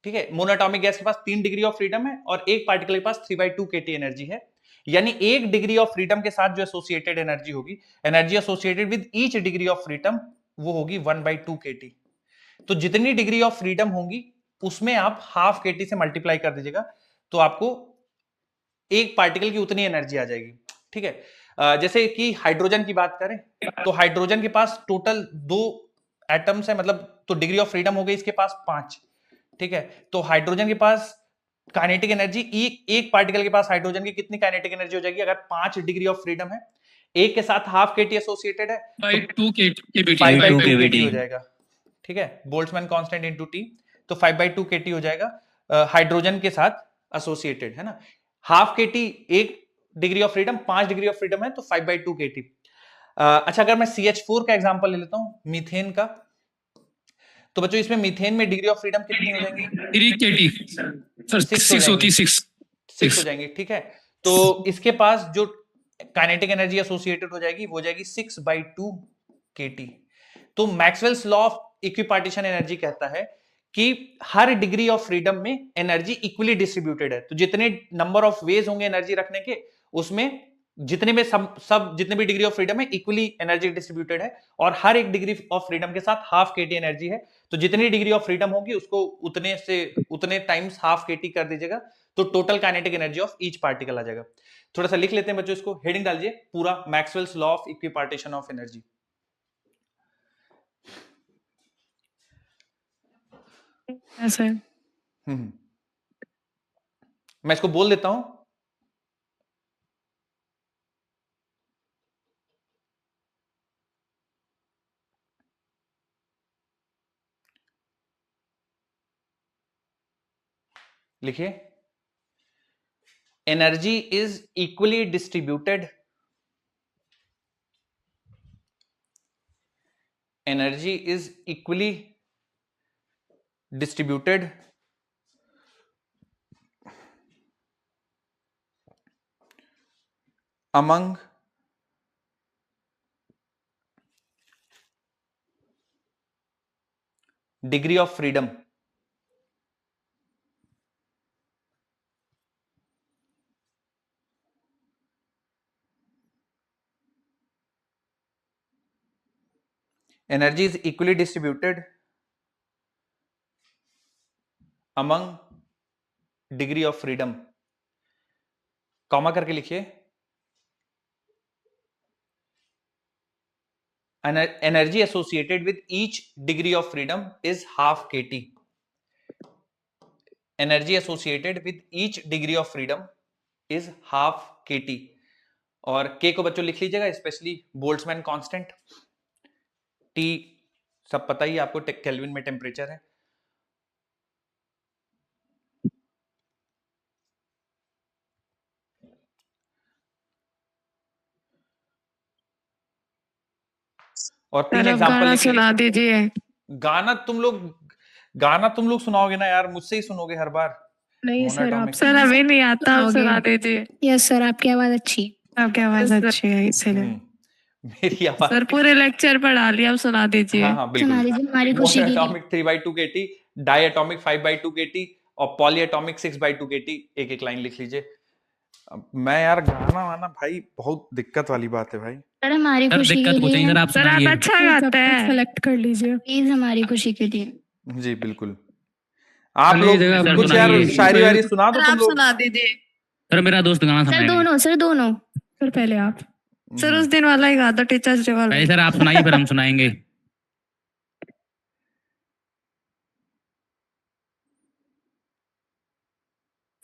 ठीक है, मोनोएटॉमिक गैस के पास 3 डिग्री ऑफ फ्रीडम है और एक पार्टिकल के पास 3/2 kT एनर्जी है। यानी एक डिग्री ऑफ फ्रीडम के साथ जो एसोसिएटेड एनर्जी होगी, energy associated with each degree of freedom, वो होगी 1/2 kT। तो जितनी डिग्री ऑफ फ्रीडम होंगी उसमें आप हाफ kT से मल्टीप्लाई कर दीजिएगा, तो आपको एक पार्टिकल की उतनी एनर्जी आ जाएगी। ठीक है, जैसे कि हाइड्रोजन की बात करें, तो हाइड्रोजन के पास टोटल 2 एटम्स है, मतलब तो डिग्री ऑफ फ्रीडम हो गई इसके पास 5। ठीक है, तो हाइड्रोजन के पास काइनेटिक एनर्जी, एक पार्टिकल के पास हाइड्रोजन की कितनी काइनेटिक एनर्जी हो जाएगी? अगर 5 डिग्री ऑफ फ्रीडम है, एक के साथ हाफ kT एसोसिएटेड है, 5/2 kBT 5/2 kT हो जाएगा। ठीक है, बोल्ट्जमैन कांस्टेंट इनटू T, तो 5/2 kT हो जाएगा हाइड्रोजन के साथ एसोसिएटेड, है ना। हाफ kT एक degree of freedom, 5 degree of freedom है, तो 5/2 kT। अच्छा, अगर मैं CH4 का एग्जांपल ले लेता हूं, मीथेन का, तो बच्चों इसमें मीथेन में डिग्री ऑफ फ्रीडम कितनी हो जाएंगी? 3 kT सर, 6 होती, 6 हो जाएंगी। ठीक है, तो इसके पास जो काइनेटिक एनर्जी एसोसिएटेड हो जाएगी वो हो जाएगी 6/2 kT। तो Maxwell's law of equipartition energy कहता है कि हर डिग्री ऑफ फ्रीडम में एनर्जी इक्वली डिस्ट्रीब्यूटेड है। तो जितने नंबर ऑफ वेज होंगे एनर्जी रखने के, उसमें जितने में सब जितने भी डिग्री ऑफ फ्रीडम है इक्वली एनर्जी डिस्ट्रीब्यूटेड है, और हर एक डिग्री ऑफ फ्रीडम के साथ हाफ kT एनर्जी है। तो जितनी डिग्री ऑफ फ्रीडम होगी उसको उतने टाइम्स हाफ kT कर दीजिएगा, तो total kinetic energy of each particle आ जाएगा। थोड़ा सा लिख लेते हैं बच्चों इसको, हेडिंग डालिए पूरा, Maxwell's law of equipartition of energy. ऐसे मैं इसको बोल देता हूं, लिखिए, energy is equally distributed, energy is equally distributed among degree of freedom energy is equally distributed among degree of freedom, comma करके लिखिए, energy associated with each degree of freedom is half kT. Energy associated with each degree of freedom is half kT. और k को बच्चों लिख लीजिएगा, specially Boltzmann constant. T सब पता ही आपको, केल्विन में टेम्परेचर है। और 3 एग्जांपल सुना दीजिए। गाना तुम लोग सुनाओगे ना यार, मुझसे ही सुनोगे हर बार। नहीं सर हमें नहीं आता, आप सुना दीजिए। यस सर, आपकी आवाज अच्छी है। आपकी आवाज अच्छी है इसलिए। मेरी आवाज सर पूरे लेक्चर पढ़ा लिया, आप सुना दीजिए। हाँ बिल्कुल। सुना दीजिए, हमारी खुशी के लिए। एटॉमिक 3/2 kT, डायटॉमिक 5/2 kT और पॉलीएटॉमिक 6/2 kT। एक एक लाइन लिख लीजिए। मैं यार गाना वाना भाई बहुत दिक्कत वाली बात है भाई। सर हमारी खुशी के लिए। सर आप अच्छा गाते हैं, सेलेक्ट कर लीजिए प्लीज, हमारी खुशी के लिए। जी बिल्कुल। आप लोग कुछ यार शायरी वायरी सुना दो तुम लोग। सुना दीजिए सर, मेरा दोस्त गाना सर दोनों सर पहले आप। सर उस दिन वाला ही गा दो, टीचर्स डे वाला। सर आप सुनाइए, फिर हम सुनाएंगे।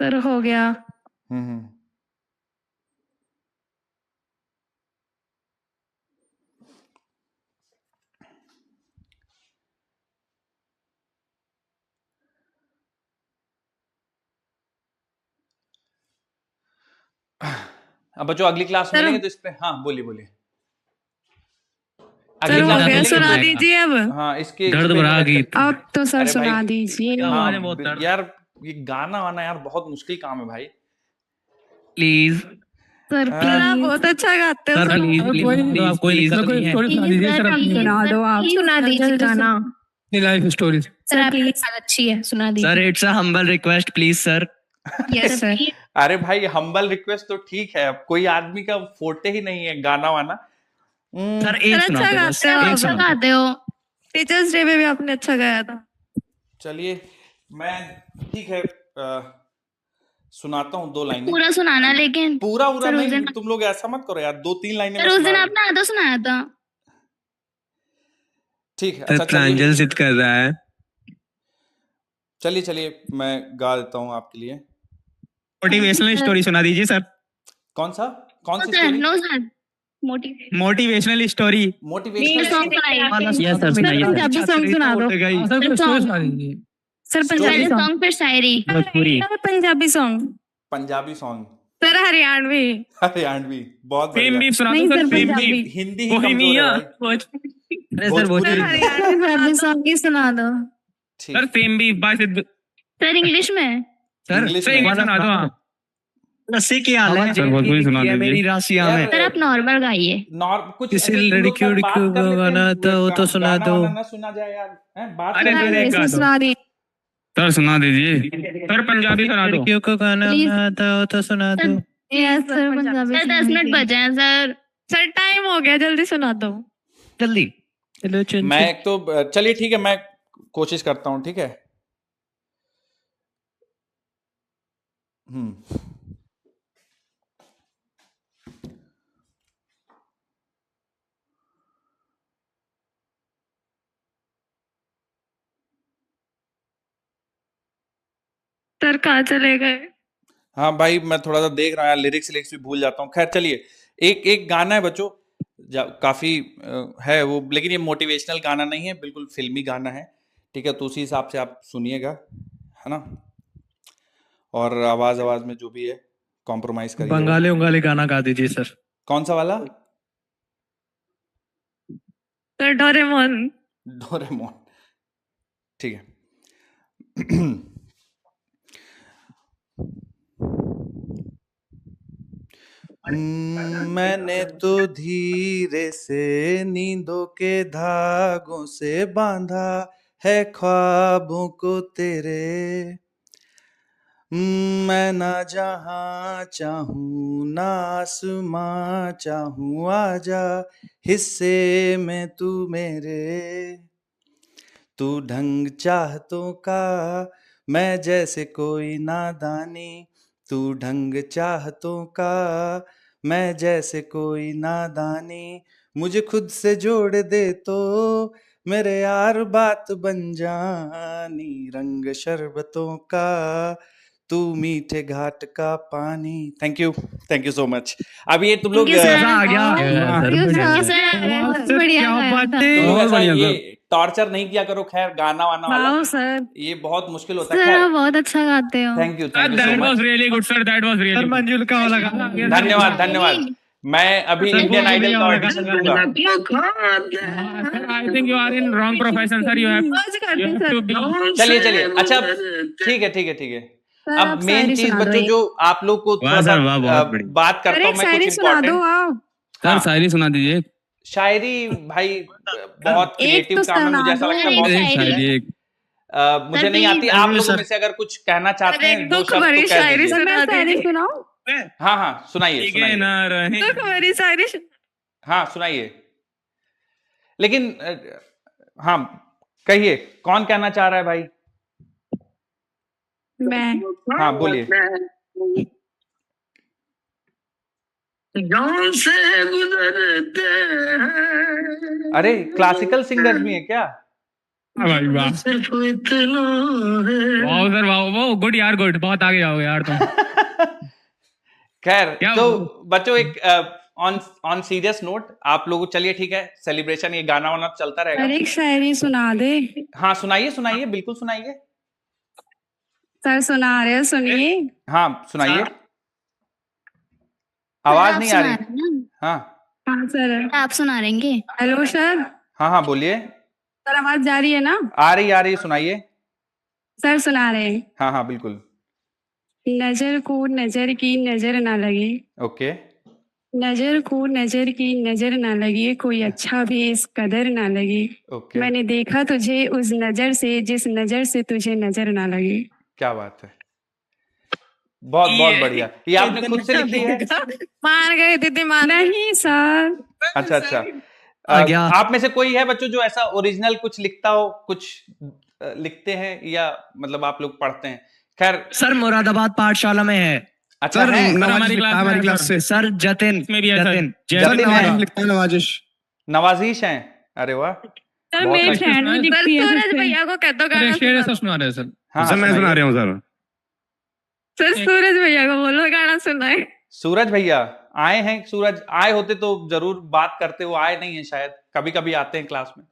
सर हो गया। अब बच्चों अगली क्लास में मिलेंगे तो इस पे, हाँ बोलिए। सर हो गया, सुना दीजिए अब। हाँ इसके दर्द भरा गीत। अब तो सर सुना दीजिए। हाँ, यार ये गाना वाना यार बहुत मुश्किल काम है भाई। प्लीज सर आप बहुत अच्छा गाते हो। कोई स्टोरी सुना दीजिए सर। सुना दो आप। सुना दीजिए गाना। लाइफ स्टोरी सर आपकी आवाज अच्छी है, सुना दीजिए। Sir it's a humble request please sir. Yes sir. अरे भाई हम्बल रिक्वेस्ट तो ठीक है, अब कोई आदमी का फोटे ही नहीं है गाना वाना। सर एक अच्छा गाते हो। टीचर्स डे में भी आपने अच्छा गाया था। चलिए मैं ठीक है सुनाता हूँ 2 लाइनें। पूरा सुनाना, लेकिन पूरा नहीं, तुम लोग ऐसा मत करो यार, 2-3 लाइनें। उस दिन आपने आधा सुनाया था। ठीक है। अच्छा प्रांजल जिद कर रहा है। चलिए मैं गा देता हूँ आपके लिए। मोटिवेशनल स्टोरी सुना दीजिए सर। कौन सी story? No sir, motivational story. Motivational song yes sir, Punjabi song सुना दो। सर पंजाबी सॉन्ग फिर शायरी। पंजाबी सॉन्ग। सर हरियाणवी। बहुत फेम भी सुना नहीं दो सर, सर। फेम पंजाबी। भी हिंदी ही कमजोर है भाई। अरे सर भोजपुरी। हरियाणवी सॉन्ग ही सुना दो। सर फेम भी सर इंग्लिश में। सर सुना दो। रस्सी की हाल है सर भोजपुरी सुना दीजिए। मेरी राशियां में। सर आप नॉर्मल गाइए। कुछ किसी लड़की को गाना तो सुना दो। ना सुना जाए यार, बात अरे सुना दी। सर सुना दीजिए। सर पंजाबी सुना दो। लड़कियों को गाना तो सुना दो। Yes sir Punjabi. Sir 10 minute बचे हैं सर। सर टाइम हो गया, जल्दी सुना दो। जल्दी। चलो मैं एक तो चलिए ठीक है, मैं कोशिश करता हूँ, ठीक है। सर कहाँ चले गए? हाँ भाई मैं थोड़ा सा देख रहा हूँ यार, लिरिक्स भी भूल जाता हूँ। खैर चलिए, एक गाना है बच्चों, काफी है वो, लेकिन ये मोटिवेशनल गाना नहीं है, बिल्कुल फिल्मी गाना है, ठीक है। तो उसी हिसाब से आप सुनिएगा, है ना। और आवाज में जो भी है कॉम्प्रोमाइज करिए। बंगाली गाना गा दीजिए सर। कौन सा वाला? Sir Doraemon. ठीक है। मैंने तो धीरे से नींदों के धागों से बांधा है ख्वाबों को तेरे। मैं ना जहां चाहूं ना आसमां चाहूं, आजा हिस्से में तू मेरे। तू ढंग चाहतों का मैं जैसे कोई नादानी, तू ढंग चाहतों का मैं जैसे कोई नादानी, मुझे खुद से जोड़ दे तो मेरे यार बात बन जानी, रंग शरबतों का तू मीठे घाट का पानी। Thank you so much. अब ये तुम लोग टॉर्चर नहीं किया करो, खैर गाना वाना वाला सर ये बहुत मुश्किल होता है। सर खैर आप बहुत अच्छा गाते हो। Thank you that so was much, really good sir, that was really मंजुल का वाला गाना धन्यवाद। मैं अभी इंडियन आइडल का ऑडिशन दूंगा। I think you are in wrong profession sir, you have to be. चलिए अच्छा ठीक है। अब मेन चीज बच्चों जो आप लोग को थोड़ा सा बात करता हूँ मैं, कुछ इम्पोर्टेंट। सर शायरी सुना दीजिए। शायरी भाई बहुत क्रिएटिव काम है, मुझे ऐसा लगता है बहुत मुझे नहीं आती। आप लोगों में से अगर कुछ कहना चाहते हैं दो शब्द तो कह दीजिए। हाँ सुनाइए। हाँ सुनाइए, लेकिन हाँ कहिए कौन कहना चाह रहा है भाई? मैं। हाँ बोलिए। गांव से गुजरते हैं। अरे क्लासिकल सिंगर भी है क्या? भाई वाह सिर्फ इतना है। वाह सर वाह, वो गुड यार, गुड, बहुत आगे जाओगे यार तुम। खैर तो बच्चों एक ऑन सीरियस नोट आप लोगों, चलिए ठीक है, सेलिब्रेशन ये गाना वाना चलता रहेगा। अरे एक शायरी सुना दे। हाँ सुनाइए बिल्कुल सुनाइए। सर सुना रहे हो, सुनिए। हाँ सुनाइए, आवाज नहीं आ रही। हाँ सर आप सुना रहेंगे। Hello sir. हाँ बोलिए। सर आवाज जा रही है ना? आ रही सुनाइए। सर सुना रहे हैं। हाँ बिल्कुल। नजर को नजर की नजर ना लगे, ओके। नजर को नजर की नजर ना लगे, कोई अच्छा भी इस कदर ना लगे। ओके। मैंने देखा तुझे उस नजर से जिस नजर से तुझे नजर ना लगे। क्या बात है, बहुत बढ़िया। ये आपने खुद से लिखी है? मान गए दीदी, मान नहीं सर। अच्छा आप में से कोई है बच्चों जो ऐसा ओरिजिनल कुछ लिखता हो, कुछ लिखते हैं या मतलब आप लोग पढ़ते हैं? खैर सर मुरादाबाद पाठशाला में है। अच्छा है हमारी क्लास से सर जतिन में भी है सर। नवाजिश हैं। अरे वाह। सर मेरी फ्रेंड भी दिखती है। सूरज भैया को कह दो गाना सुना रहे सर। हाँ मैं सुना रहा हूँ सर सूरज भैया को बोलो गाना सुनाए। सूरज भैया आए हैं? सूरज आए होते तो जरूर बात करते, वो आए नहीं है शायद, कभी आते हैं क्लास में।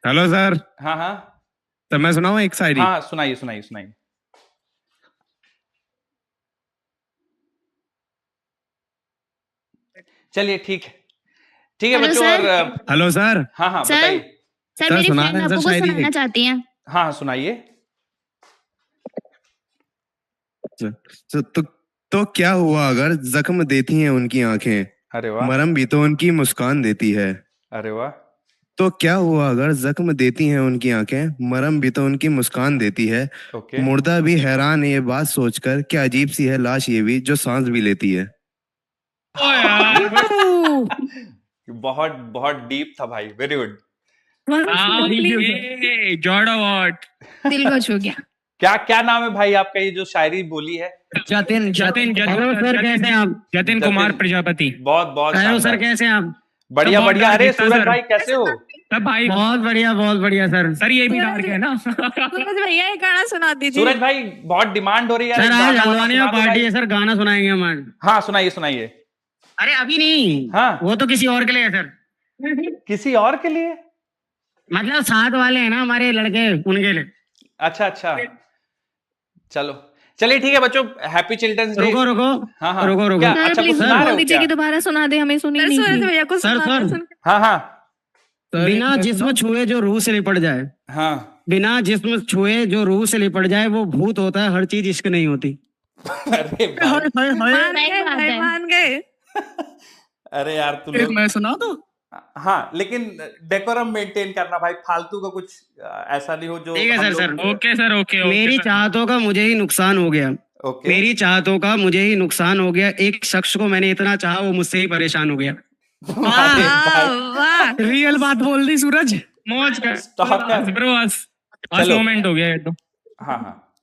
Hello sir. हाँ तो मैं सुनाऊं एक शायरी? हाँ सुनाइए। चलिए ठीक है बच्चों। और हेलो सर। हाँ बताइए। सर मेरी फ्रेंड आपको कुछ सुनाना चाहती है। हाँ सुनाइए। तो क्या हुआ अगर जख्म देती हैं उनकी आंखें, अरे वाह, मरहम भी तो उनकी मुस्कान देती है। अरे वाह। तो क्या हुआ अगर जख्म देती हैं उनकी आंखें, मरहम भी तो उनकी मुस्कान देती है। मुर्दा भी हैरान है ये बात सोचकर, क्या अजीब सी है लाश ये भी जो सांस भी लेती है। बहुत डीप था भाई, वेरी गुड। जॉर्ड अवार्ड दिल को छू गया। क्या नाम है भाई आपका, ये जो शायरी बोली है? जतिन सर कैसे हैं आप? जतिन कुमार प्रजापति। बहुत हेलो सर कैसे हैं आप? बढ़िया। अरे सूरज भाई कैसे हो? सब भाई बहुत बढ़िया सर ये भी डार्क है ना। सूरज भैया एक गाना सुना दीजिए। सूरज भाई बहुत डिमांड हो रही है सर, आज हल्द्वानी में पार्टी है सर, गाना सुनाएंगे हम। हाँ सुनाइए। अरे अभी नहीं, हाँ वो तो किसी और के लिए है सर। किसी और के लिए मतलब साथ वाले हैं ना हमारे लड़के, उनके लिए। अच्छा चलिए ठीक है बच्चों, हैप्पी चिल्ड्रंस डे। रुको हाँ रुको अच्छा कुछ सुना रहे हो क्या? कि दोबारा सुना दे, हमें सुनी नहीं। सूरज भैया को सर हाँ बिना जिस्म छुए जो रूह से लिपट जाए, हाँ बिना जिस्म छुए जो रूह से लिपट जाए वो भूत होता है, हर चीज इश्क नहीं होती। अरे मान गए। अरे यार तू लोग, मैं सुना दो। हाँ लेकिन डेकोरम मेंटेन करना भाई, फालतू का कुछ ऐसा नहीं हो जो। ठीक है सर। Okay sir okay. मेरी चाहतों का मुझे ही नुकसान हो गया। मेरी चाहतों का मुझे ही नुकसान हो गया, एक शख्स को मैंने इतना चाहा वो मुझसे ही परेशान हो गया। वाह रियल बात बोल दी सूरज। मौज कर ब्रो, आज मोमेंट हो गया ये तो। हाँ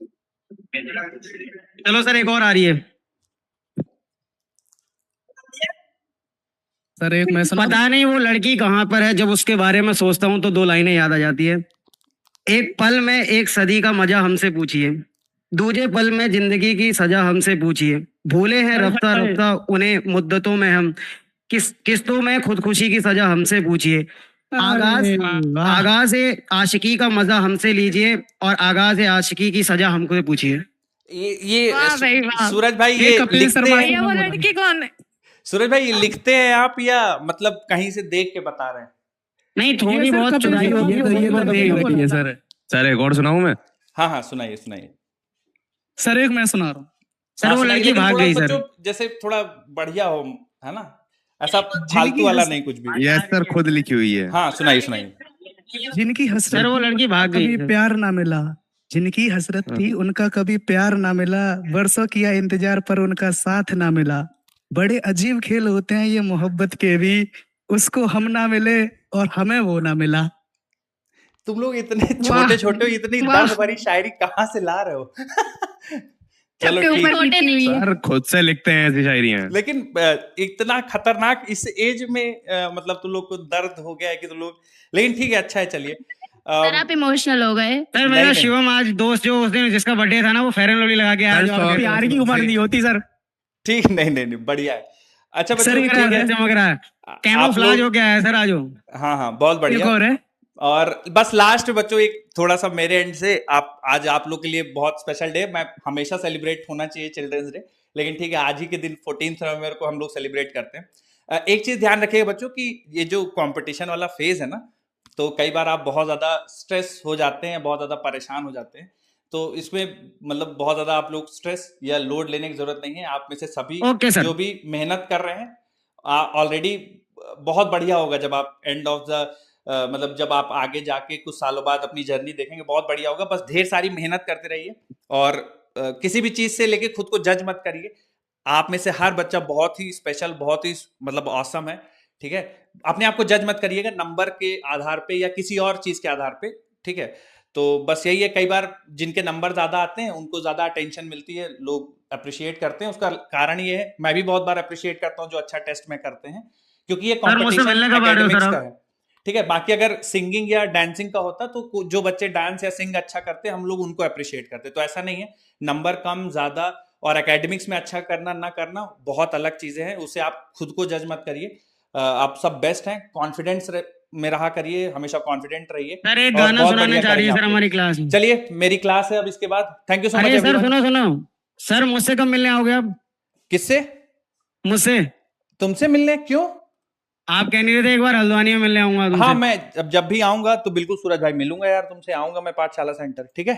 चलो सर एक और आ रही है। सर एक मैं सुना पता नहीं वो लड़की कहाँ पर है, जब उसके बारे में सोचता हूँ तो दो लाइनें याद आ जाती है। एक पल में एक सदी का मजा हमसे पूछिए, दूजे पल में जिंदगी की सजा हमसे पूछिए, भूले हैं रफ्ता रफ्ता उन्हें मुद्दतों में हम, किस्तों में खुदकुशी की सजा हमसे पूछिए, आगाज आशिकी का मजा हमसे लीजिए और आगाज आशिकी की सजा हमको पूछिए। ये सूरज भाई ये लिखते हैं, वो लड़की कौन है? सूरज भाई ये लिखते हैं आप या मतलब कहीं से देख के बता रहे हैं? नहीं, थोड़ी बहुत चुनाई होगी ये सर। सर एक और सुनाऊं मैं? हाँ सुनाइए सुनाइए सर। एक मैं सुना रहा हूँ सर। वो लड़की भाग गई सर। जैसे थोड़ा बढ़िया हो, है ना, ऐसा फालतू वाला नहीं कुछ भी। यस सर, खुद लिखी हुई है। हाँ सुनाइए सुनाइए। जिनकी हसरत सर वो लड़की भाग गई, कभी प्यार ना मिला, जिनकी हसरत थी उनका कभी प्यार ना मिला, बरसों किया इंतजार पर उनका साथ ना मिला, बड़े अजीब खेल होते हैं ये मोहब्बत के भी, उसको हम ना मिले और हमें वो ना मिला। तुम लोग इतने छोटे छोटे इतनी दर्द भरी शायरी कहाँ से ला रहे हो? चलो ठीक है सर, खुद से लिखते हैं ऐसी शायरियां। लेकिन इतना खतरनाक इस एज में मतलब तुम लोग को दर्द हो गया है कि तुम लोग, लेकिन ठीक है, अच्छा है, चलिए। सर आप इमोशनल हो गए। सर मेरा शिवम आज दोस्त जो उस दिन जिसका बर्थडे था ना, वो फेयर एंड लवली लगा के आया, प्यार की उम्र नहीं होती सर। ठीक, नहीं बढ़िया है। अच्छा सर चमक रहा है, कैमोफ्लेज हो गया है सर आज। हाँ बहुत बढ़िया। और बस लास्ट बच्चों एक थोड़ा सा मेरे एंड से, आप आज आप लोग के लिए बहुत स्पेशल डे, मैं हमेशा सेलिब्रेट होना चाहिए चिल्ड्रंस डे, लेकिन ठीक है आज ही के दिन 14 नवंबर को हम लोग सेलिब्रेट करते हैं। एक चीज ध्यान रखिएगा बच्चों कि ये जो कंपटीशन वाला फेज है ना, तो कई बार आप बहुत ज्यादा स्ट्रेस हो जाते हैं, बहुत ज्यादा परेशान हो जाते हैं, तो इसमें मतलब बहुत ज्यादा आप लोग स्ट्रेस या लोड लेने की जरूरत नहीं है। आप में से सभी जो भी मेहनत कर रहे हैं ऑलरेडी बहुत बढ़िया होगा। जब आप एंड ऑफ द मतलब जब आप आगे जाके कुछ सालों बाद अपनी जर्नी देखेंगे, बहुत बढ़िया होगा। बस ढेर सारी मेहनत करते रहिए और किसी भी चीज से लेके खुद को जज मत करिए। आप में से हर बच्चा बहुत ही स्पेशल, बहुत ही मतलब ऑसम है, ठीक है। अपने आप को जज मत करिएगा नंबर के आधार पे या किसी और चीज के आधार पे, ठीक है। तो बस यही है, कई बार जिनके नंबर ज्यादा आते हैं उनको ज्यादा अटेंशन मिलती है, लोग अप्रिशिएट करते हैं। उसका कारण ये है, मैं भी बहुत बार अप्रिशिएट करता हूँ जो अच्छा टेस्ट में करते हैं, क्योंकि ये कॉम्पिटिशन एकेडमिक्स का है, ठीक है। बाकी अगर सिंगिंग या डांसिंग का होता तो जो बच्चे डांस या सिंग अच्छा करते हैं हम लोग उनको अप्रिशिएट करते। तो ऐसा नहीं है, नंबर कम ज्यादा और एकेडमिक्स में अच्छा करना ना करना बहुत अलग चीजें हैं, उसे आप खुद को जज मत करिए। आप सब बेस्ट हैं, कॉन्फिडेंस में रहा करिए, हमेशा कॉन्फिडेंट रहिए। सर एक गाना सुनाना चाह रही है सर हमारी क्लास में। चलिए मेरी क्लास है अब इसके बाद। Thank you so much. Sir सुनो सर, मुझसे कब मिलने आओगे आप? किससे? मुझसे। तुमसे मिलने? क्यों? आप कह नहीं रहे थे एक बार हल्द्वानी में मिलने आऊंगा? हाँ मैं जब भी आऊंगा तो बिल्कुल सूरज भाई मिलूंगा यार तुमसे, आऊंगा मैं पाठशाला सेंटर, ठीक है।